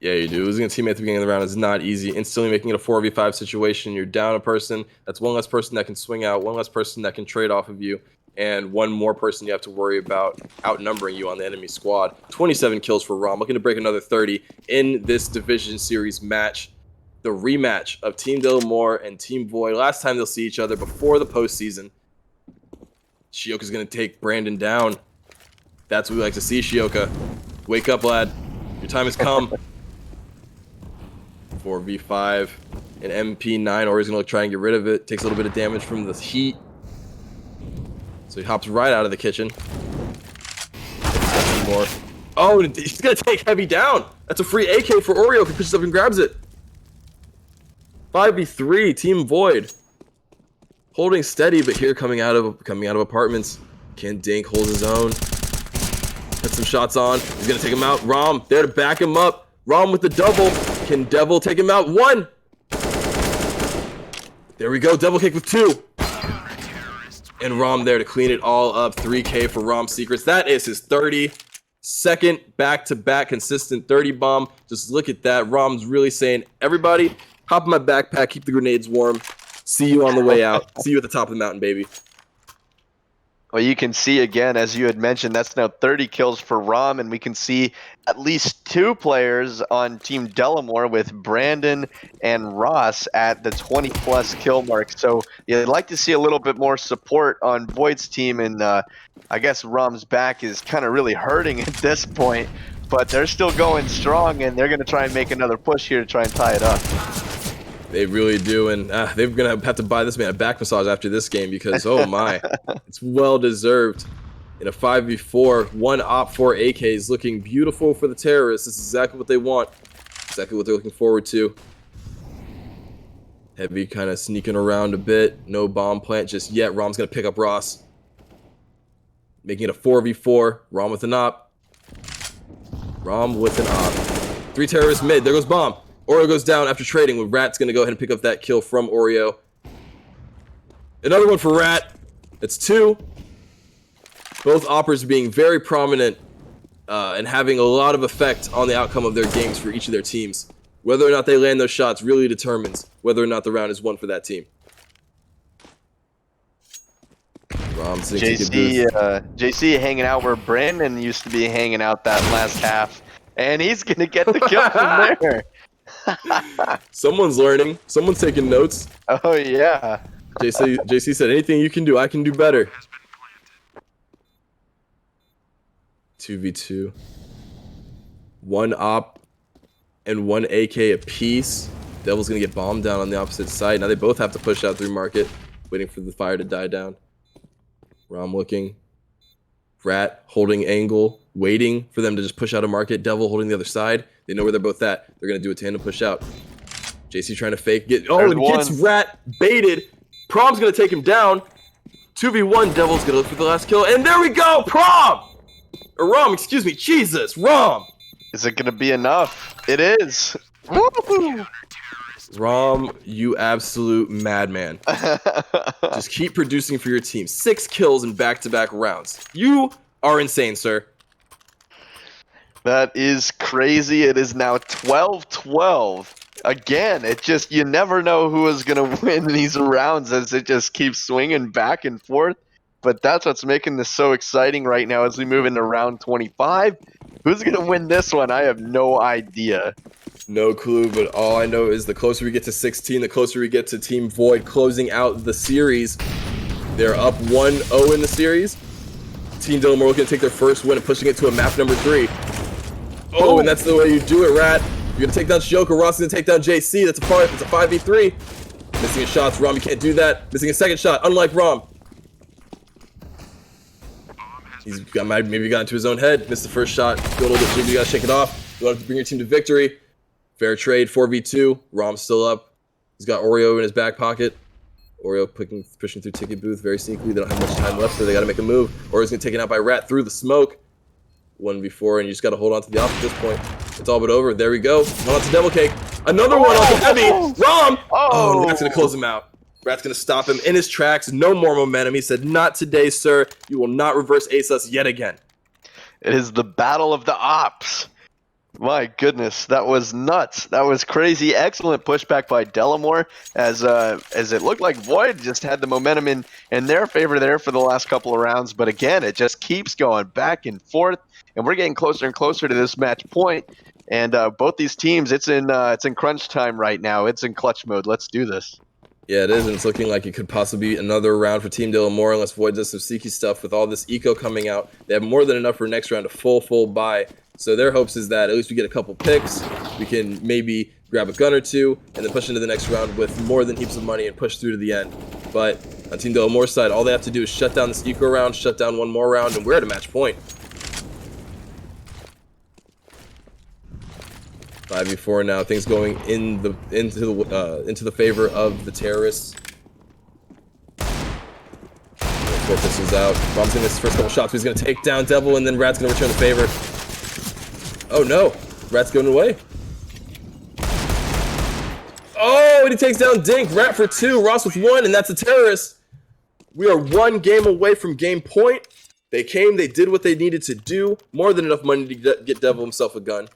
Yeah, you do. Losing a teammate at the beginning of the round is not easy. Instantly making it a 4v5 situation. You're down a person. That's one less person that can swing out, one less person that can trade off of you, and one more person you have to worry about outnumbering you on the enemy squad. 27 kills for Rom. Looking to break another 30 in this Division Series match. The rematch of Team Delamore and Team Void. Last time they'll see each other before the postseason. Shioka's going to take Brandon down. That's what we like to see, Shioka. Wake up, lad. Your time has come. 4v5. An MP9, or he's going to try and get rid of it. Takes a little bit of damage from the heat. So he hops right out of the kitchen. More. Oh, he's going to take Heavy down. That's a free AK for Oreo. He pushes up and grabs it. 5v3, Team Void. Holding steady, but here coming out of apartments. Can Dink hold his own? Put some shots on. He's gonna take him out. Rom there to back him up. Rom with the double. Can Devil take him out? 1. There we go. Double kick with 2. And Rom there to clean it all up. 3K for Rom Secrets. That is his 32nd back-to-back consistent 30 bomb. Just look at that. Rom's really saying, everybody, hop in my backpack, keep the grenades warm. See you on the way out. See you at the top of the mountain, baby. Well, you can see again, as you had mentioned, that's now 30 kills for Rom, and we can see at least 2 players on Team Delamore with Brandon and Ross at the 20-plus kill mark. So you'd like to see a little bit more support on Void's team, and I guess Rom's back is kind of really hurting at this point, but they're still going strong, and they're going to try and make another push here to try and tie it up. They really do, and they're going to have to buy this man a back massage after this game because, oh my, it's well-deserved. In a 5v4, 1 op 4 AKs looking beautiful for the terrorists. This is exactly what they want, exactly what they're looking forward to. Heavy kind of sneaking around a bit. No bomb plant just yet. Rom's going to pick up Ross. Making it a 4v4. Rom with an op. Rom with an op. 3 terrorists mid. There goes bomb. Oreo goes down after trading, with Rat's going to go ahead and pick up that kill from Oreo. Another one for Rat. That's 2. Both oppers being very prominent and having a lot of effect on the outcome of their games for each of their teams. Whether or not they land those shots really determines whether or not the round is won for that team. JC hanging out where Brandon used to be hanging out that last half. And he's going to get the kill from there. Someone's learning. Someone's taking notes. Oh, yeah. JC said, anything you can do, I can do better. 2v2. 1 op and 1 AK apiece. Devil's going to get bombed down on the opposite side. Now they both have to push out through market, waiting for the fire to die down. Rom looking. Rat holding angle, waiting for them to just push out a market. Devil holding the other side. They know where they're both at. They're going to do a tandem push out. JC trying to fake. Gets Rat baited. Prom's going to take him down. 2v1. Devil's going to look for the last kill. And there we go. Prom! Or Rom, excuse me. Jesus. Rom. Is it going to be enough? It is. Woo! Rom, you absolute madman. Just keep producing for your team. 6 kills in back-to-back rounds. You are insane, sir. That is crazy. It is now 12-12. Again, you never know who is going to win these rounds as it just keeps swinging back and forth. But that's what's making this so exciting right now as we move into round 25. Who's going to win this one? I have no idea. No clue, but all I know is the closer we get to 16, the closer we get to Team Void closing out the series. They're up 1-0 in the series. Team Delamore looking to take their first win and pushing it to a map number 3. Oh, and that's the way you do it, Rat. You're going to take down Shioka, Ross is going to take down JC. That's a 5v3. Missing his shots, Rom, you can't do that. Missing a second shot, unlike Rom. He's got maybe got into his own head. Missed the first shot. Go a little bit jiggy. You got to shake it off. You want to bring your team to victory. Fair trade, 4v2. Rom's still up. He's got Oreo in his back pocket. Oreo pushing through ticket booth very sneakily. They don't have much time left, so they got to make a move. Oreo's going to take it out by Rat through the smoke. 1v4, and you just got to hold on to the off at this point. It's all but over. There we go. One on to Devil Cake. Another one on to Heavy. Rom! Oh, Rat's going to close him out. Rat's going to stop him in his tracks. No more momentum. He said, not today, sir. You will not reverse ace us yet again. It is the battle of the ops. My goodness, that was nuts. That was crazy. Excellent pushback by Delamore as it looked like Void just had the momentum in their favor there for the last couple of rounds. But again, it just keeps going back and forth, and we're getting closer and closer to this match point. And both these teams, it's in crunch time right now. It's in clutch mode. Let's do this. Yeah, it is, and it's looking like it could possibly be another round for Team Delamore unless Void does some sneaky stuff with all this eco coming out. They have more than enough for next round, a full buy. So their hopes is that at least we get a couple picks, we can maybe grab a gun or two, and then push into the next round with more than heaps of money and push through to the end. But on Team Delamore's side, all they have to do is shut down this eco round, shut down one more round, and we're at a match point. 5v4 now, things going into the favor of the terrorists. 4 pistols out. Rom's gonna miss his first couple shots, but he's gonna take down Devil, and then Rat's gonna return the favor. Oh no, Rat's going away. Oh, and he takes down Dink. Rat for 2, Ross with 1, and that's a terrorist. We are 1 game away from game point. They came, they did what they needed to do. More than enough money to get Devil himself a gun.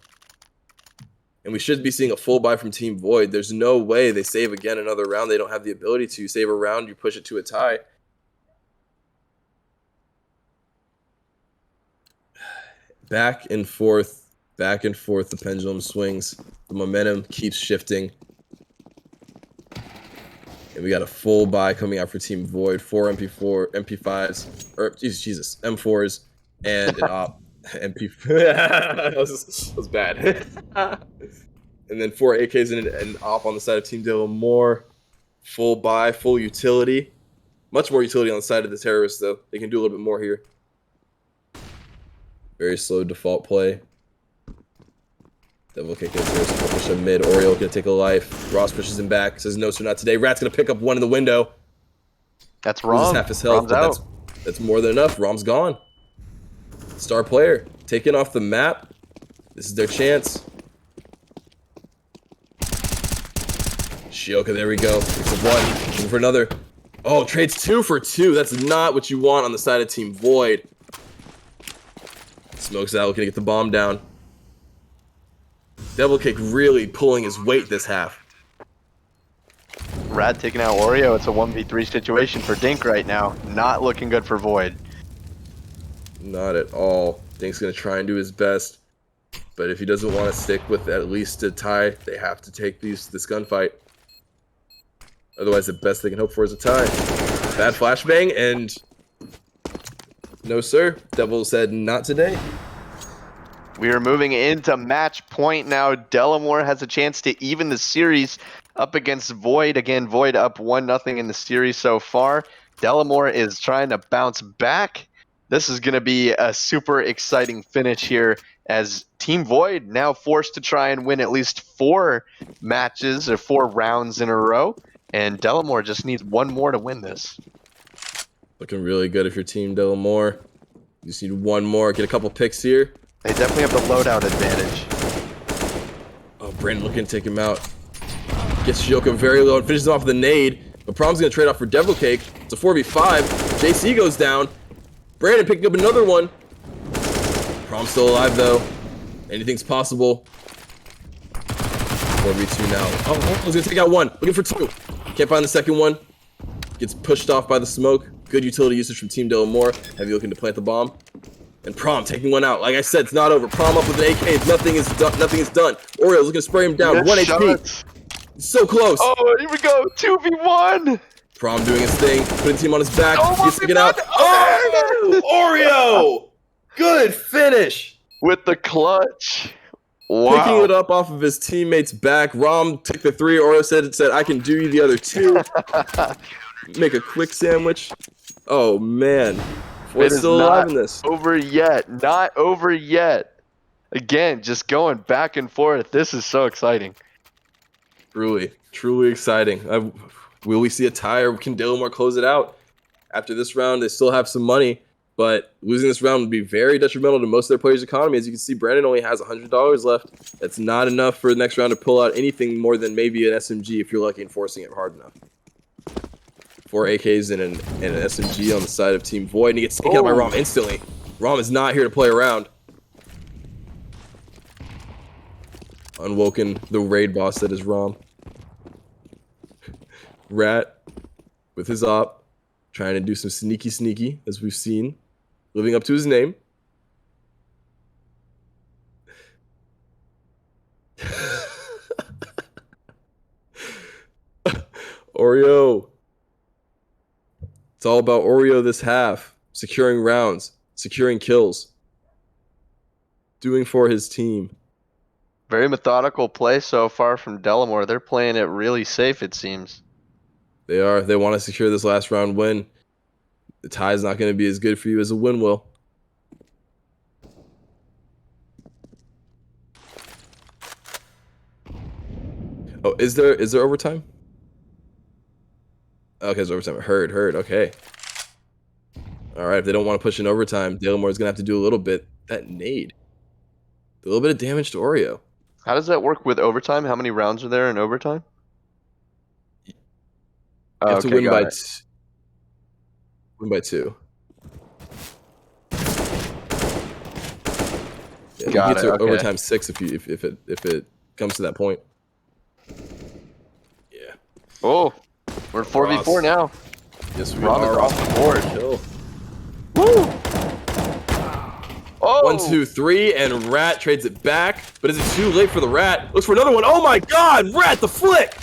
And we should be seeing a full buy from Team Void. There's no way they save again another round. They don't have the ability to. Save a round, you push it to a tie. Back and forth, the pendulum swings. The momentum keeps shifting. And we got a full buy coming out for Team Void. 4 MP5s, or Jesus, M4s, and an op. MP. that was bad. And then 4 AKs and an op on the side of Team Delamore. Full buy, full utility. Much more utility on the side of the terrorists, though. They can do a little bit more here. Very slow default play. Devil Cake goes there, so push him mid. Oreo gonna take a life. Ross pushes him back. Says no, sir, not today. Rat's gonna pick up one in the window. That's Rom. Half his health, but that's more than enough. Rom's gone. Star player taken off the map. This is their chance. Shioka, there we go. Picks up 1. Looking for another. Oh, trades 2 for 2. That's not what you want on the side of Team Void. Smokes out, looking to get the bomb down. Devil Cake really pulling his weight this half. Rad taking out Oreo. It's a 1v3 situation for Dink right now. Not looking good for Void. Not at all. Dink's going to try and do his best. But if he doesn't want to stick with at least a tie, they have to take this gunfight. Otherwise, the best they can hope for is a tie. Bad flashbang, and no, sir. Devil said not today. We are moving into match point now. Delamore has a chance to even the series up against Void. Again, Void up 1-0 in the series so far. Delamore is trying to bounce back. This is going to be a super exciting finish here as Team Void now forced to try and win at least 4 matches or 4 rounds in a row. And Delamore just needs 1 more to win this. Looking really good if you're Team Delamore. You just need 1 more. Get a couple picks here. They definitely have the loadout advantage. Oh, Brandon looking to take him out. Gets Shioka very low and finishes him off with a nade. But Prom's going to trade off for Devil Cake. It's a 4v5. JC goes down. Brandon picking up another one. Prom's still alive, though. Anything's possible. 4v2 now. Oh, he's going to take out one. Looking for two. Can't find the second one. Gets pushed off by the smoke. Good utility usage from Team Delamore. Heavy looking to plant the bomb. And Prom taking one out. Like I said, it's not over. Prom up with an AK. Nothing is done. Nothing is done. Oreo's looking to spray him down. 1 HP. So close. Oh, here we go. 2v1. Prom doing his thing. Putting team on his back. Oh, He's sticking out. Oh, Oreo. Good finish. With the clutch. Wow. Picking it up off of his teammate's back. Rom took the three. Oreo said, I can do you the other two. Make a quick sandwich. Oh, man. What's still alive in this? Over yet. Not over yet. Again, just going back and forth. This is so exciting. Truly exciting. Will we see a tie, or can Delamore close it out? After this round, they still have some money, but losing this round would be very detrimental to most of their players' economy. As you can see, Brandon only has $100 left. That's not enough for the next round to pull out anything more than maybe an SMG if you're lucky and forcing it hard enough. 4 AKs and an SMG on the side of Team Void, and he gets taken out by Rom instantly. Rom is not here to play around. Unwoken, the raid boss that is Rom. Rat with his op, trying to do some sneaky, as we've seen, living up to his name. Oreo. It's all about Oreo this half. Securing rounds, securing kills. Doing for his team. Very methodical play so far from Delamore. They're playing it really safe, it seems. They are. They want to secure this last round win. The tie is not going to be as good for you as a win will. Oh, is there overtime? Okay, there's overtime. Heard. Okay. All right, if they don't want to push in overtime, Delamore is going to have to do a little bit. That nade. A little bit of damage to Oreo. How does that work with overtime? How many rounds are there in overtime? You have to win by 2. Yeah, you get to overtime 6 if it comes to that point. Yeah. Oh, we're 4v4 now. Yes, we Rom is are. off the board. Kill. Woo! Oh! 1, 2, 3, and Rat trades it back. But is it too late for the Rat? Looks for another one. Oh my God! Rat the flick!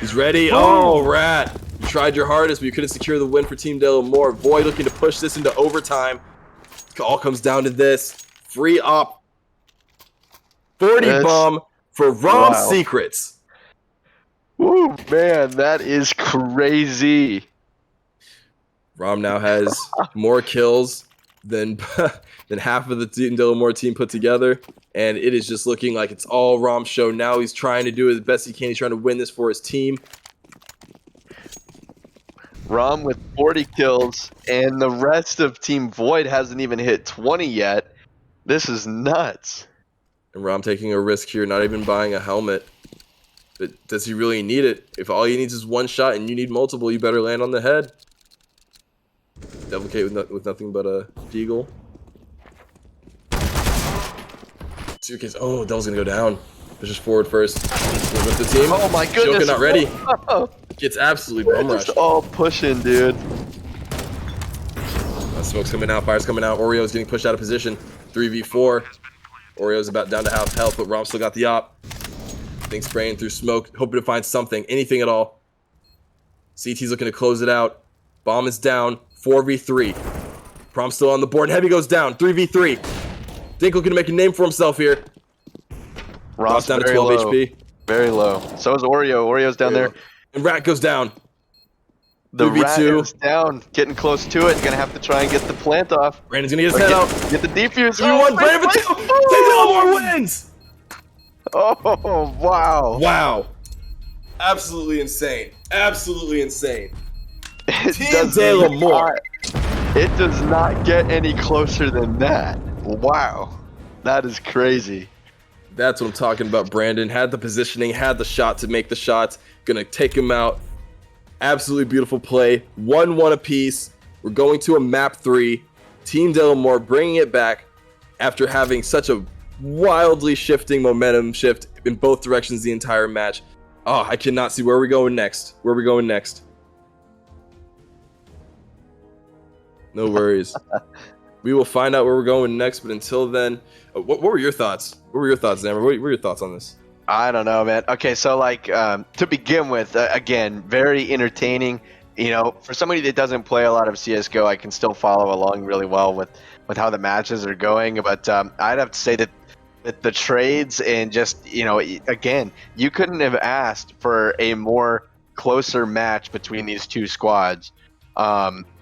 He's ready. Oh, Rat. You tried your hardest, but you couldn't secure the win for Team Delamore. Void looking to push this into overtime. It all comes down to this. Free op. 40 bomb for Rom's Secrets. Woo, man, that is crazy. Rom now has more kills than half of the Team Delamore team put together. And it is just looking like it's all Rom's show. Now he's trying to do as best he can. He's trying to win this for his team. Rom with 40 kills, and the rest of Team Void hasn't even hit 20 yet. This is nuts. And Rom taking a risk here, not even buying a helmet. But does he really need it? If all he needs is one shot and you need multiple, you better land on the head. Devil Kate with nothing but a Deagle. Suitcase. Oh, Devil's gonna go down. Pushes forward first. With the team. Oh my goodness. Shioka not ready. Gets absolutely bum rushed. Just all pushing, dude. Smoke's coming out. Fire's coming out. Oreo's getting pushed out of position. 3v4. Oreo's about down to half health, but Rom still got the op. Things spraying through smoke, hoping to find something, anything at all. CT's looking to close it out. Bomb is down. 4v3. Prom still on the board. Heavy goes down. 3v3. Dink looking to make a name for himself here. Rom's down to 12 low. HP. Very low. So is Oreo. Oreo's down there. And Rat goes down. The 2v2. Rat is down. Getting close to it. Gonna have to try and get the plant off. Brandon's gonna get his head out. Get the defuse. 3-1. Brandon for 2. Team Delamore wins. Oh, wow. Wow. Absolutely insane. Absolutely insane. It Team doesn't even Delamore. It does not get any closer than that. Wow. That is crazy. That's what I'm talking about. Brandon had the positioning, had the shot to make the shots, gonna take him out. Absolutely beautiful play. 1-1 apiece. We're going to a map 3. Team Delamore bringing it back after having such a wildly shifting momentum shift in both directions the entire match. Oh, I cannot see where we're going next. Where are we going next? No worries. We will find out where we're going next, but until then, what were your thoughts? What were your thoughts, Zammer? What were your thoughts on this? I don't know, man. Okay, so like to begin with, again, very entertaining. You know, for somebody that doesn't play a lot of CS:GO, I can still follow along really well with how the matches are going. But I'd have to say that the trades and just again, you couldn't have asked for a more closer match between these two squads.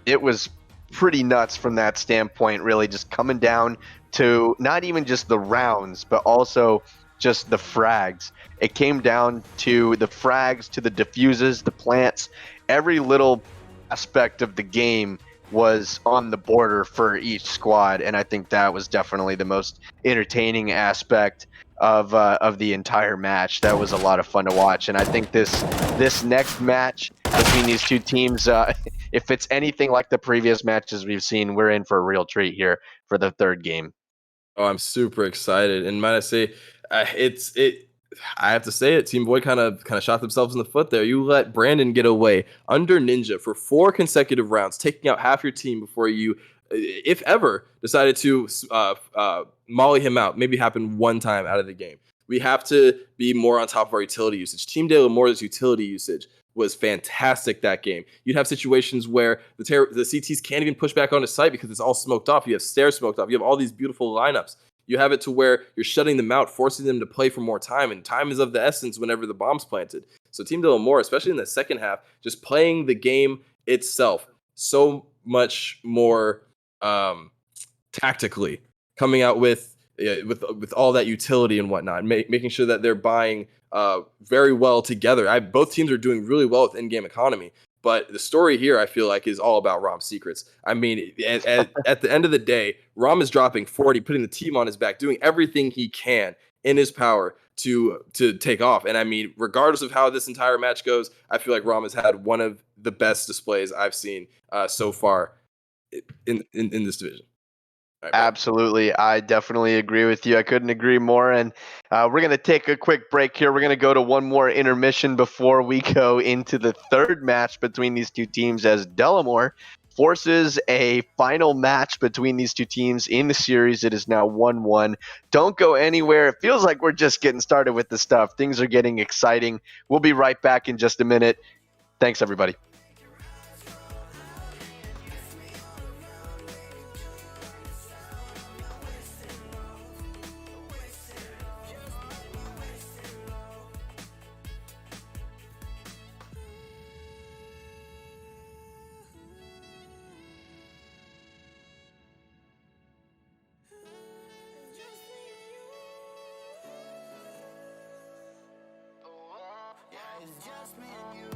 It was pretty nuts from that standpoint. Really, just coming down to not even just the rounds, but also just the frags. It came down to the frags, to the diffuses, the plants. Every little aspect of the game was on the border for each squad, and I think that was definitely the most entertaining aspect of the entire match. That was a lot of fun to watch, and I think this next match between these two teams, if it's anything like the previous matches we've seen, we're in for a real treat here for the third game. Oh, I'm super excited, and might I say, it. I have to say it. Team Void kind of shot themselves in the foot there. You let Brandon get away under Ninja for 4 consecutive rounds, taking out half your team before you, if ever, decided to molly him out. Maybe happen one time out of the game. We have to be more on top of our utility usage. Team De La More's utility usage was fantastic that game. You'd have situations where the CTs can't even push back onto site because it's all smoked off. You have stairs smoked off. You have all these beautiful lineups. You have it to where you're shutting them out, forcing them to play for more time, and time is of the essence whenever the bomb's planted. So Team De La More, especially in the second half, just playing the game itself so much more tactically, coming out with all that utility and whatnot, making sure that they're buying very well together. Both teams are doing really well with in-game economy. But the story here, I feel like, is all about Rom's secrets. I mean, at the end of the day, Rom is dropping 40, putting the team on his back, doing everything he can in his power to take off. And I mean, regardless of how this entire match goes, I feel like Rom has had one of the best displays I've seen so far in this division. Right, Absolutely. I definitely agree with you. I couldn't agree more. And we're going to take a quick break here. We're going to go to one more intermission before we go into the third match between these two teams, as Delamore forces a final match between these two teams in the series. It is now 1-1. Don't go anywhere. It feels like we're just getting started with the stuff. Things are getting exciting. We'll be right back in just a minute. Thanks, everybody. It's just me and you.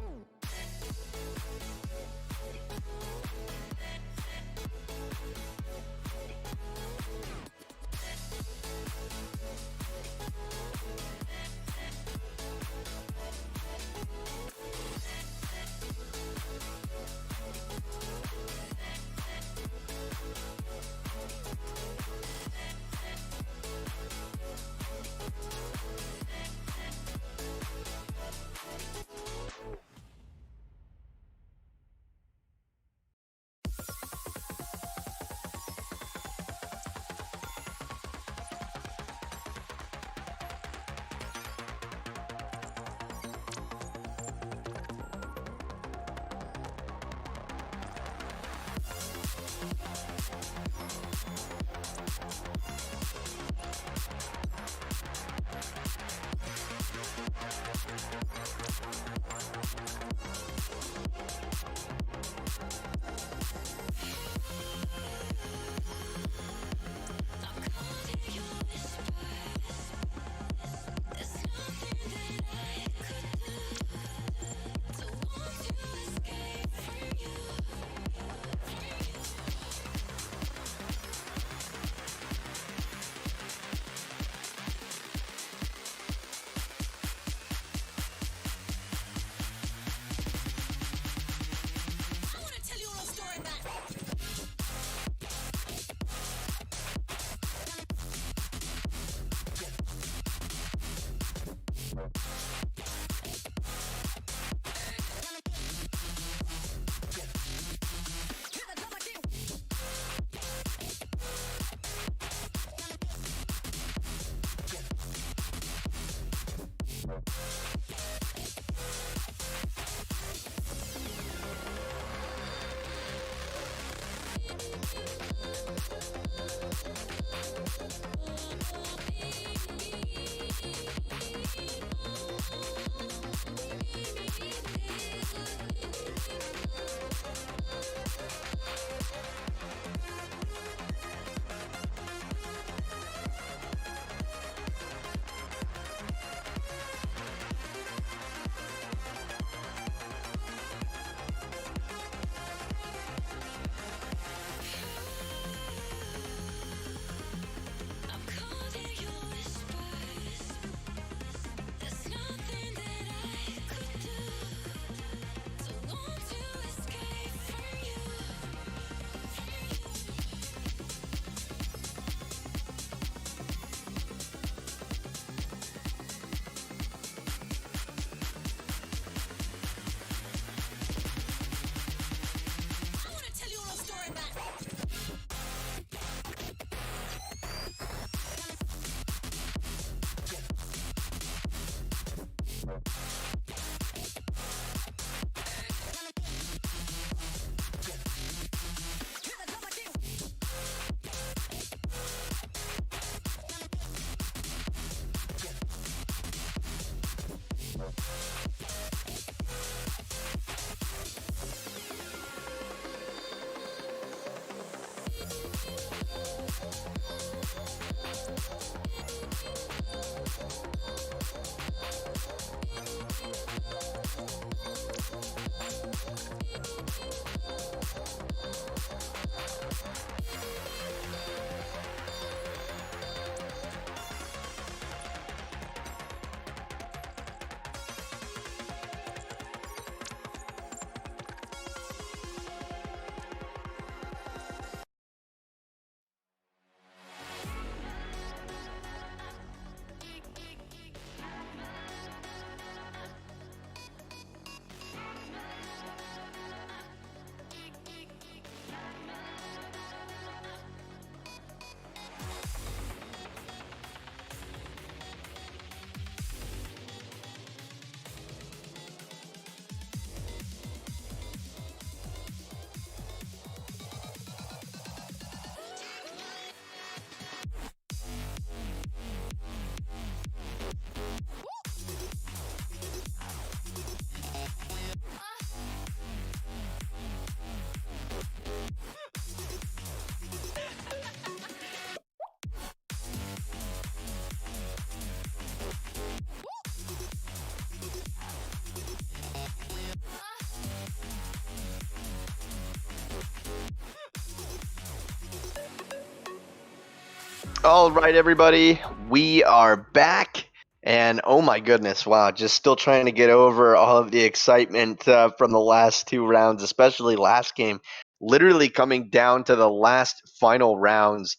All right, everybody, we are back, and oh my goodness, wow, just still trying to get over all of the excitement from the last two rounds, especially last game, literally coming down to the last final rounds.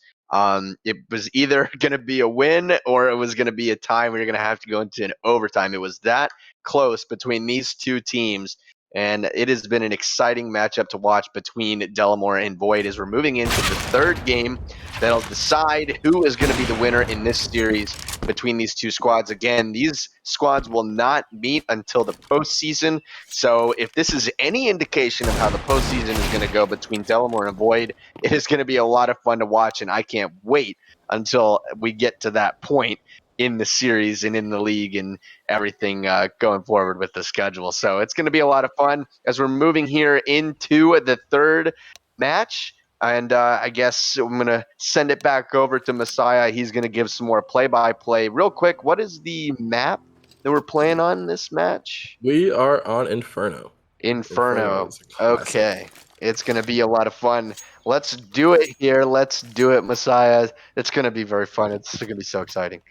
It was either going to be a win or it was going to be a tie. We were going to have to go into an overtime. It was that close between these two teams. And it has been an exciting matchup to watch between Delamore and Void as we're moving into the third game that'll decide who is going to be the winner in this series between these two squads. Again, these squads will not meet until the postseason. So if this is any indication of how the postseason is going to go between Delamore and Void, it is going to be a lot of fun to watch, and I can't wait until we get to that point in the series and in the league and everything going forward with the schedule. So it's going to be a lot of fun as we're moving here into the third match. And I guess I'm going to send it back over to Messiah. He's going to give some more play-by-play. Real quick, what is the map that we're playing on this match? We are on Inferno. Inferno. Is a classic. Okay. It's going to be a lot of fun. Let's do it here. Let's do it, Messiah. It's going to be very fun. It's going to be so exciting.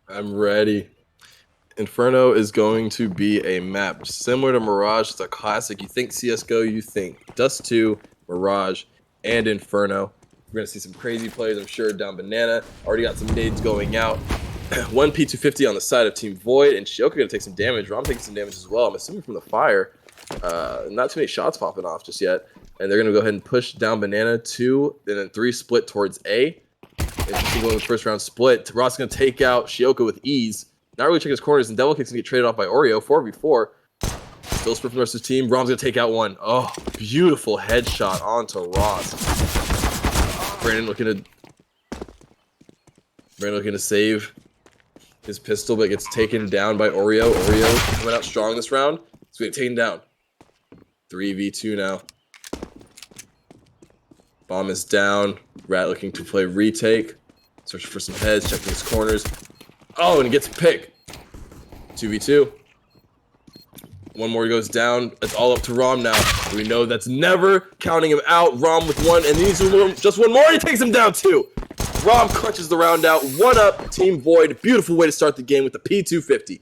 I'm ready. Inferno is going to be a map similar to Mirage. It's a classic. You think CSGO, you think Dust 2, Mirage, and Inferno. We're going to see some crazy plays, I'm sure, down Banana. Already got some nades going out. One P250 on the side of Team Void, and Shioka going to take some damage. Rom taking some damage as well. I'm assuming from the fire. Not too many shots popping off just yet. And they're going to go ahead and push down Banana 2, and then 3 split towards A. Interesting going with the first round split. Ross going to take out Shioka with ease. Not really check his corners, and Devil Kick's going to get traded off by Oreo, 4v4. Still split from the rest of his team. Rom's going to take out one. Oh, beautiful headshot onto Ross. Brandon looking to save his pistol, but gets taken down by Oreo. Oreo coming out strong this round. He's getting taken down. 3v2 now. Bomb is down. Rat looking to play retake. Searching for some heads, checking his corners. Oh, and he gets a pick. 2v2. One more goes down. It's all up to Rom now. We know that's never counting him out. Rom with one, and he needs just one more, and he takes him down 2. Rom crunches the round out. 1 up, Team Void. Beautiful way to start the game with the P250.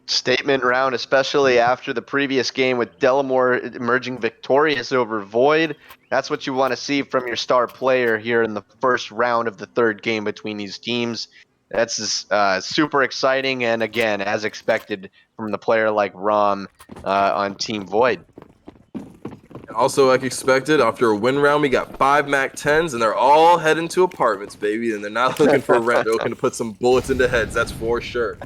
Statement round, especially after the previous game with Delamore emerging victorious over Void. That's what you want to see from your star player here in the first round of the third game between these teams. That's super exciting, and again, as expected from the player like Rom on Team Void. Also, like expected, after a win round, we got 5 MAC-10s, and they're all heading to apartments, baby, and they're not looking for a rent. They're looking to put some bullets into heads, that's for sure.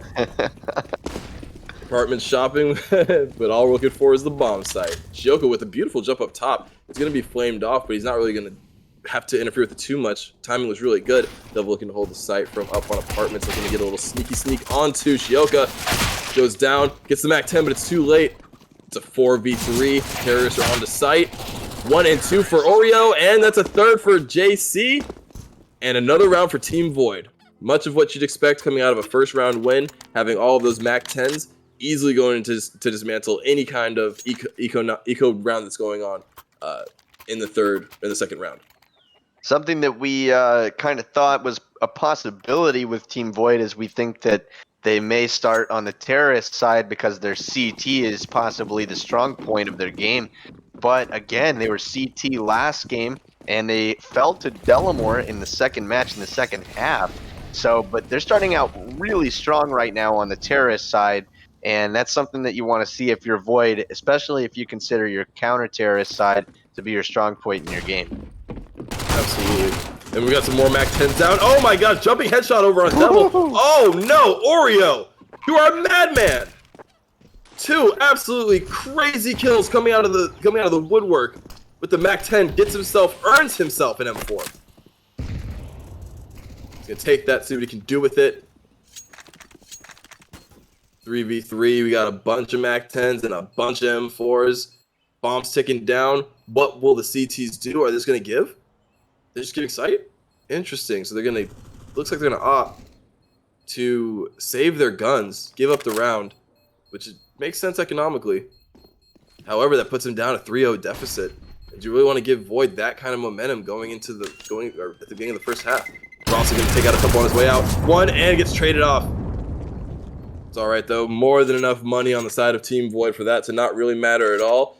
Apartment shopping, but all we're looking for is the bomb site. Shioka with a beautiful jump up top. It's going to be flamed off, but he's not really going to have to interfere with it too much. Timing was really good. Devil looking to hold the site from up on apartments, looking to get a little sneak onto Shioka. Goes down, gets the MAC-10, but it's too late. It's a 4v3. Terrorists are on the site. 1 and 2 for Oreo, and that's a third for JC. And another round for Team Void. Much of what you'd expect coming out of a first round win, having all of those MAC-10s, easily going to dismantle any kind of eco round that's going on in the second round. Something that we kind of thought was a possibility with Team Void is we think that they may start on the terrorist side because their CT is possibly the strong point of their game. But again, they were CT last game, and they fell to Delamore in the second match in the second half. But they're starting out really strong right now on the terrorist side. And that's something that you want to see if you're Void, especially if you consider your counter-terrorist side to be your strong point in your game. Absolutely. And we got some more MAC-10s down. Oh my god, jumping headshot over on Devil. Oh no, Oreo! You are a madman! 2 absolutely crazy kills coming out of the woodwork with the MAC-10, earns himself an M4. He's gonna take that, see what he can do with it. 3v3, we got a bunch of MAC-10s and a bunch of M4s. Bombs ticking down. What will the CTs do? Are they just going to give? They're just getting sight? Interesting. So looks like they're going to opt to save their guns, give up the round, which makes sense economically. However, that puts them down a 3-0 deficit. Do you really want to give Void that kind of momentum going at the beginning of the first half? We're also going to take out a couple on his way out. 1 and gets traded off. It's alright though, more than enough money on the side of Team Void for that to not really matter at all.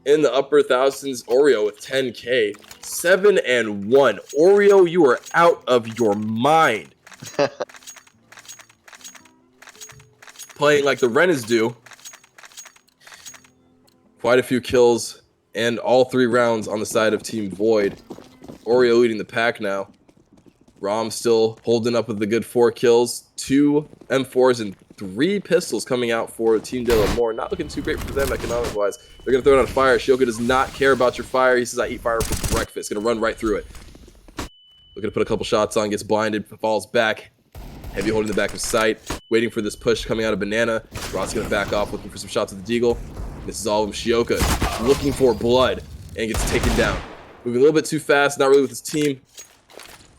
In the upper thousands, Oreo with 10K, 7 and 1. Oreo, you are out of your mind. Playing like the rent is due. Quite a few kills, and all 3 rounds on the side of Team Void. Oreo leading the pack now. Rom still holding up with the good 4 kills, 2 M4s and 3 pistols coming out for Team Delamore. Not looking too great for them economic-wise. They're going to throw it on fire. Shioka does not care about your fire. He says, I eat fire for breakfast. Going to run right through it. Looking to put a couple shots on, gets blinded, falls back. Heavy holding the back of sight, waiting for this push coming out of Banana. Ross going to back off, looking for some shots at the Deagle. This is all of them. Shioka looking for blood and gets taken down. Moving a little bit too fast, not really with his team.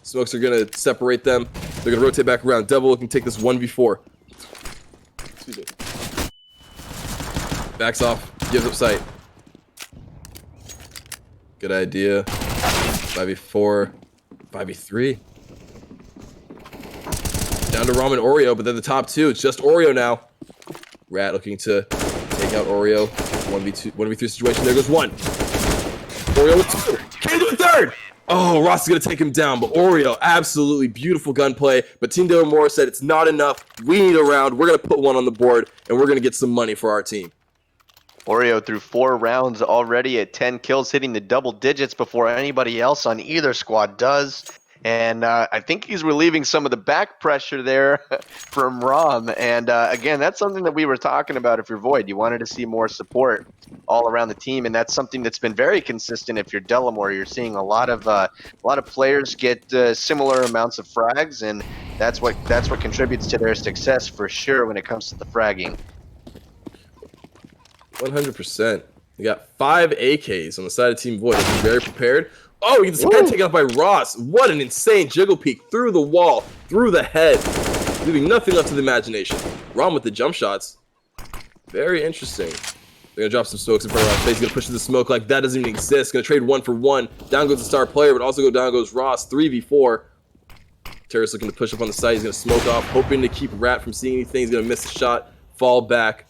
Smokes are going to separate them. They're going to rotate back around. Devil looking to take this 1v4. Excuse me. Backs off, gives up sight. Good idea. 5v4, 5v3. Down to Rom and Oreo, but they're the top 2. It's just Oreo now. Rat looking to take out Oreo. 1v3 situation. There goes 1. Oreo with 2. Can't do a 3rd! Oh, Ross is going to take him down, but Oreo, absolutely beautiful gunplay. But Team Delamore said it's not enough. We need a round. We're going to put 1 on the board, and we're going to get some money for our team. Oreo through 4 rounds already at 10 kills, hitting the double digits before anybody else on either squad does. And I think he's relieving some of the back pressure there from Rom. And again, that's something that we were talking about. If you're Void, you wanted to see more support all around the team, and that's something that's been very consistent. If you're Delamore, you're seeing a lot of players get similar amounts of frags, and that's what contributes to their success for sure when it comes to the fragging. 100%. You got 5 AKs on the side of Team Void. He's very prepared. Oh, he gets his head taken out by Ross. What an insane jiggle peek through the wall, through the head, leaving nothing left to the imagination. Rom with the jump shots. Very interesting. They're going to drop some smokes in front of Ross' face. He's going to push through the smoke like that doesn't even exist. Going to trade 1 for 1. Down goes the star player, but also down goes Ross. 3v4. Terrace looking to push up on the side. He's going to smoke off, hoping to keep Rat from seeing anything. He's going to miss the shot, fall back.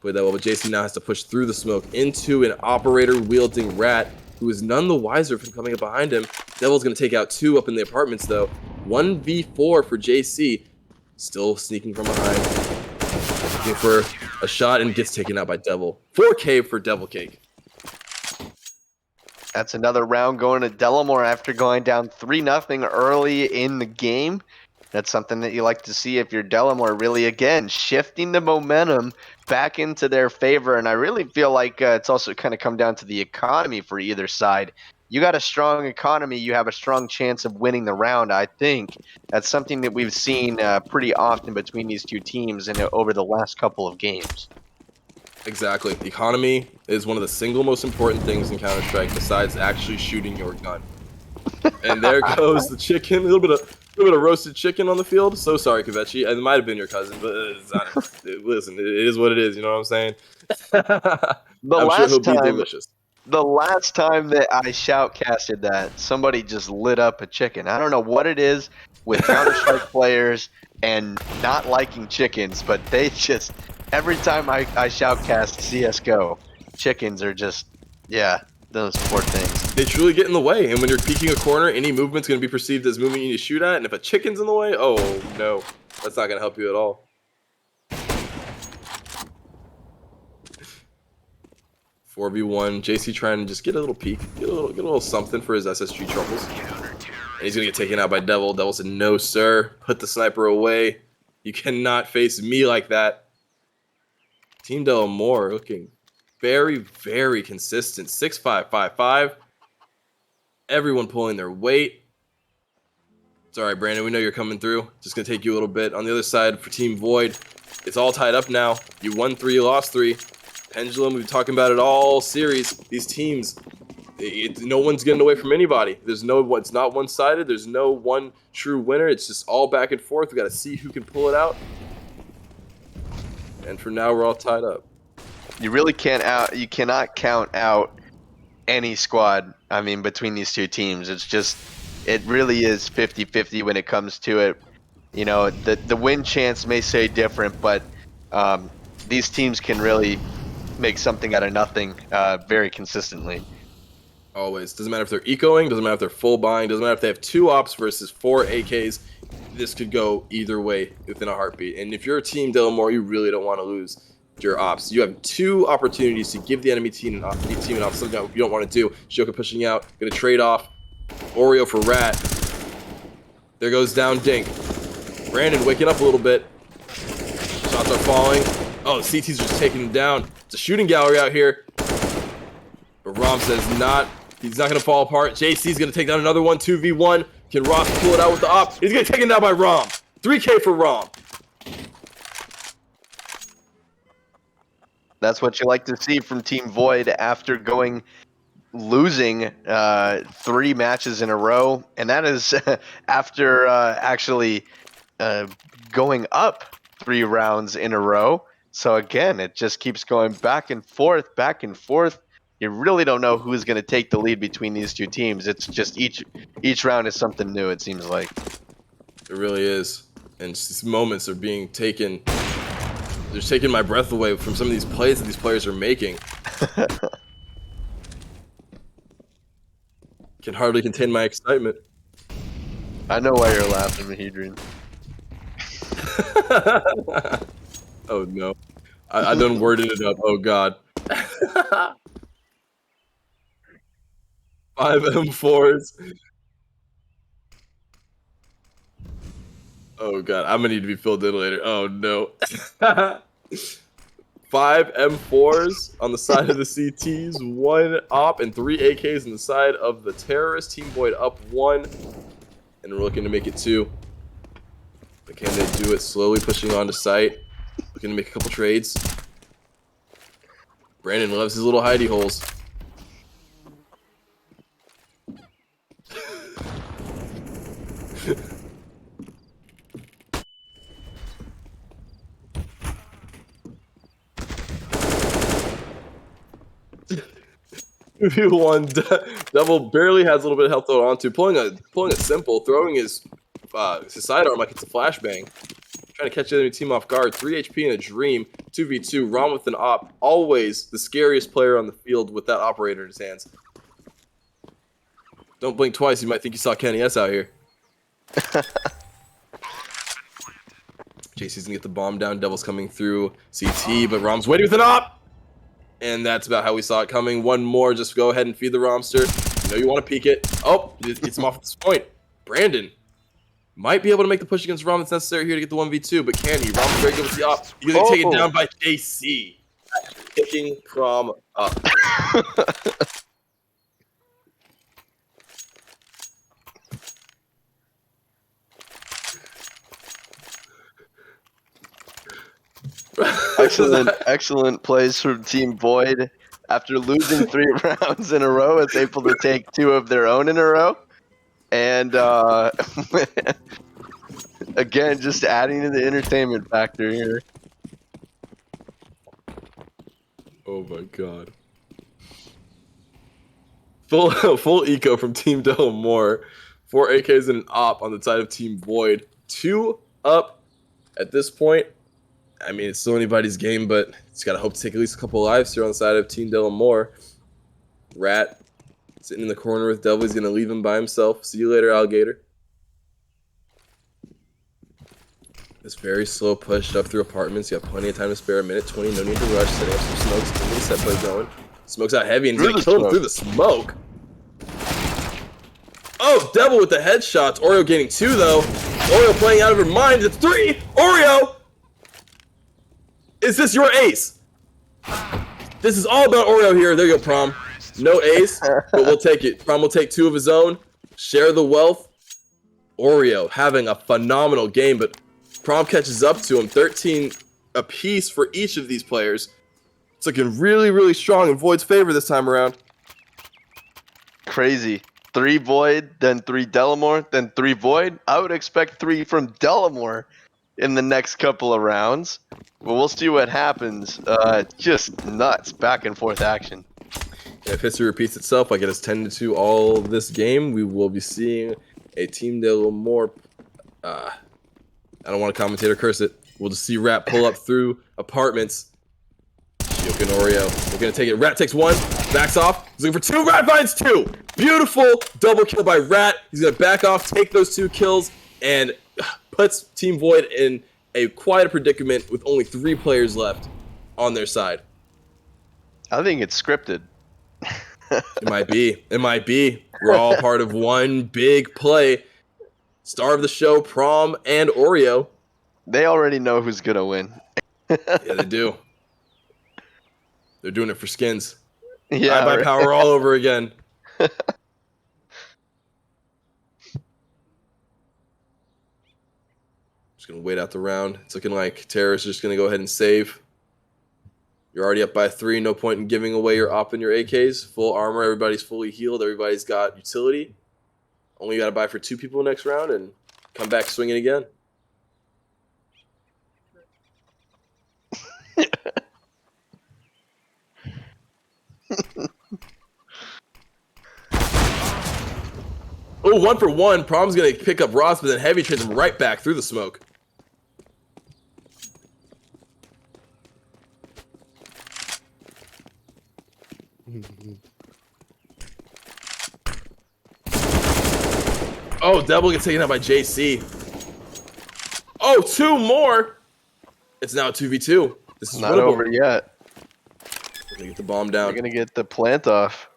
Played that well, but JC now has to push through the smoke into an operator-wielding Rat, who is none the wiser from coming up behind him. Devil's going to take out 2 up in the apartments, though. 1v4 for JC. Still sneaking from behind. Looking for a shot and gets taken out by Devil. 4K for Devil Cake. That's another round going to Delamore after going down 3-0 early in the game. That's something that you like to see if you're Delamore, really, again, shifting the momentum back into their favor. And I really feel like it's also kind of come down to the economy for either side. You got a strong economy, you have a strong chance of winning the round, I think. That's something that we've seen pretty often between these two teams and over the last couple of games. Exactly. The economy is one of the single most important things in Counter-Strike besides actually shooting your gun. And there goes the chicken. A little bit of roasted chicken on the field. So sorry, Kavechi. It might have been your cousin, but it's not. Listen, it is what it is. You know what I'm saying? I'm sure he'll be delicious. The last time that I shoutcasted that, somebody just lit up a chicken. I don't know what it is with Counter-Strike players and not liking chickens, but they just, every time I shoutcast CSGO, chickens are just, yeah, those poor things. They truly get in the way, and when you're peeking a corner, any movement's going to be perceived as movement you need to shoot at, and if a chicken's in the way, oh no, that's not going to help you at all. 4v1, JC trying to just get a little peek, get a little something for his SSG troubles. And he's going to get taken out by Devil. Devil said, no sir, put the sniper away. You cannot face me like that. Team Delamore looking very, very consistent. 6-5-5-5. Everyone pulling their weight. It's all right, Brandon. We know you're coming through. Just going to take you a little bit. On the other side for Team Void, it's all tied up now. You won 3, you lost 3. Pendulum, we've been talking about it all series. These teams, no one's getting away from anybody. It's not one-sided. There's no one true winner. It's just all back and forth. We got to see who can pull it out. And for now, we're all tied up. You really you cannot count out any squad, I mean, between these two teams. It's just, it really is 50-50 when it comes to it. You know, the win chance may say different, but these teams can really make something out of nothing very consistently. Always. Doesn't matter if they're ecoing, doesn't matter if they're full buying, doesn't matter if they have 2 ops versus 4 AKs. This could go either way within a heartbeat. And if you're a Team Delamore, you really don't want to lose your ops. You have 2 opportunities to give the enemy team an op, something that you don't want to do. Shoka pushing out, going to trade off Oreo for Rat. There goes down Dink. Brandon waking up a little bit. Shots are falling. Oh, the CT's just taking him down. It's a shooting gallery out here. But Rom says he's not going to fall apart. JC's going to take down another one, 2v1. Can Ross pull it out with the op? He's going to take it down by Rom. 3K for Rom. That's what you like to see from Team Void after losing 3 matches in a row. And that is after actually going up 3 rounds in a row. So again, it just keeps going back and forth, back and forth. You really don't know who's going to take the lead between these two teams. It's just each round is something new, it seems like. It really is. And these moments are being taken. They're taking my breath away from some of these plays that these players are making. Can hardly contain my excitement. I know why you're laughing, Mahedrian. Oh no. I done worded it up. Oh god. 5 M4s. Oh god, I'm gonna need to be filled in later. Oh no. 5 M4s on the side of the CTs, 1 op, and 3 AKs on the side of the terrorist. Team Void up 1, and we're looking to make it 2. But can they do it? Slowly pushing onto site. Looking to make a couple trades. Brandon loves his little hidey holes. One Devil barely has a little bit of health to hold onto, pulling a simple, throwing his sidearm like it's a flashbang, trying to catch the enemy team off guard. 3 HP in a dream, 2v2, Rom with an op, always the scariest player on the field with that operator in his hands. Don't blink twice, you might think you saw Kenny S out here. JC's gonna get the bomb down, Devil's coming through CT, but Rom's waiting with an op! And that's about how we saw it coming. One more, just go ahead and feed the Romster. You know you want to peek it. Oh, it gets him off at this point. Brandon might be able to make the push against Rom that's necessary here to get the 1v2, but can he? Rom's very good with the op. He's going to take it down by JC. Picking Prom up. Excellent plays from Team Void. After losing 3 rounds in a row, it's able to take 2 of their own in a row. And again, just adding to the entertainment factor here. Oh my god. Full eco from Team Delamore. 4 AKs and an op on the side of Team Void. 2 up at this point. I mean, it's still anybody's game, but it's got to hope to take at least a couple lives here on the side of Team Delamore. Rat sitting in the corner with Devil. He's going to leave him by himself. See you later, alligator. This very slow push up through apartments. You have plenty of time to spare. 1:20. No need to rush. Setting up some smokes. Get the set play going. Smokes out heavy, and he's going to kill him through the smoke. Oh, Devil with the headshots. Oreo getting 2, though. Oreo playing out of her mind. It's 3. Oreo! Is this your ace? This is all about Oreo here. There you go, Prom. No ace, but we'll take it. Prom will take 2 of his own. Share the wealth. Oreo having a phenomenal game, but Prom catches up to him. 13 apiece for each of these players. It's looking really, really strong in Void's favor this time around. Crazy. 3 Void, then 3 Delamore, then 3 Void. I would expect 3 from Delamore in the next couple of rounds. But we'll see what happens. Just nuts. Back and forth action. If history repeats itself like it has tended to all this game, we will be seeing a Team Delamore. I don't want to commentate or curse it. We'll just see Rat pull up through apartments. Shioka and Oreo. We're going to take it. Rat takes 1. Backs off. He's looking for 2. Rat finds 2. Beautiful double kill by Rat. He's going to back off, take those 2 kills, and puts Team Void in quite a predicament with only 3 players left on their side. I think it's scripted. It might be. It might be. We're all part of one big play. Star of the show, Prom and Oreo. They already know who's going to win. Yeah, they do. They're doing it for skins. Yeah, Bye-bye power all over again. Just going to wait out the round. It's looking like Terrorist is just going to go ahead and save. You're already up by 3. No point in giving away your op and your AKs. Full armor. Everybody's fully healed. Everybody's got utility. Only got to buy for 2 people next round and come back swinging again. Oh, 1 for 1. Prom's going to pick up Ross, but then Heavy trades him right back through the smoke. Oh, Devil gets taken out by JC. Oh, 2 more. It's now 2v2. This is not winnable. over yet. We're going to get the bomb down. They're going to get the plant off.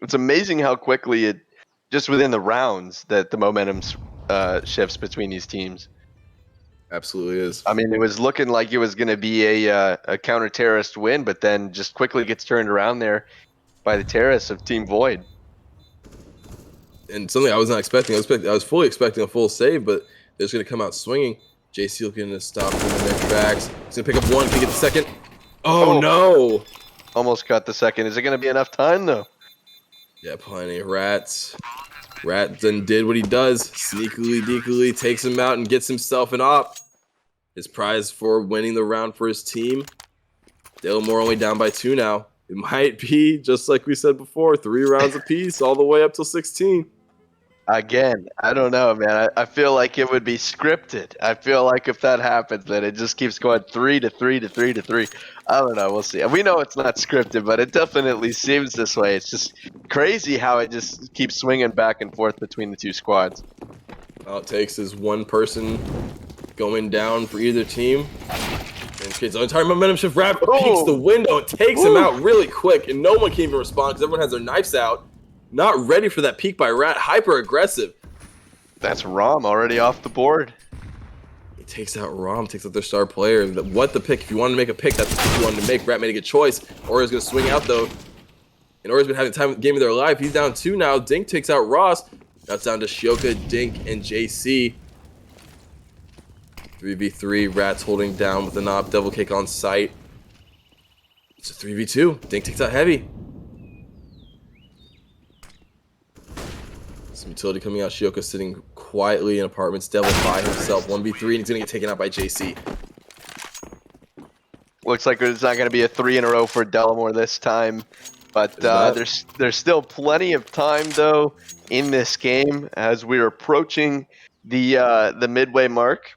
It's amazing how quickly it just within the rounds that the momentum shifts between these teams. Absolutely is. I mean, it was looking like it was going to be a counter-terrorist win, but then just quickly gets turned around there by the terrorists of Team Void. And something I was not expecting. I was fully expecting a full save, but they're just going to come out swinging. JC looking to stop them in their tracks. He's going to pick up one. Can he get the second? Oh, no. Almost got the second. Is it going to be enough time, though? Yeah, plenty of Rats. Rat then did what he does. Sneakily, deekily takes him out and gets himself an op. His prize for winning the round for his team. Delamore only down by 2 now. It might be, just like we said before, 3 rounds apiece all the way up till 16. Again, I don't know, man. I feel like it would be scripted. I feel like if that happens, then it just keeps going 3 to 3 to 3 to 3. I don't know. We'll see. We know it's not scripted, but it definitely seems this way. It's just crazy how it just keeps swinging back and forth between the two squads. All it takes is one person going down for either team. And creates an entire momentum shift. Rap peeks the window. It takes him out really quick, and no one can even respond because everyone has their knives out. Not ready for that peek by Rat. Hyper aggressive. That's Rom already off the board. He takes out Rom, takes out their star player. What the pick? If you wanted to make a pick, that's what you wanted to make. Rat made a good choice. Aura's going to swing out, though. And Aura's been having the time of the game of their life. He's down 2 now. Dink takes out Ross. Now it's down to Shioka, Dink, and JC. 3v3. Rat's holding down with the knob. Devil Cake on site. It's a 3v2. Dink takes out Heavy. Some utility coming out. Shioka sitting quietly in apartments. Devil by himself. 1v3, and he's going to get taken out by JC. Looks like it's not going to be a 3 in a row for Delamore this time. But there's still plenty of time, though, in this game as we're approaching the midway mark.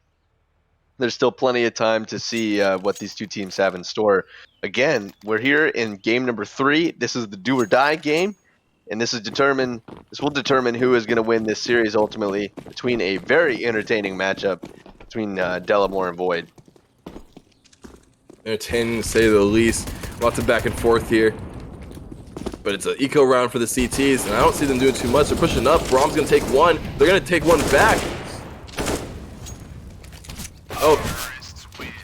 There's still plenty of time to see what these two teams have in store. Again, we're here in game number 3. This is the do or die game. And this will determine who is going to win this series ultimately between a very entertaining matchup between Delamore and Void. Entertaining to say the least. Lots of back and forth here. But it's an eco round for the CTs, and I don't see them doing too much. They're pushing up. Brom's going to take one. They're going to take one back. Oh,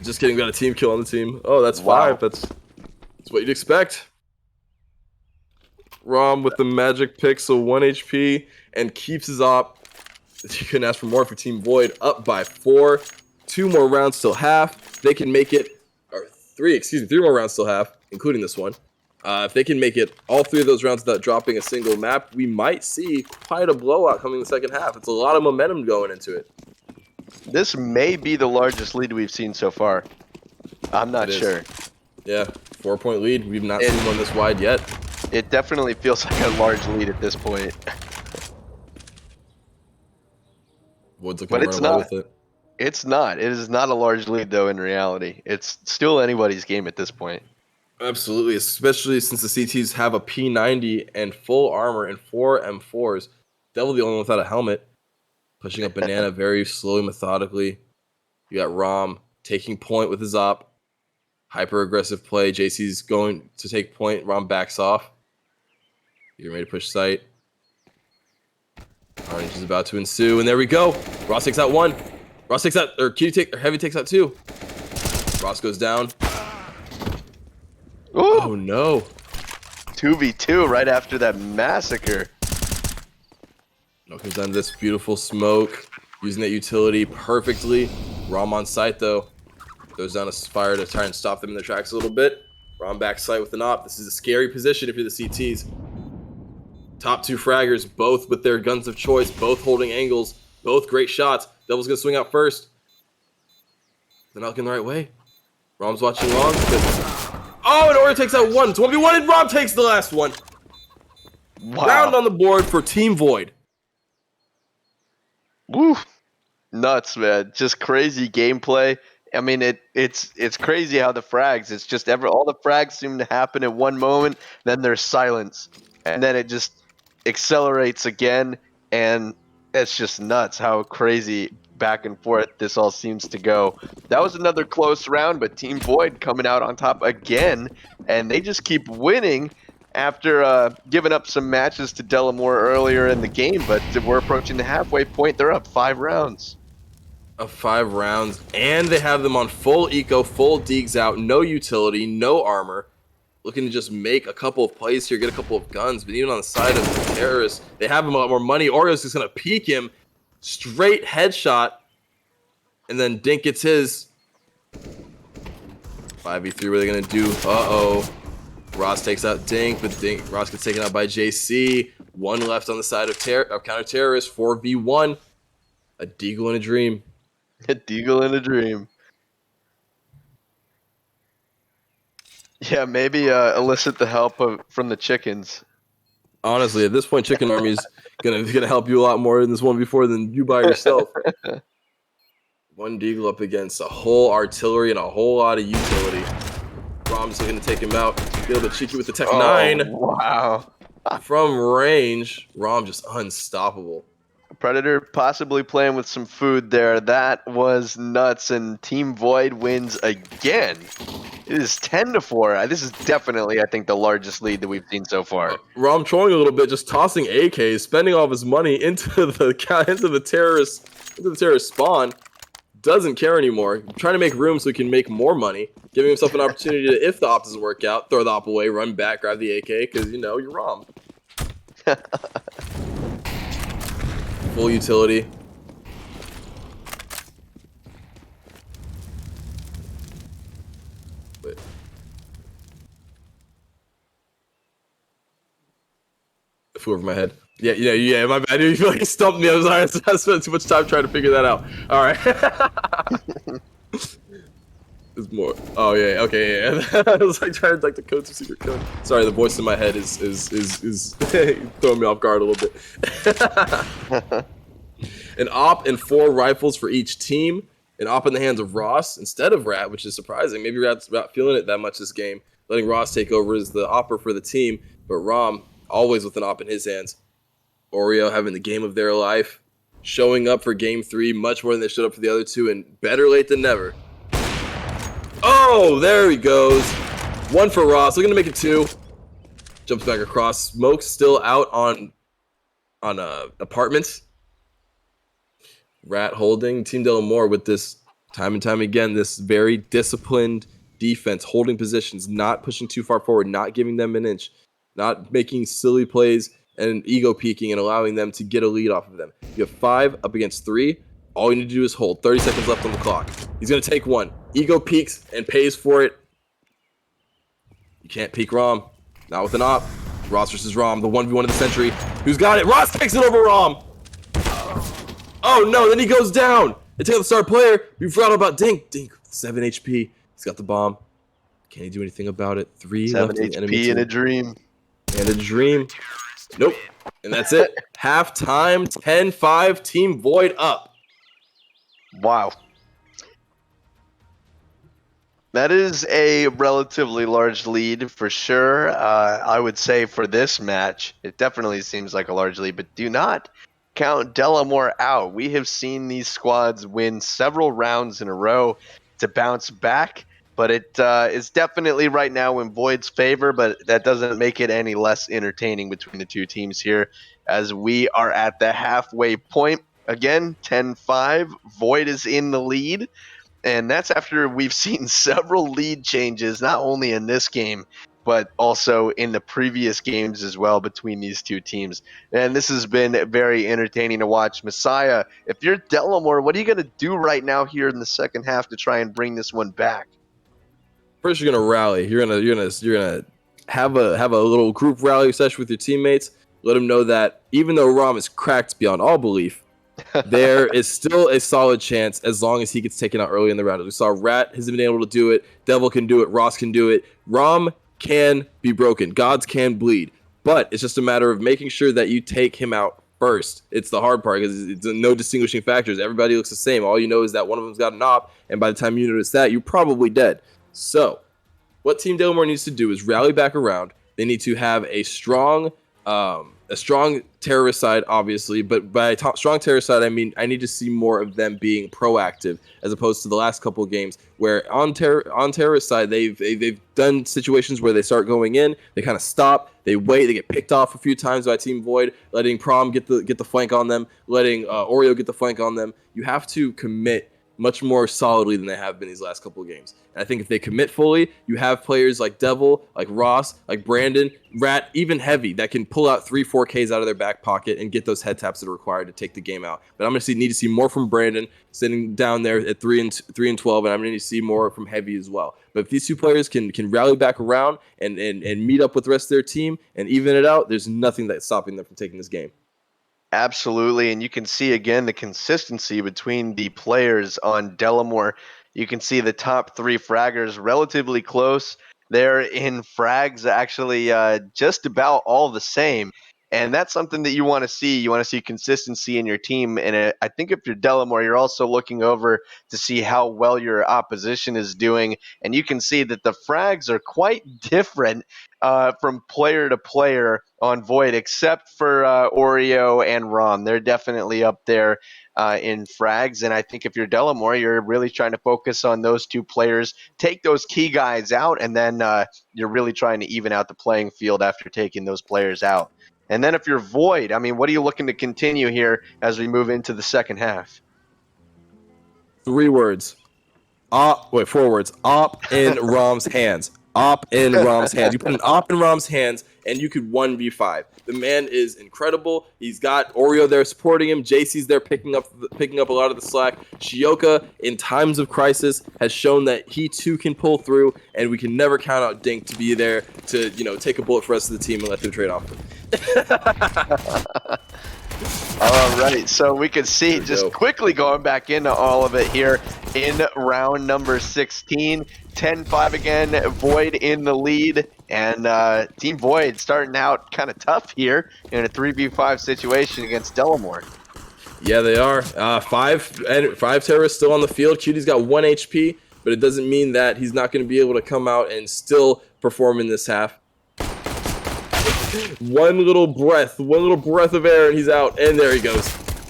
just kidding. Got a team kill on the team. Oh, that's 5. That's what you'd expect. Rom with the magic pick, so 1 HP, and keeps his op. You couldn't ask for more for Team Void, up by 4. 2 more rounds till half. They can make it, or 3 more rounds till half, including this one. If they can make it all 3 of those rounds without dropping a single map, we might see quite a blowout coming in the second half. It's a lot of momentum going into it. This may be the largest lead we've seen so far. I'm not sure. Yeah, 4-point lead. We've not seen one this wide yet. It definitely feels like a large lead at this point. Wood's looking to run away with it. It's not. It is not a large lead, though, in reality. It's still anybody's game at this point. Absolutely, especially since the CTs have a P90 and full armor and 4 M4s. Devil the only one without a helmet. Pushing up Banana very slowly, methodically. You got Rom taking point with his op. Hyper aggressive play. JC's going to take point. Rom backs off. You're ready to push site. Carnage is about to ensue, and there we go. Ross takes out 1. Ross takes out, or Heavy takes out 2. Ross goes down. Ooh. Oh no. 2v2 right after that massacre. No, comes down to this beautiful smoke. Using that utility perfectly. Rom on site though. Goes down a fire to try and stop them in their tracks a little bit. Rom back site with an op. This is a scary position if you're the CTs. Top 2 fraggers, both with their guns of choice, both holding angles, both great shots. Devil's gonna swing out first. They're not looking the right way. Rom's watching long. Oh, and Aura takes out 1. It's 1v1, and Rom takes the last one. Wow. Round on the board for Team Void. Woo. Nuts, man. Just crazy gameplay. I mean, it's crazy how the frags, it's just all the frags seem to happen at one moment, then there's silence. And then it just accelerates again, and it's just nuts how crazy back and forth this all seems to go. That was another close round, but Team Void coming out on top again, and they just keep winning. after giving up some matches to Delamore earlier in the game, but we're approaching the halfway point. They're up 5 rounds. Of 5 rounds, and they have them on full eco, full deegs out, no utility, no armor. Looking to just make a couple of plays here, get a couple of guns, but even on the side of the terrorists, they have him a lot more money. Oreo's just going to peek him, straight headshot, and then Dink gets his. 5v3, what are they going to do? Uh-oh. Ross takes out Dink, but Ross gets taken out by JC. 1 left on the side of counter-terrorists, 4v1. A deagle and a dream. A deagle and a dream. Yeah, maybe elicit the help from the chickens. Honestly, at this point, Chicken Army is gonna help you a lot more in this 1v4 than you by yourself. 1 deagle up against a whole artillery and a whole lot of utility. Rom's looking to take him out. Get a little bit cheeky with the Tech 9. Wow. From range, Rom just unstoppable. Predator possibly playing with some food there. That was nuts, and Team Void wins again. It is 10-4. This is definitely, I think, the largest lead that we've seen so far. Rom trolling a little bit, just tossing AKs, spending all of his money into the terrorist spawn. Doesn't care anymore. Trying to make room so he can make more money. Giving himself an opportunity to, if the op doesn't work out, throw the op away, run back, grab the AK, because, you know, you're Rom. Full utility. Wait. I flew over my head. Yeah, my bad. You feel like you stumped me. I'm sorry. I spent too much time trying to figure that out. All right. There's more. Oh yeah. Okay. Yeah. I was like trying to the code to secret code. Sorry, the voice in my head is throwing me off guard a little bit. An op and 4 rifles for each team. An op in the hands of Ross instead of Rat, which is surprising. Maybe Rat's not feeling it that much this game. Letting Ross take over as the opper for the team, but Rom always with an op in his hands. Oreo having the game of their life, showing up for game 3 much more than they showed up for the other 2, and better late than never. Oh, there he goes. 1 for Ross, looking to make it 2. Jumps back across. Smoke's still out on apartments. Rat holding. Team Delamore with this time and time again, this very disciplined defense, holding positions, not pushing too far forward, not giving them an inch, not making silly plays and ego peeking and allowing them to get a lead off of them. You have 5 up against 3. All you need to do is hold. 30 seconds left on the clock. He's going to take 1. Ego peeks and pays for it. You can't peek Rom. Not with an op. Ross versus Rom, the 1v1 of the century. Who's got it? Ross takes it over Rom. Oh no, then he goes down. They take out the star player. We forgot about Dink. Dink, 7 HP. He's got the bomb. Can he do anything about it? 3 7 left in the enemy HP team. and a dream. And a dream. Nope. And that's it. Halftime, 10-5, Team Void up. Wow. That is a relatively large lead for sure. I would say for this match, it definitely seems like a large lead, but do not count Delamore out. We have seen these squads win several rounds in a row to bounce back, but it is definitely right now in Void's favor, but that doesn't make it any less entertaining between the two teams here as we are at the halfway point. Again, 10-5. Void is in the lead. And that's after we've seen several lead changes, not only in this game, but also in the previous games as well between these two teams. And this has been very entertaining to watch. Messiah, if you're Delamore, what are you going to do right now here in the second half to try and bring this one back? First, you're gonna rally. You're gonna have a little group rally session with your teammates. Let them know that even though Rom is cracked beyond all belief, there is still a solid chance as long as he gets taken out early in the round. As we saw, Rat has been able to do it. Devil can do it. Ross can do it. Rom can be broken. Gods can bleed. But it's just a matter of making sure that you take him out first. It's the hard part because it's no distinguishing factors. Everybody looks the same. All you know is that one of them's got an op, and by the time you notice that, you're probably dead. So what Team Delamore needs to do is rally back around. They need to have a strong A strong terrorist side, obviously, but by strong terrorist side, I mean I need to see more of them being proactive as opposed to the last couple of games where on terrorist side they've done situations where they start going in, they kind of stop, they wait, they get picked off a few times by Team Void, letting Prom get the flank on them, letting Oreo get the flank on them. You have to commit much more solidly than they have been these last couple of games. And I think if they commit fully, you have players like Devil, like Ross, like Brandon, Rat, even Heavy that can pull out 3-4 Ks out of their back pocket and get those head taps that are required to take the game out. But I'm going to need to see more from Brandon sitting down there at 3 and 12, and I'm going to need to see more from Heavy as well. But if these two players can rally back around and meet up with the rest of their team and even it out, there's nothing that's stopping them from taking this game. Absolutely, and you can see again the consistency between the players on Delamore. You can see the top 3 fraggers relatively close. They're in frags actually just about all the same, and that's something that you want to see. You want to see consistency in your team, and I think if you're Delamore, you're also looking over to see how well your opposition is doing, and you can see that the frags are quite different from player to player on Void, except for Oreo and Rom. They're definitely up there in frags. And I think if you're Delamore, you're really trying to focus on those 2 players, take those key guys out, and then you're really trying to even out the playing field after taking those players out. And then if you're Void, I mean, what are you looking to continue here as we move into the second half? 3 words. 4 words. Op in Rom's hands. Op in Rom's hands. You put an op in Rom's hands, and you could 1v5. The man is incredible. He's got Oreo there supporting him. JC's there picking up a lot of the slack. Shioka, in times of crisis, has shown that he too can pull through, and we can never count out Dink to be there to take a bullet for the rest of the team and let them trade off. All right, so we can see just quickly going back into all of it here in round number 16. 10-5 again, Void in the lead, and Team Void starting out kind of tough here in a 3v5 situation against Delamore. Yeah, they are. 5 terrorists still on the field. Cutie's got 1 HP, but it doesn't mean that he's not going to be able to come out and still perform in this half. One little breath of air, and he's out. And there he goes.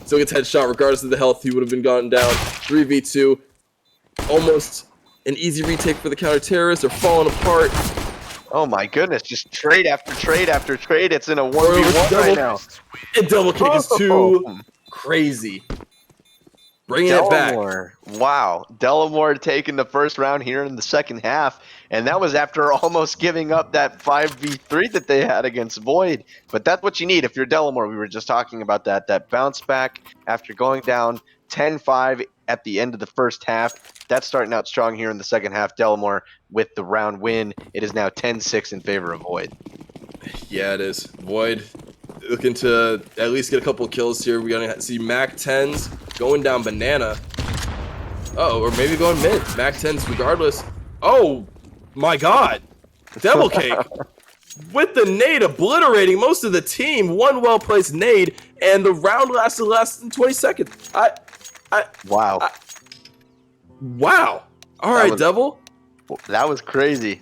Still gets headshot regardless of the health. He would have been gone down. 3v2. Almost an easy retake for the counter-terrorists. They're falling apart. Oh my goodness, just trade after trade after trade. It's in a 1v1 right now. And double kick is too crazy. Bringing it back. Wow. Delamore taking the first round here in the second half. And that was after almost giving up that 5v3 that they had against Void. But that's what you need if you're Delamore. We were just talking about that bounce back after going down 10-5 at the end of the first half. That's starting out strong here in the second half. Delamore with the round win. It is now 10-6 in favor of Void. Yeah, it is. Void looking to at least get a couple kills here. We're going to see Mac 10s going down banana. Oh, or maybe going mid. Mac 10s regardless. Oh, my God. Devil Cake with the nade obliterating most of the team. One well-placed nade, and the round lasted less than 20 seconds. Wow. Wow. All right, Devil. That was crazy.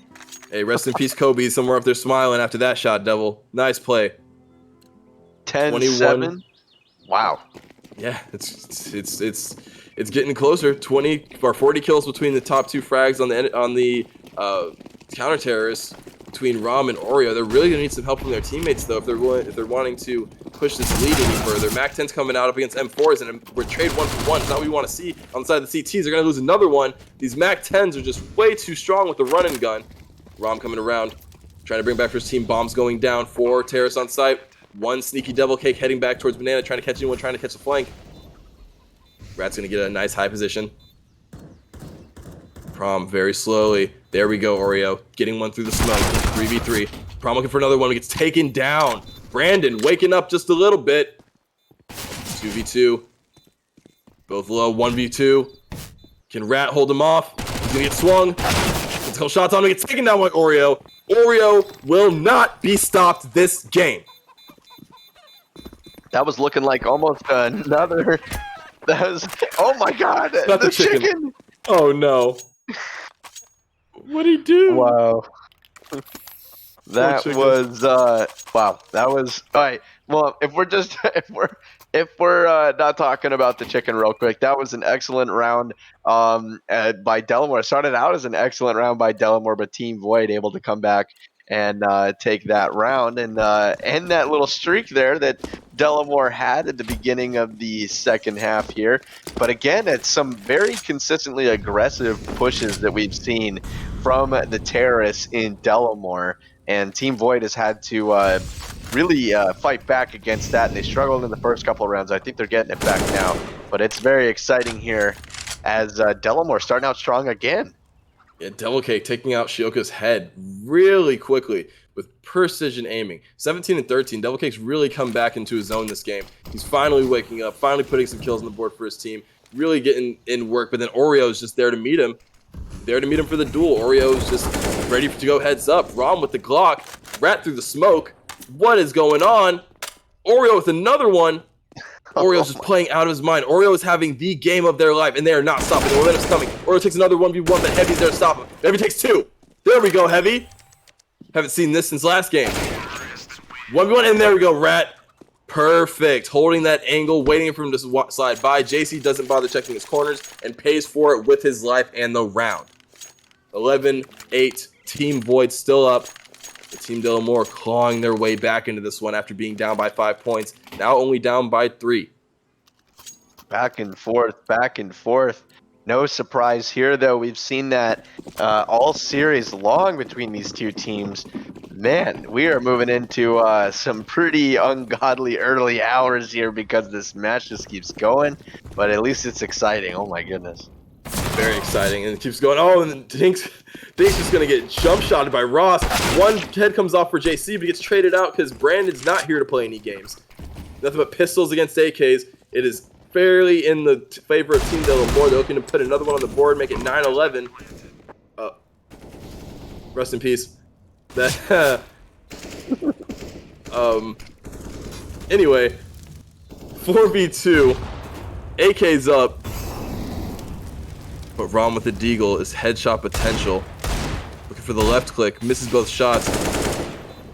Hey, rest in peace, Kobe. Somewhere up there smiling after that shot, Devil. Nice play. 10-7. Wow. Yeah, it's getting closer. 20 or 40 kills between the top 2 frags on the counter terrorists between Rom and Oreo. They're really gonna need some help from their teammates though if they're wanting to push this lead any further. Mac 10's coming out up against M4s, and we're trade 1-for-1. It's not what we want to see on the side of the CTs. They're gonna lose another one. These Mac 10s are just way too strong with the run and gun. Rom coming around, trying to bring back for his team. Bombs going down. 4 terrorists on site. 1 sneaky Devil Cake heading back towards banana, trying to catch anyone, trying to catch the flank. Rat's gonna get a nice high position. Prom very slowly. There we go, Oreo. Getting one through the smoke. 3v3. Prom looking for another one. He gets taken down. Brandon waking up just a little bit. 2v2. Both low. 1v2. Can Rat hold him off? He's gonna get swung. Let's call shots on him. He gets taken down by Oreo. Oreo will not be stopped this game. That was looking like almost another. That was. Oh my God! The chicken. Oh no. What'd he do? Wow. That was wow. That was all right. Well, if we're just if we're not talking about the chicken real quick, that was an excellent round by Delamore. It started out as an excellent round by Delamore, but Team Void able to come back and take that round and end that little streak there that Delamore had at the beginning of the second half here. But again, it's some very consistently aggressive pushes that we've seen from the terrorists in Delamore. And Team Void has had to really fight back against that, and they struggled in the first couple of rounds. I think they're getting it back now, but it's very exciting here as Delamore starting out strong again. Yeah, Devil Cake taking out Shioka's head really quickly with precision aiming. 17 and 13, Devil Cake's really come back into his zone this game. He's finally waking up, finally putting some kills on the board for his team, really getting in work, but then Oreo's just there to meet him. There to meet him for the duel. Oreo's just ready to go heads up. Rom with the Glock. Rat through the smoke. What is going on? Oreo with another one. Oreo's just playing out of his mind. Oreo is having the game of their life, and they are not stopping. The momentum's coming. Oreo takes another 1v1, but Heavy's there to stop him. Heavy takes 2. There we go, Heavy. Haven't seen this since last game. 1v1, and there we go, Rat. Perfect. Holding that angle, waiting for him to slide by. JC doesn't bother checking his corners and pays for it with his life and the round. 11-8. Team Void still up. The Team Delamore clawing their way back into this one after being down by 5 points. Now only down by 3. Back and forth, back and forth. No surprise here, though. We've seen that all series long between these two teams. Man, we are moving into some pretty ungodly early hours here because this match just keeps going. But at least it's exciting. Oh, my goodness. Very exciting, and it keeps going. Oh, and Dink's just going to get jump shotted by Ross. One head comes off for JC, but he gets traded out because Brandon's not here to play any games. Nothing but pistols against AKs. It is fairly in the favor of Team Delamore. They're looking to put another one on the board, make it 9-11. Rest in peace. That. Anyway, 4v2. AK's up. But Rom with the Deagle is headshot potential. Looking for the left click. Misses both shots.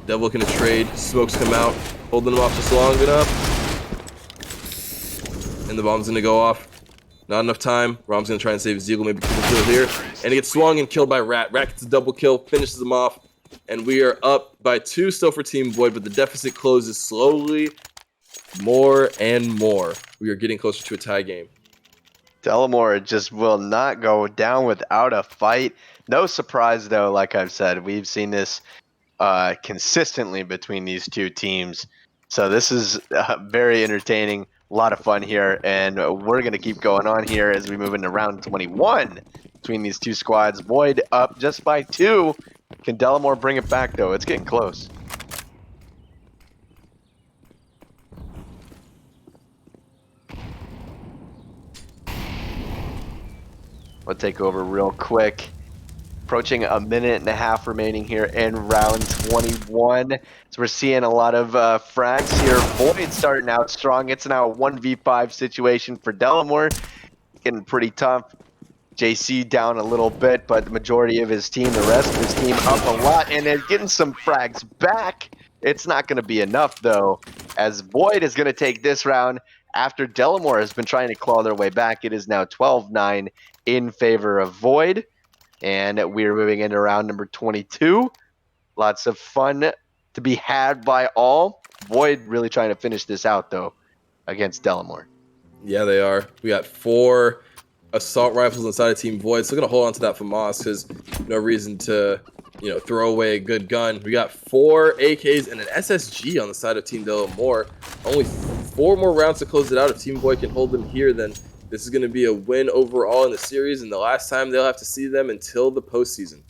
Devil looking to trade. Smokes come out. Holding him off just long enough. And the bomb's going to go off. Not enough time. Rom's going to try and save his Deagle. Maybe triple kill here. And he gets swung and killed by Rat. Rat gets a double kill. Finishes him off. And we are up by 2 still for Team Void. But the deficit closes slowly. More and more. We are getting closer to a tie game. Delamore just will not go down without a fight. No surprise, though, like I've said, we've seen this consistently between these two teams. So this is very entertaining, a lot of fun here, and we're going to keep going on here as we move into round 21 between these two squads. Void up just by 2. Can Delamore bring it back, though? It's getting close. We'll take over real quick. Approaching a minute and a half remaining here in round 21. So we're seeing a lot of frags here. Void starting out strong. It's now a 1v5 situation for Delamore. Getting pretty tough. JC down a little bit, but the majority of his team, the rest of his team up a lot. And they're getting some frags back. It's not going to be enough, though, as Void is going to take this round after Delamore has been trying to claw their way back. It is now 12-9 in favor of Void. And we're moving into round number 22. Lots of fun to be had by all. Void really trying to finish this out, though, against Delamore. Yeah, they are. We got 4 assault rifles inside of Team Void. Still going to hold on to that FAMAS because no reason to, throw away a good gun. We got 4 AKs and an SSG on the side of Team Delamore. Only 4 more rounds to close it out. If Team Void can hold them here, then this is going to be a win overall in the series, and the last time they'll have to see them until the postseason.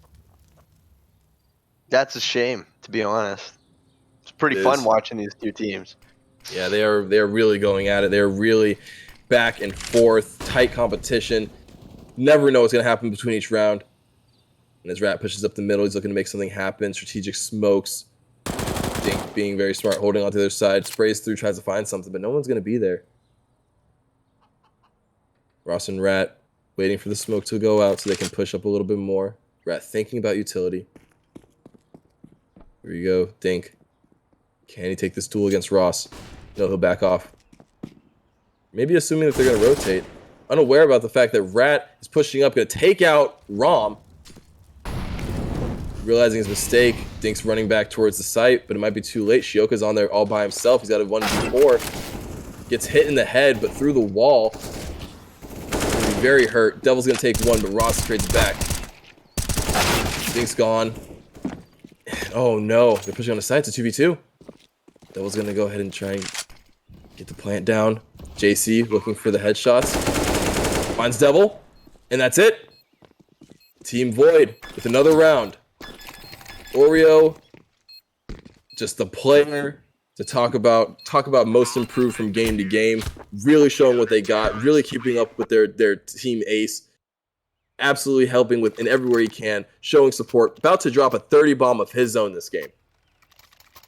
That's a shame, to be honest. It's pretty fun watching these two teams. Yeah, they're really going at it. They're really back and forth, tight competition. Never know what's going to happen between each round. And as Rat pushes up the middle, he's looking to make something happen. Strategic smokes. Dink being very smart, holding on to their side. Sprays through, tries to find something, but no one's going to be there. Ross and Rat waiting for the smoke to go out so they can push up a little bit more. Rat thinking about utility. Here we go, Dink. Can he take this duel against Ross? No, he'll back off. Maybe assuming that they're going to rotate. Unaware about the fact that Rat is pushing up, going to take out Rom. Realizing his mistake, Dink's running back towards the site, but it might be too late. Shioka's on there all by himself. He's got a 1v4. Gets hit in the head, but through the wall. He'll be very hurt. Devil's going to take one, but Ross trades back. Dink's gone. Oh no, they're pushing on the side. It's a 2v2. Devil's going to go ahead and try and get the plant down. JC looking for the headshots. Finds Devil. And that's it. Team Void with another round. Oreo, just the player to talk about most improved from game to game. Really showing what they got. Really keeping up with their team ace. Absolutely helping with in everywhere he can. Showing support. About to drop a 30 bomb of his own this game.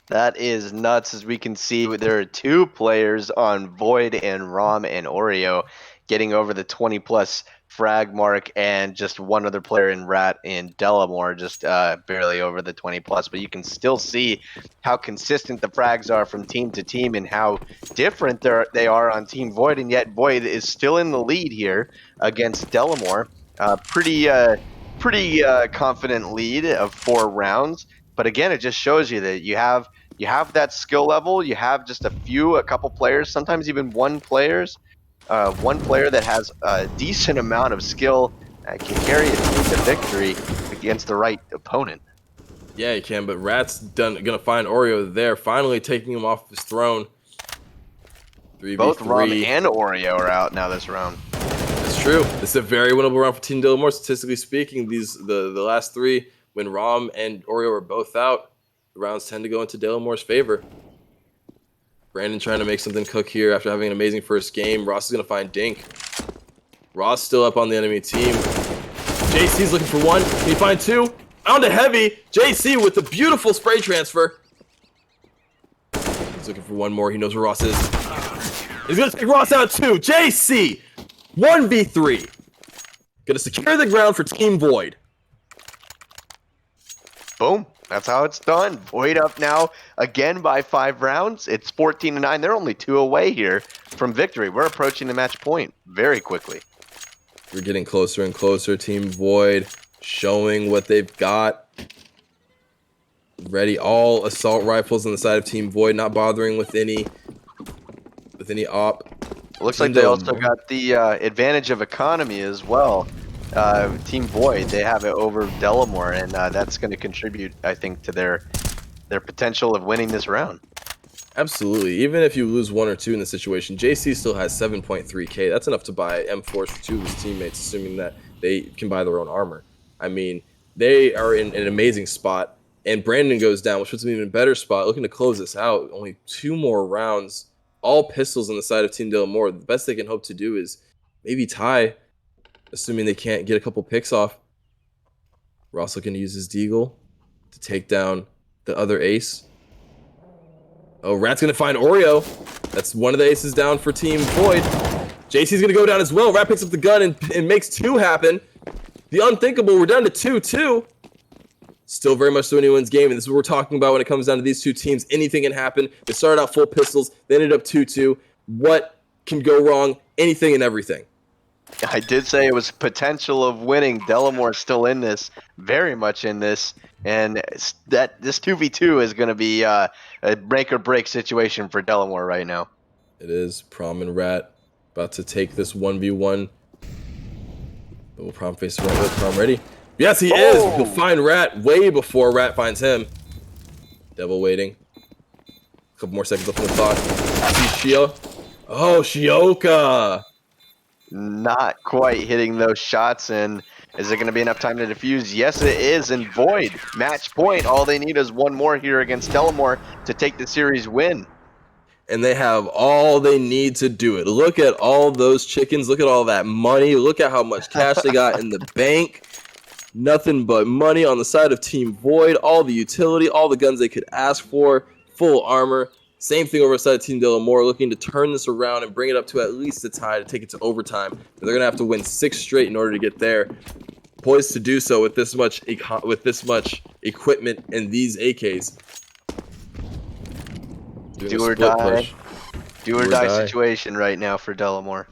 That is nuts. As we can see, there are 2 players on Void and Rom and Oreo getting over the 20-plus frag mark, and just one other player in Rat and Delamore just barely over the 20-plus. But you can still see how consistent the frags are from team to team and how different they are on Team Void, and yet Void is still in the lead here against Delamore. Pretty confident lead of 4 rounds. But again, it just shows you that you have that skill level. You have just a couple players, sometimes even one player that has a decent amount of skill can carry a team to victory against the right opponent. Yeah, he can, but Rat's gonna find Oreo there, finally taking him off his throne. 3v3. Both Rom and Oreo are out now this round. That's true. This is a very winnable round for Team Delamore. Statistically speaking, the last 3, when Rom and Oreo are both out, the rounds tend to go into Delamore's favor. Brandon trying to make something cook here after having an amazing first game. Ross is going to find Dink. Ross still up on the enemy team. JC's looking for 1. Can he find 2? On to Heavy. JC with the beautiful spray transfer. He's looking for 1 more. He knows where Ross is. He's going to take Ross out too. JC, 1v3. Going to secure the ground for Team Void. Boom. That's how it's done. Void up now again by 5 rounds. It's 14-9. They're only 2 away here from victory. We're approaching the match point very quickly. We're getting closer and closer. Team Void showing what they've got. Ready, all assault rifles on the side of Team Void, not bothering with any op. It looks like they also got the advantage of economy as well. Team Void, they have it over Delamore, and that's going to contribute, I think, to their potential of winning this round. Absolutely. Even if you lose 1 or 2 in the situation, JC still has 7.3k. That's enough to buy M4s for 2 of his teammates, assuming that they can buy their own armor. I mean, they are in an amazing spot, and Brandon goes down, which puts them in an even better spot, looking to close this out. Only 2 more rounds, all pistols on the side of Team Delamore. The best they can hope to do is maybe tie, assuming they can't get a couple picks off. Ross looking to use his deagle to take down the other ace. Oh, Rat's going to find Oreo. That's one of the aces down for Team Void. JC's going to go down as well. Rat picks up the gun and makes 2 happen. The unthinkable, we're down to 2-2. Still very much so anyone's game, and this is what we're talking about when it comes down to these 2 teams. Anything can happen. They started out full pistols. They ended up 2-2. What can go wrong? Anything and everything. I did say it was potential of winning. Delamore's still in this, very much in this, and that this 2v2 is going to be a make or break situation for Delamore right now. It is. Prom and Rat about to take this 1v1. But will Prom face around with Prom ready? Yes, he is. He'll find Rat way before Rat finds him. Devil waiting. A couple more seconds left on the clock. See Shio. Oh, Shioka. Not quite hitting those shots, and is it going to be enough time to defuse? Yes, it is, and Void, match point. All they need is 1 more here against Delamore to take the series win. And they have all they need to do it. Look at all those chickens. Look at all that money. Look at how much cash they got in the bank. Nothing but money on the side of Team Void. All the utility, all the guns they could ask for. Full armor. Same thing over the side of Team Delamore, looking to turn this around and bring it up to at least a tie to take it to overtime. They're going to have to win 6 straight in order to get there. Poised to do so with this much equipment and these AKs. Doing Do a or split die. push. Do or die situation right now for Delamore.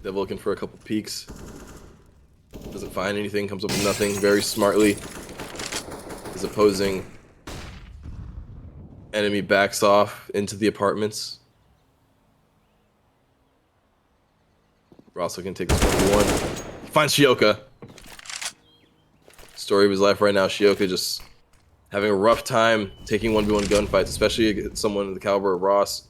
Devil looking for a couple peeks. Doesn't find anything, comes up with nothing. Very smartly, his opposing enemy backs off into the apartments. Ross looking to take this 1v1. Finds Shioka. Story of his life right now. Shioka just having a rough time taking 1v1 gunfights, especially against someone of the caliber of Ross.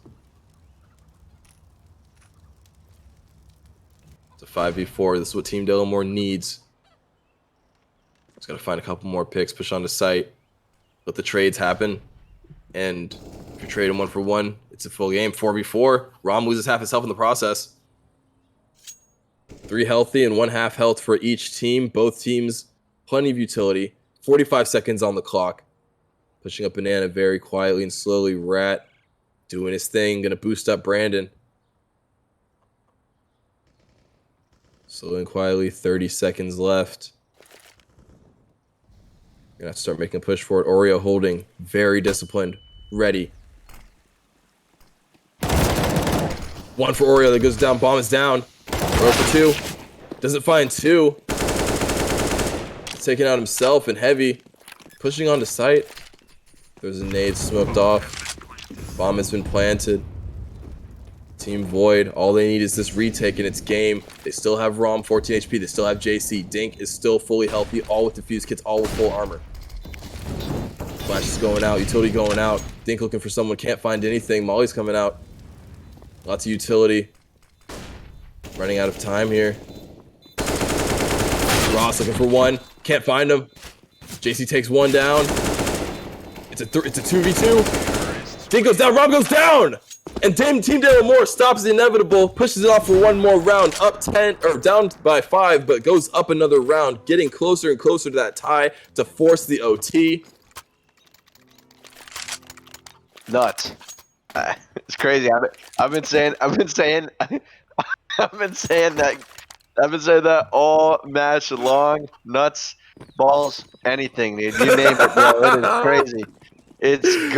It's a 5v4. This is what Team Delamore needs. Just got to find a couple more picks, push onto site, let the trades happen. And if you're trading 1-for-1, it's a full game. 4v4. Rom loses half his health in the process. 3 healthy and 1 half health for each team. Both teams, plenty of utility. 45 seconds on the clock. Pushing up Banana very quietly and slowly. Rat doing his thing. Going to boost up Brandon. Slowly and quietly. 30 seconds left. Going to have to start making a push for it. Oreo holding. Very disciplined. Ready. 1 for Oreo that goes down. Bomb is down. Oreo for 2. Doesn't find 2. Taking out himself and Heavy. Pushing onto site. There's a nade smoked off. Bomb has been planted. Team Void, all they need is this retake and it's game. They still have Rom, 14 HP. They still have JC. Dink is still fully healthy, all with defuse kits, all with full armor. Flash is going out, utility going out. Dink looking for someone, can't find anything. Molly's coming out. Lots of utility. Running out of time here. Ross looking for 1, can't find him. JC takes 1 down. It's a 2v2. Dink goes down, Rob goes down! And Team Delamore stops the inevitable, pushes it off for 1 more round, up 10, or down by 5, but goes up another round, getting closer and closer to that tie to force the OT. Nuts. It's crazy. I've been saying that all match long. Nuts, balls, anything, dude. You name it, bro. It is crazy. It's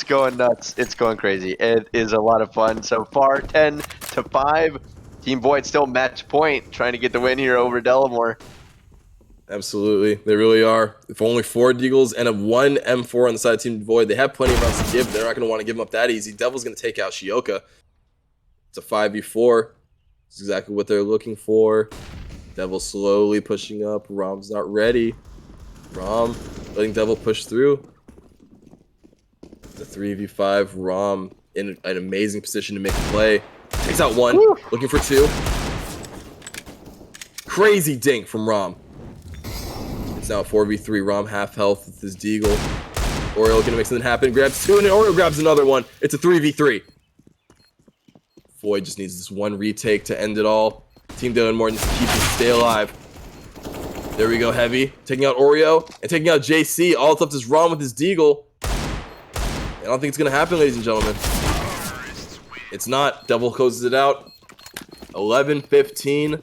going nuts. It's going crazy. It is a lot of fun so far. 10-5. Team Void still match point, trying to get the win here over Delamore. Absolutely, they really are. If only 4 Deagles and a 1 M4 on the side of Team Void, they have plenty of rounds to give. They're not going to want to give them up that easy. Devil's going to take out Shioka. It's a 5v4. It's exactly what they're looking for. Devil slowly pushing up. Rom's not ready. Rom letting Devil push through. It's a 3v5. Rom in an amazing position to make a play. Takes out 1. Woo! Looking for 2. Crazy dink from Rom. It's now a 4v3. Rom half health with his Deagle. Oreo looking to make something happen. Grabs 2 and Oreo grabs another one. It's a 3v3. Void just needs this 1 retake to end it all. Team Delamore needs to keep it stay alive. There we go, Heavy. Taking out Oreo and taking out JC. All that's left is Rom with his Deagle. I don't think it's going to happen, ladies and gentlemen. It's not. Devil closes it out. 11-15.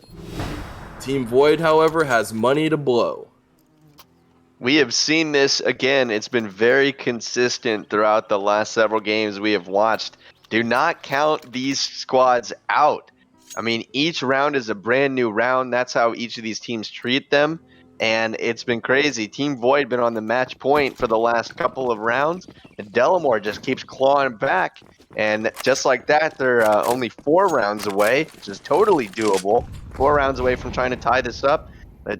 Team Void, however, has money to blow. We have seen this again. It's been very consistent throughout the last several games we have watched. Do not count these squads out. I mean, each round is a brand new round. That's how each of these teams treat them. And it's been crazy. Team Void been on the match point for the last couple of rounds. And Delamore just keeps clawing back. And just like that, they're only 4 rounds away, which is totally doable. 4 rounds away from trying to tie this up.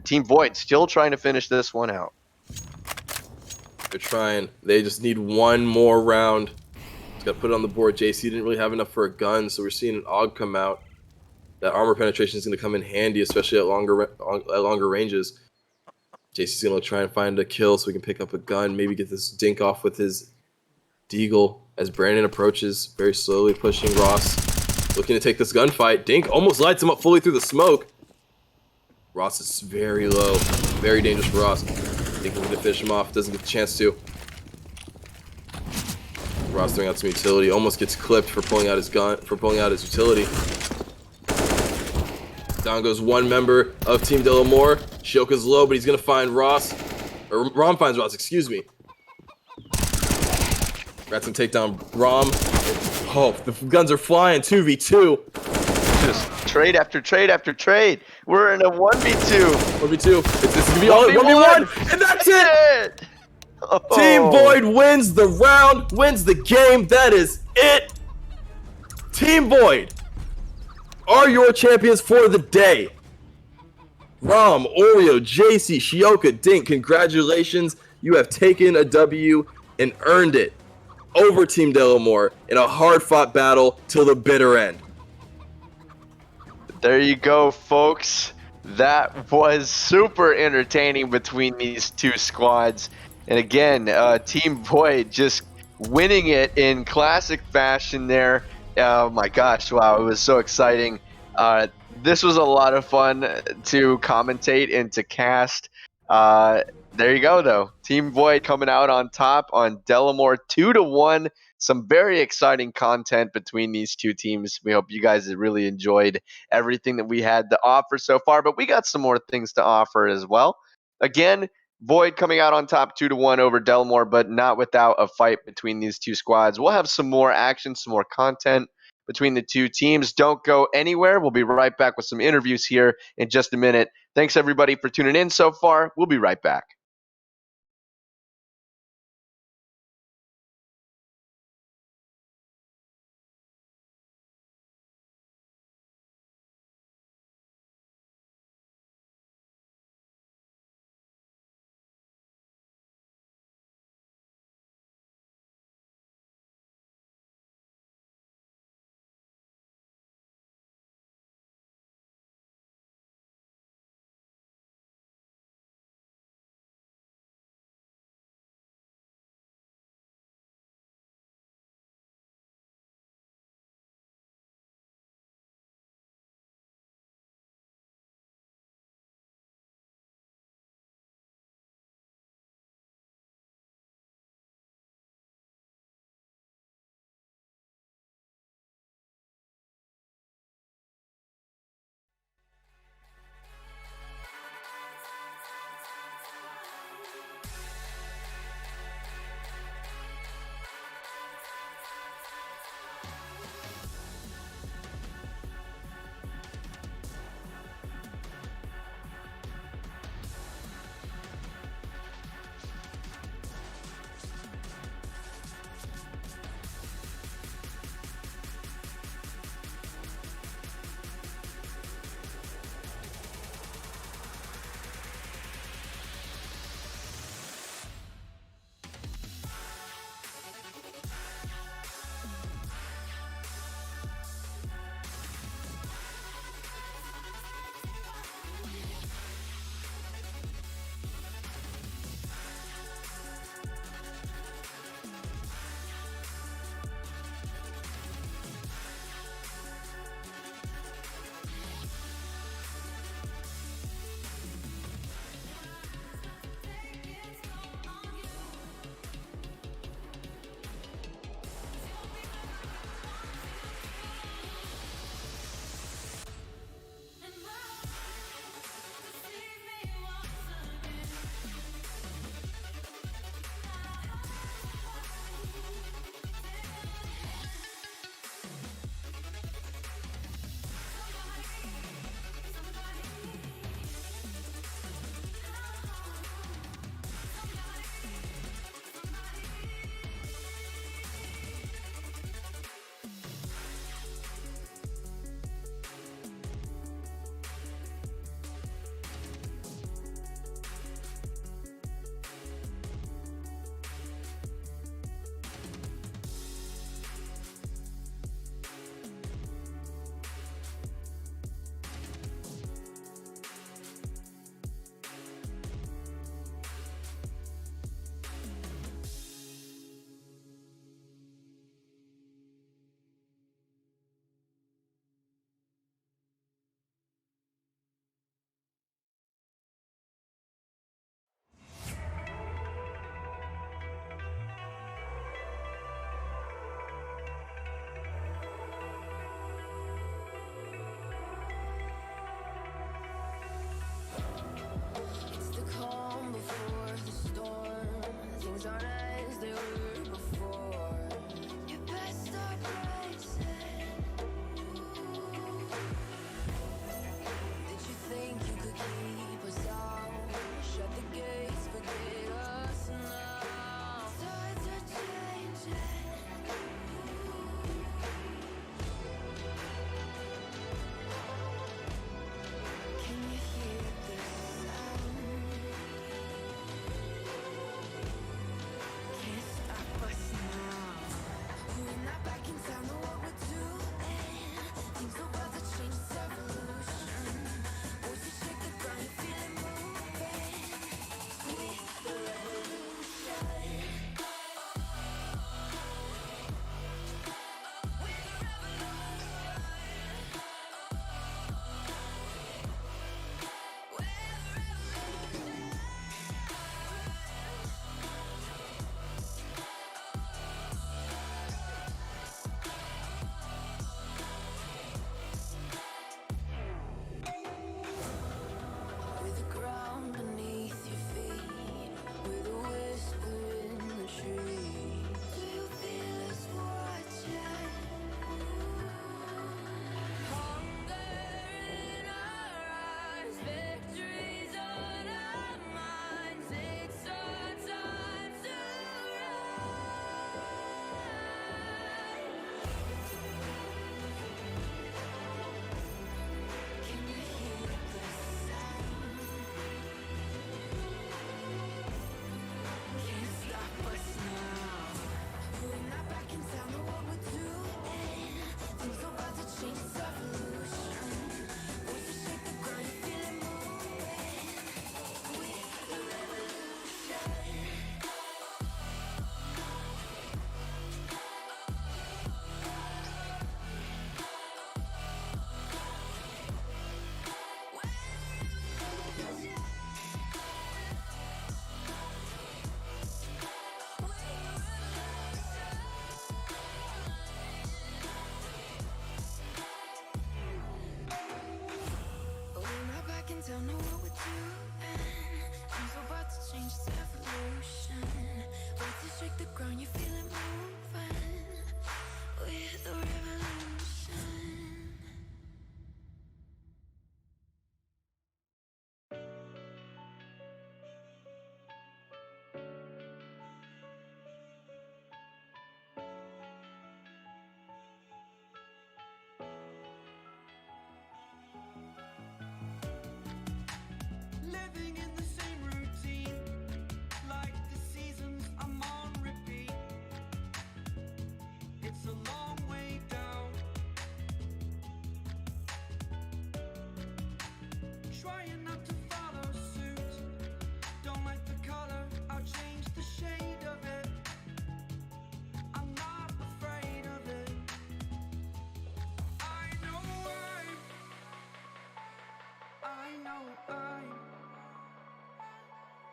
Team Void still trying to finish this one out. They're trying. They just need 1 more round. Just got to put it on the board. JC didn't really have enough for a gun, so we're seeing an AUG come out. That armor penetration is going to come in handy, especially at longer ranges. JC's going to try and find a kill so we can pick up a gun, maybe get this dink off with his Deagle as Brandon approaches, very slowly pushing Ross. Looking to take this gunfight. Dink almost lights him up fully through the smoke. Ross is very low. Very dangerous for Ross. Dink looking to finish him off. Doesn't get the chance to. Ross throwing out some utility. Almost gets clipped for pulling out his gun, for pulling out his utility. Down goes 1 member of Team Delamore. Shioka's low, but he's going to find Ross. Or Rom finds Ross, excuse me. Rats gonna take down Rom. Oh, the guns are flying. 2v2. Just trade after trade after trade. We're in a 1v2. 1v2. This is gonna be all 1v1, and that's it. Oh. Team Void wins the round, wins the game. That is it. Team Void are your champions for the day. Rom, Oreo, JC, Shioka, Dink, congratulations. You have taken a W and earned it over Team Delamore in a hard-fought battle till the bitter end. There you go, folks. That was super entertaining between these two squads. And again, Team Void just winning it in classic fashion there. Oh my gosh, wow, it was so exciting. This was a lot of fun to commentate and to cast. There you go, though. Team Void coming out on top on Delamore 2-1. Some very exciting content between these two teams. We hope you guys have really enjoyed everything that we had to offer so far, but we got some more things to offer as well. Again, Void coming out on top 2-1 over Delamore, but not without a fight between these two squads. We'll have some more action, some more content between the two teams. Don't go anywhere. We'll be right back with some interviews here in just a minute. Thanks everybody for tuning in so far. We'll be right back.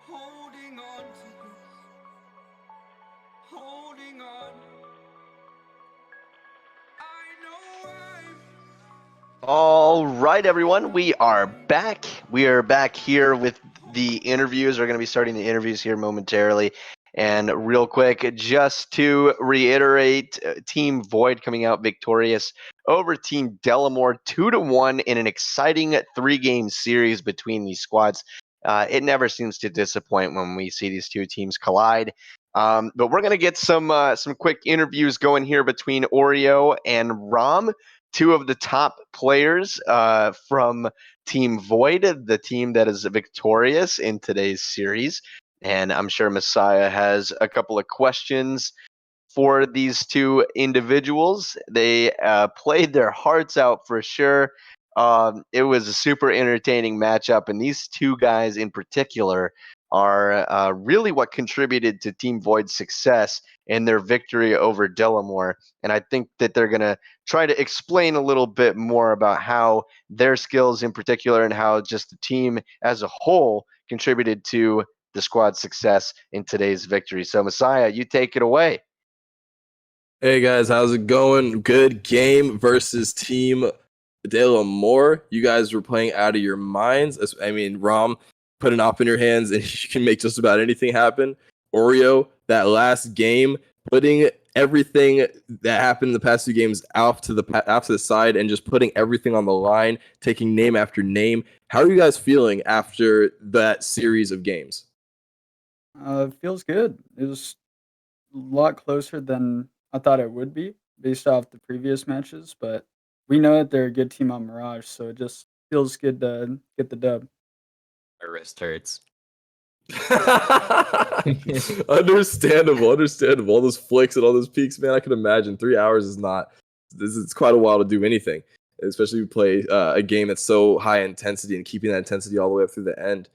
Holding on to this. Holding on. I know I'm All right, everyone, we are back. We are back here with the interviews. We're going to be starting the interviews here momentarily. And real quick, just to reiterate, Team Void coming out victorious over Team Delamore 2-1 in an exciting 3-game series between these squads. It never seems to disappoint when we see these two teams collide. But we're going to get some quick interviews going here between Oreo and Rom, two of the top players from Team Void, the team that is victorious in today's series. And I'm sure Messiah has a couple of questions for these two individuals. They played their hearts out for sure. It was a super entertaining matchup, and these two guys in particular are really what contributed to Team Void's success in their victory over Delamore. And I think that they're going to try to explain a little bit more about how their skills in particular and how just the team as a whole contributed to the squad's success in today's victory. So, Messiah, you take it away. Hey guys, how's it going? Good game versus Team Delamore. You guys were playing out of your minds. I mean, Rom, put an op in your hands and you can make just about anything happen. Oreo, that last game, putting everything that happened in the past 2 games off to the side and just putting everything on the line, taking name after name. How are you guys feeling after that series of games? It feels good. It was a lot closer than I thought it would be based off the previous matches, but we know that they're a good team on Mirage, so it just feels good to get the dub. My wrist hurts. Understandable. All those flicks and all those peaks, man. I can imagine 3 hours is not. It's quite a while to do anything, especially if you play a game that's so high intensity and keeping that intensity all the way up through the end.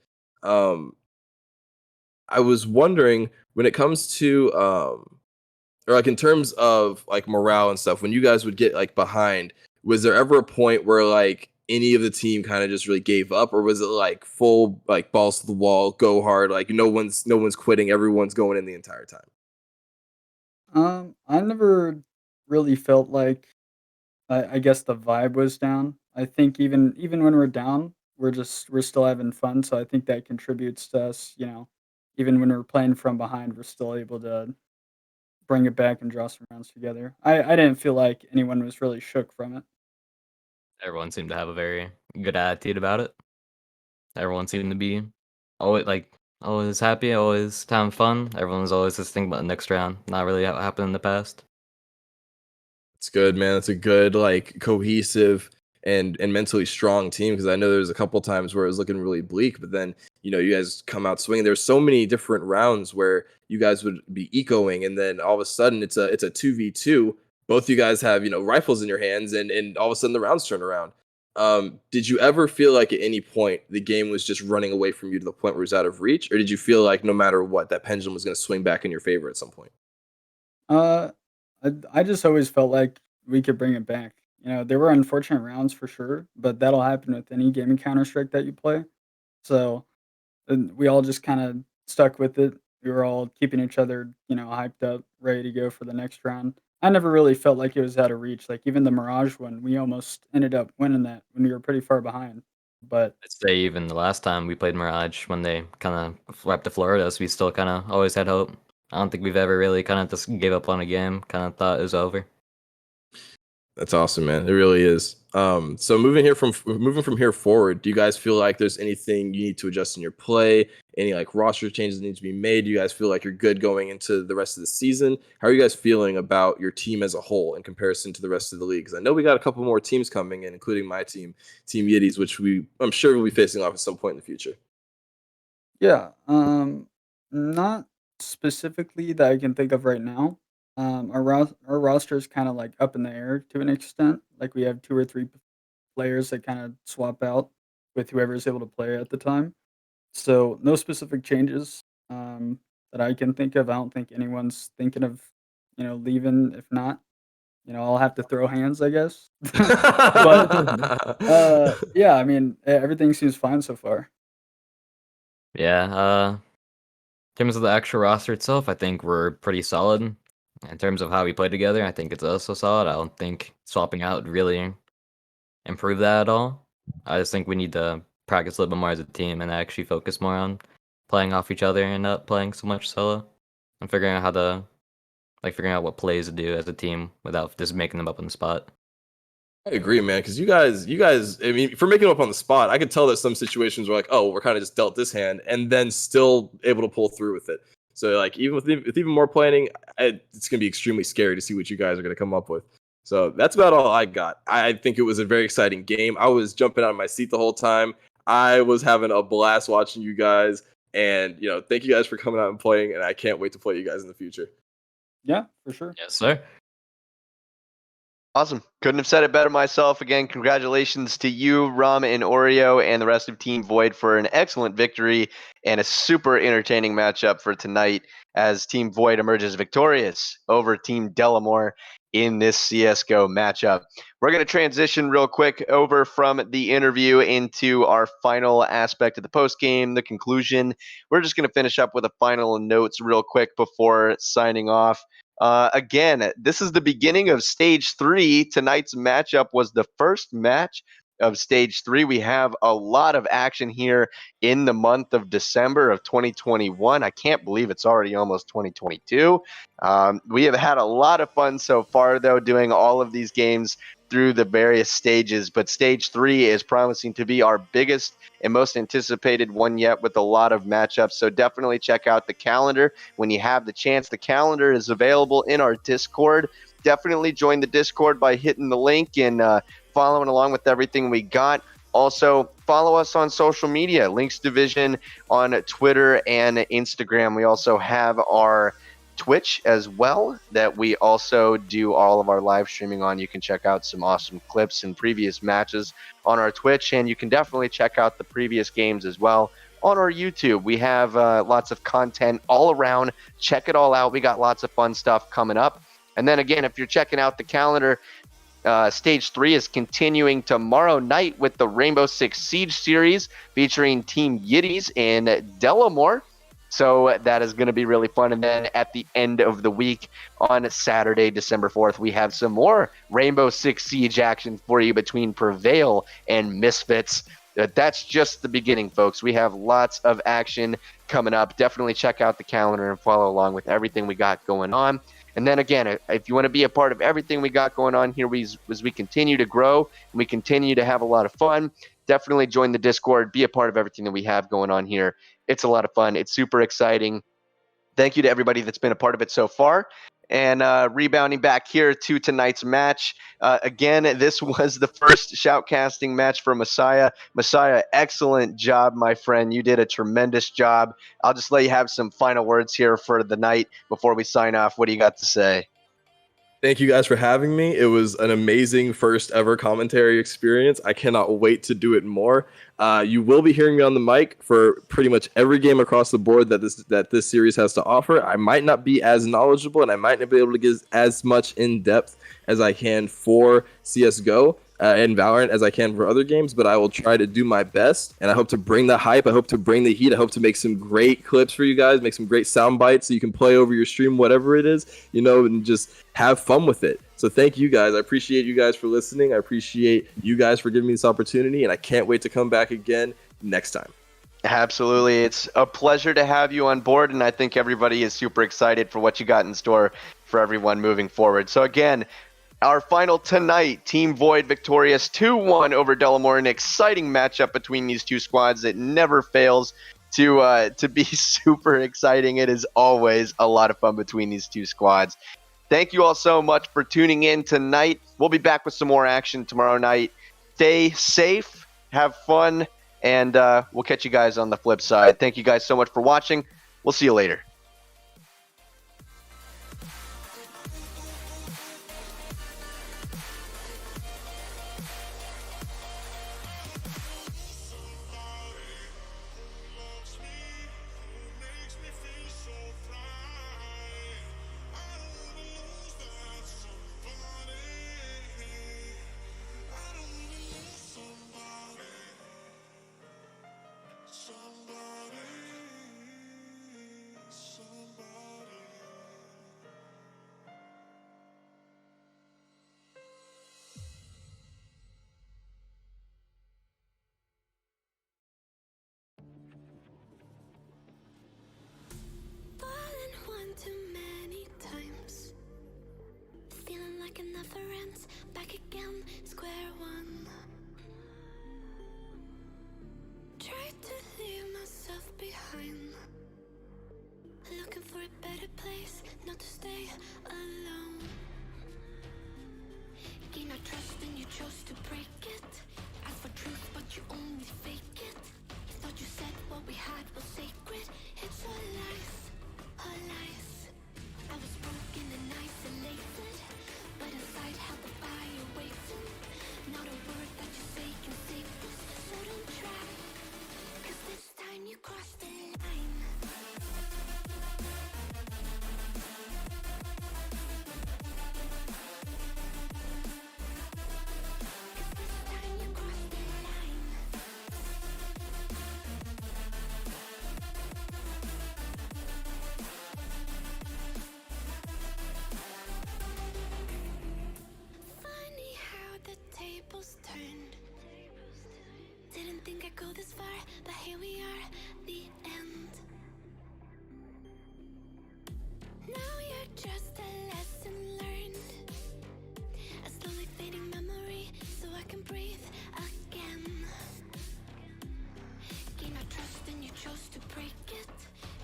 I was wondering when it comes to or like in terms of like morale and stuff, when you guys would get like behind, was there ever a point where like any of the team kind of just really gave up, or was it like full like balls to the wall, go hard, like no one's quitting, everyone's going in the entire time? I never really felt like I guess the vibe was down. I think even when we're down, we're still having fun. So I think that contributes to us. Even when we're playing from behind, we're still able to bring it back and draw some rounds together. I didn't feel like anyone was really shook from it. Everyone seemed to have a very good attitude about it. Everyone seemed to be always happy, always having fun. Everyone was always just thinking about the next round. Not really how it happened in the past. It's good, man. It's a good, like, cohesive and mentally strong team, because I know there was a couple times where it was looking really bleak, but then you guys come out swinging. There's so many different rounds where you guys would be ecoing, and then all of a sudden it's a 2v2. Both you guys have rifles in your hands, and all of a sudden the rounds turn around. Did you ever feel like at any point the game was just running away from you to the point where it was out of reach, or did you feel like no matter what that pendulum was going to swing back in your favor at some point? Uh, I just always felt like we could bring it back. There were unfortunate rounds for sure, but that'll happen with any game in Counter-Strike that you play. So we all just kind of stuck with it. We were all keeping each other, hyped up, ready to go for the next round. I never really felt like it was out of reach. Like even the Mirage one, we almost ended up winning that when we were pretty far behind. But I'd say even the last time we played Mirage, when they kind of wiped the floor at us, we still kind of always had hope. I don't think we've ever really kind of just gave up on a game, kind of thought it was over. That's awesome, man. It really is. So moving from here forward, do you guys feel like there's anything you need to adjust in your play? Any like roster changes that need to be made? Do you guys feel like you're good going into the rest of the season? How are you guys feeling about your team as a whole in comparison to the rest of the league? Because I know we got a couple more teams coming in, including my team, Team Yiddies, which I'm sure we'll be facing off at some point in the future. yeah, not specifically that I can think of right now. Our roster is kind of like up in the air to an extent. Like we have 2 or 3 players that kind of swap out with whoever is able to play at the time. So no specific changes that I can think of. I don't think anyone's thinking of leaving. If not, I'll have to throw hands, I guess. But yeah, I mean everything seems fine so far. Yeah, terms of the actual roster itself, I think we're pretty solid. In terms of how we play together, I think it's also solid. I don't think swapping out would really improve that at all. I just think we need to practice a little bit more as a team and actually focus more on playing off each other and not playing so much solo and figuring out how to figuring out what plays to do as a team without just making them up on the spot. I agree, man. Because you guys. I mean, for making them up on the spot, I could tell that some situations were like, oh, we're kind of just dealt this hand, and then still able to pull through with it. So, like, even with even more planning, it's gonna be extremely scary to see what you guys are gonna come up with. So that's about all I got. I think it was a very exciting game. I was jumping out of my seat the whole time. I was having a blast watching you guys, and thank you guys for coming out and playing. And I can't wait to play you guys in the future. Yeah, for sure. Yes, sir. Awesome. Couldn't have said it better myself. Again, congratulations to you, Rum and Oreo, and the rest of Team Void for an excellent victory and a super entertaining matchup for tonight as Team Void emerges victorious over Team Delamore in this CSGO matchup. We're going to transition real quick over from the interview into our final aspect of the post game, the conclusion. We're just going to finish up with a final notes real quick before signing off. Again, this is the beginning of stage 3. Tonight's matchup was the first match of stage 3. We have a lot of action here in the month of December of 2021. I can't believe it's already almost 2022. We have had a lot of fun so far, though, doing all of these games through the various stages, but stage 3 is promising to be our biggest and most anticipated one yet, with a lot of matchups. So definitely check out the calendar when you have the chance. The calendar is available in our Discord. Definitely join the Discord by hitting the link and following along with everything we got. Also, follow us on social media, LHYNX Division on Twitter and Instagram. We also have our Twitch as well that we also do all of our live streaming on. You can check out some awesome clips and previous matches on our Twitch, and you can definitely check out the previous games as well on our YouTube. We have lots of content all around. Check it all out. We got lots of fun stuff coming up. And then again, if you're checking out the calendar, Stage 3 is continuing tomorrow night with the Rainbow Six Siege series featuring Team Yiddies in Delamore. So that is going to be really fun. And then at the end of the week on Saturday, December 4th, we have some more Rainbow Six Siege action for you between Prevail and Misfits. That's just the beginning, folks. We have lots of action coming up. Definitely check out the calendar and follow along with everything we got going on. And then again, if you want to be a part of everything we got going on here as we continue to grow and we continue to have a lot of fun, definitely join the Discord, be a part of everything that we have going on here. It's a lot of fun. It's super exciting. Thank you to everybody that's been a part of it so far. And rebounding back here to tonight's match. Again, this was the first shoutcasting match for Messiah. Messiah, excellent job, my friend. You did a tremendous job. I'll just let you have some final words here for the night before we sign off. What do you got to say? Thank you guys for having me. It was an amazing first ever commentary experience. I cannot wait to do it more. You will be hearing me on the mic for pretty much every game across the board that this series has to offer. I might not be as knowledgeable and I might not be able to give as much in depth as I can for CSGO and Valorant as I can for other games, but I will try to do my best, and I hope to bring the hype. I hope to bring the heat. I hope to make some great clips for you guys, make some great sound bites so you can play over your stream, whatever it is, and just have fun with it. So thank you guys. I appreciate you guys for listening. I appreciate you guys for giving me this opportunity, and I can't wait to come back again next time. Absolutely. It's a pleasure to have you on board, and I think everybody is super excited for what you got in store for everyone moving forward. So again, our final tonight, Team Void victorious 2-1 over Delamore. An exciting matchup between these two squads. It never fails to be super exciting. It is always a lot of fun between these two squads. Thank you all so much for tuning in tonight. We'll be back with some more action tomorrow night. Stay safe, have fun, and we'll catch you guys on the flip side. Thank you guys so much for watching. We'll see you later. a better place, not to stay alone. Gain our trust and you chose to break it. Ask for truth but you only fake it. Thought you said what we had was sacred. It's all lies, all lies. I was broken and isolated, but inside held the fire waiting. Not a word that you say can save this, so don't try, 'cause this time you crossed the line. Turned. Didn't think I'd go this far, but here we are, the end. Now you're just a lesson learned, a slowly fading memory, so I can breathe again. Gain our trust and you chose to break it.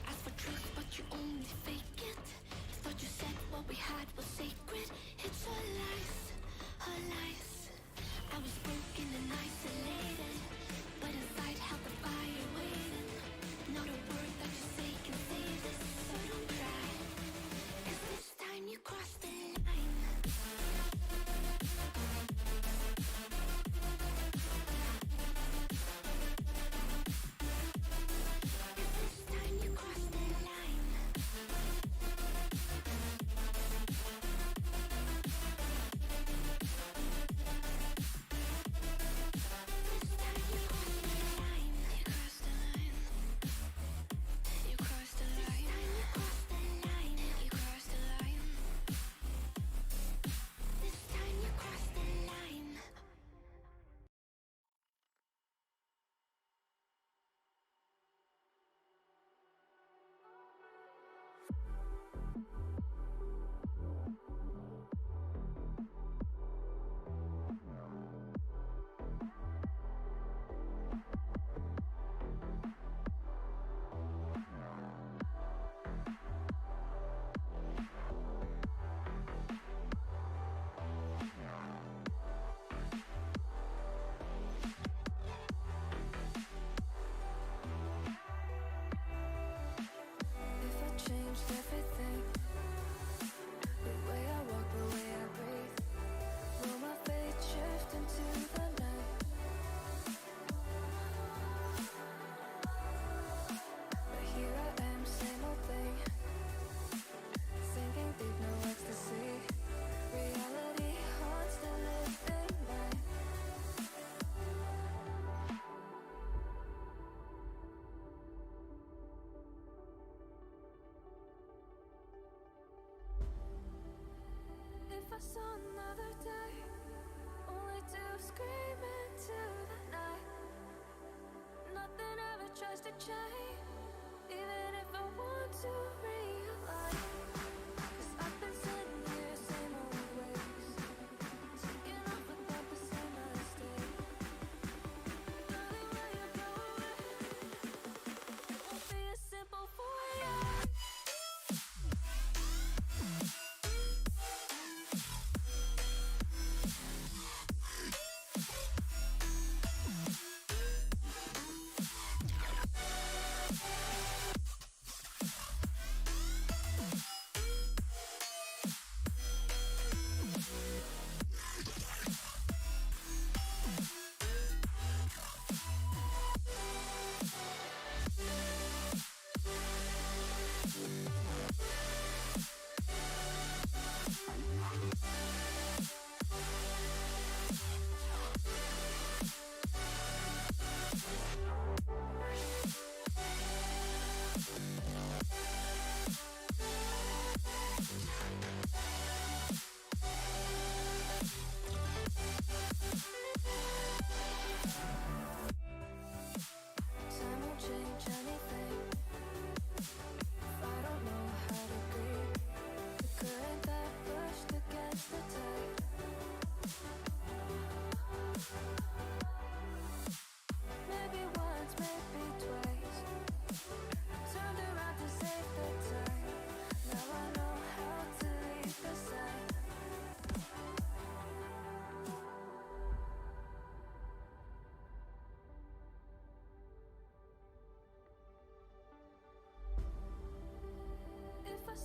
Ask for truth but you only fake it. Thought you said what we had was sacred. It's all lies, all lies. I was broken and isolated, but inside held the fire waiting. Not a word that you say can save this, so don't try, 'cause this time you crossed the line.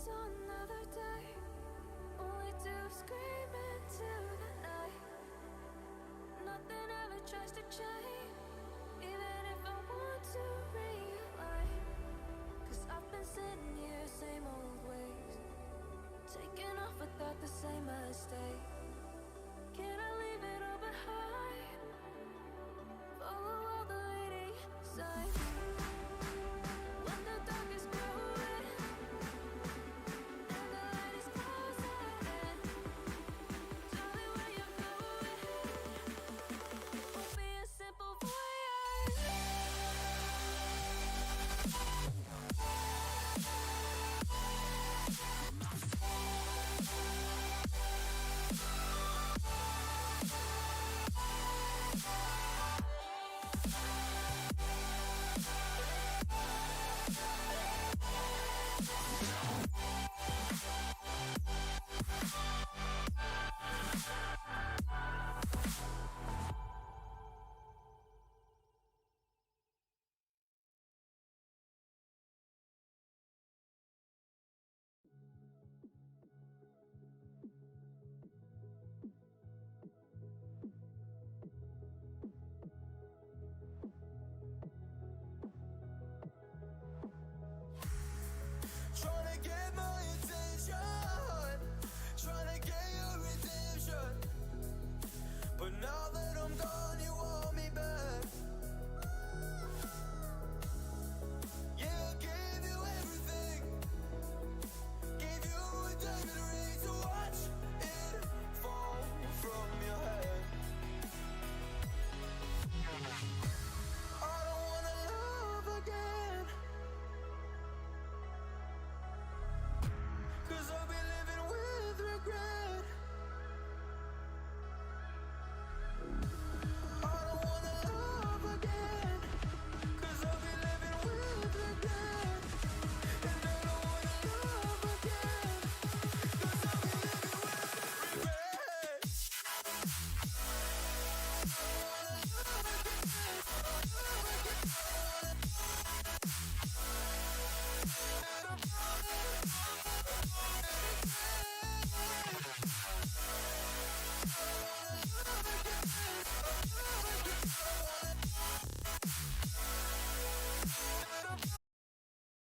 So another day, only to scream into the night. Nothing ever tries to change, even if I want to.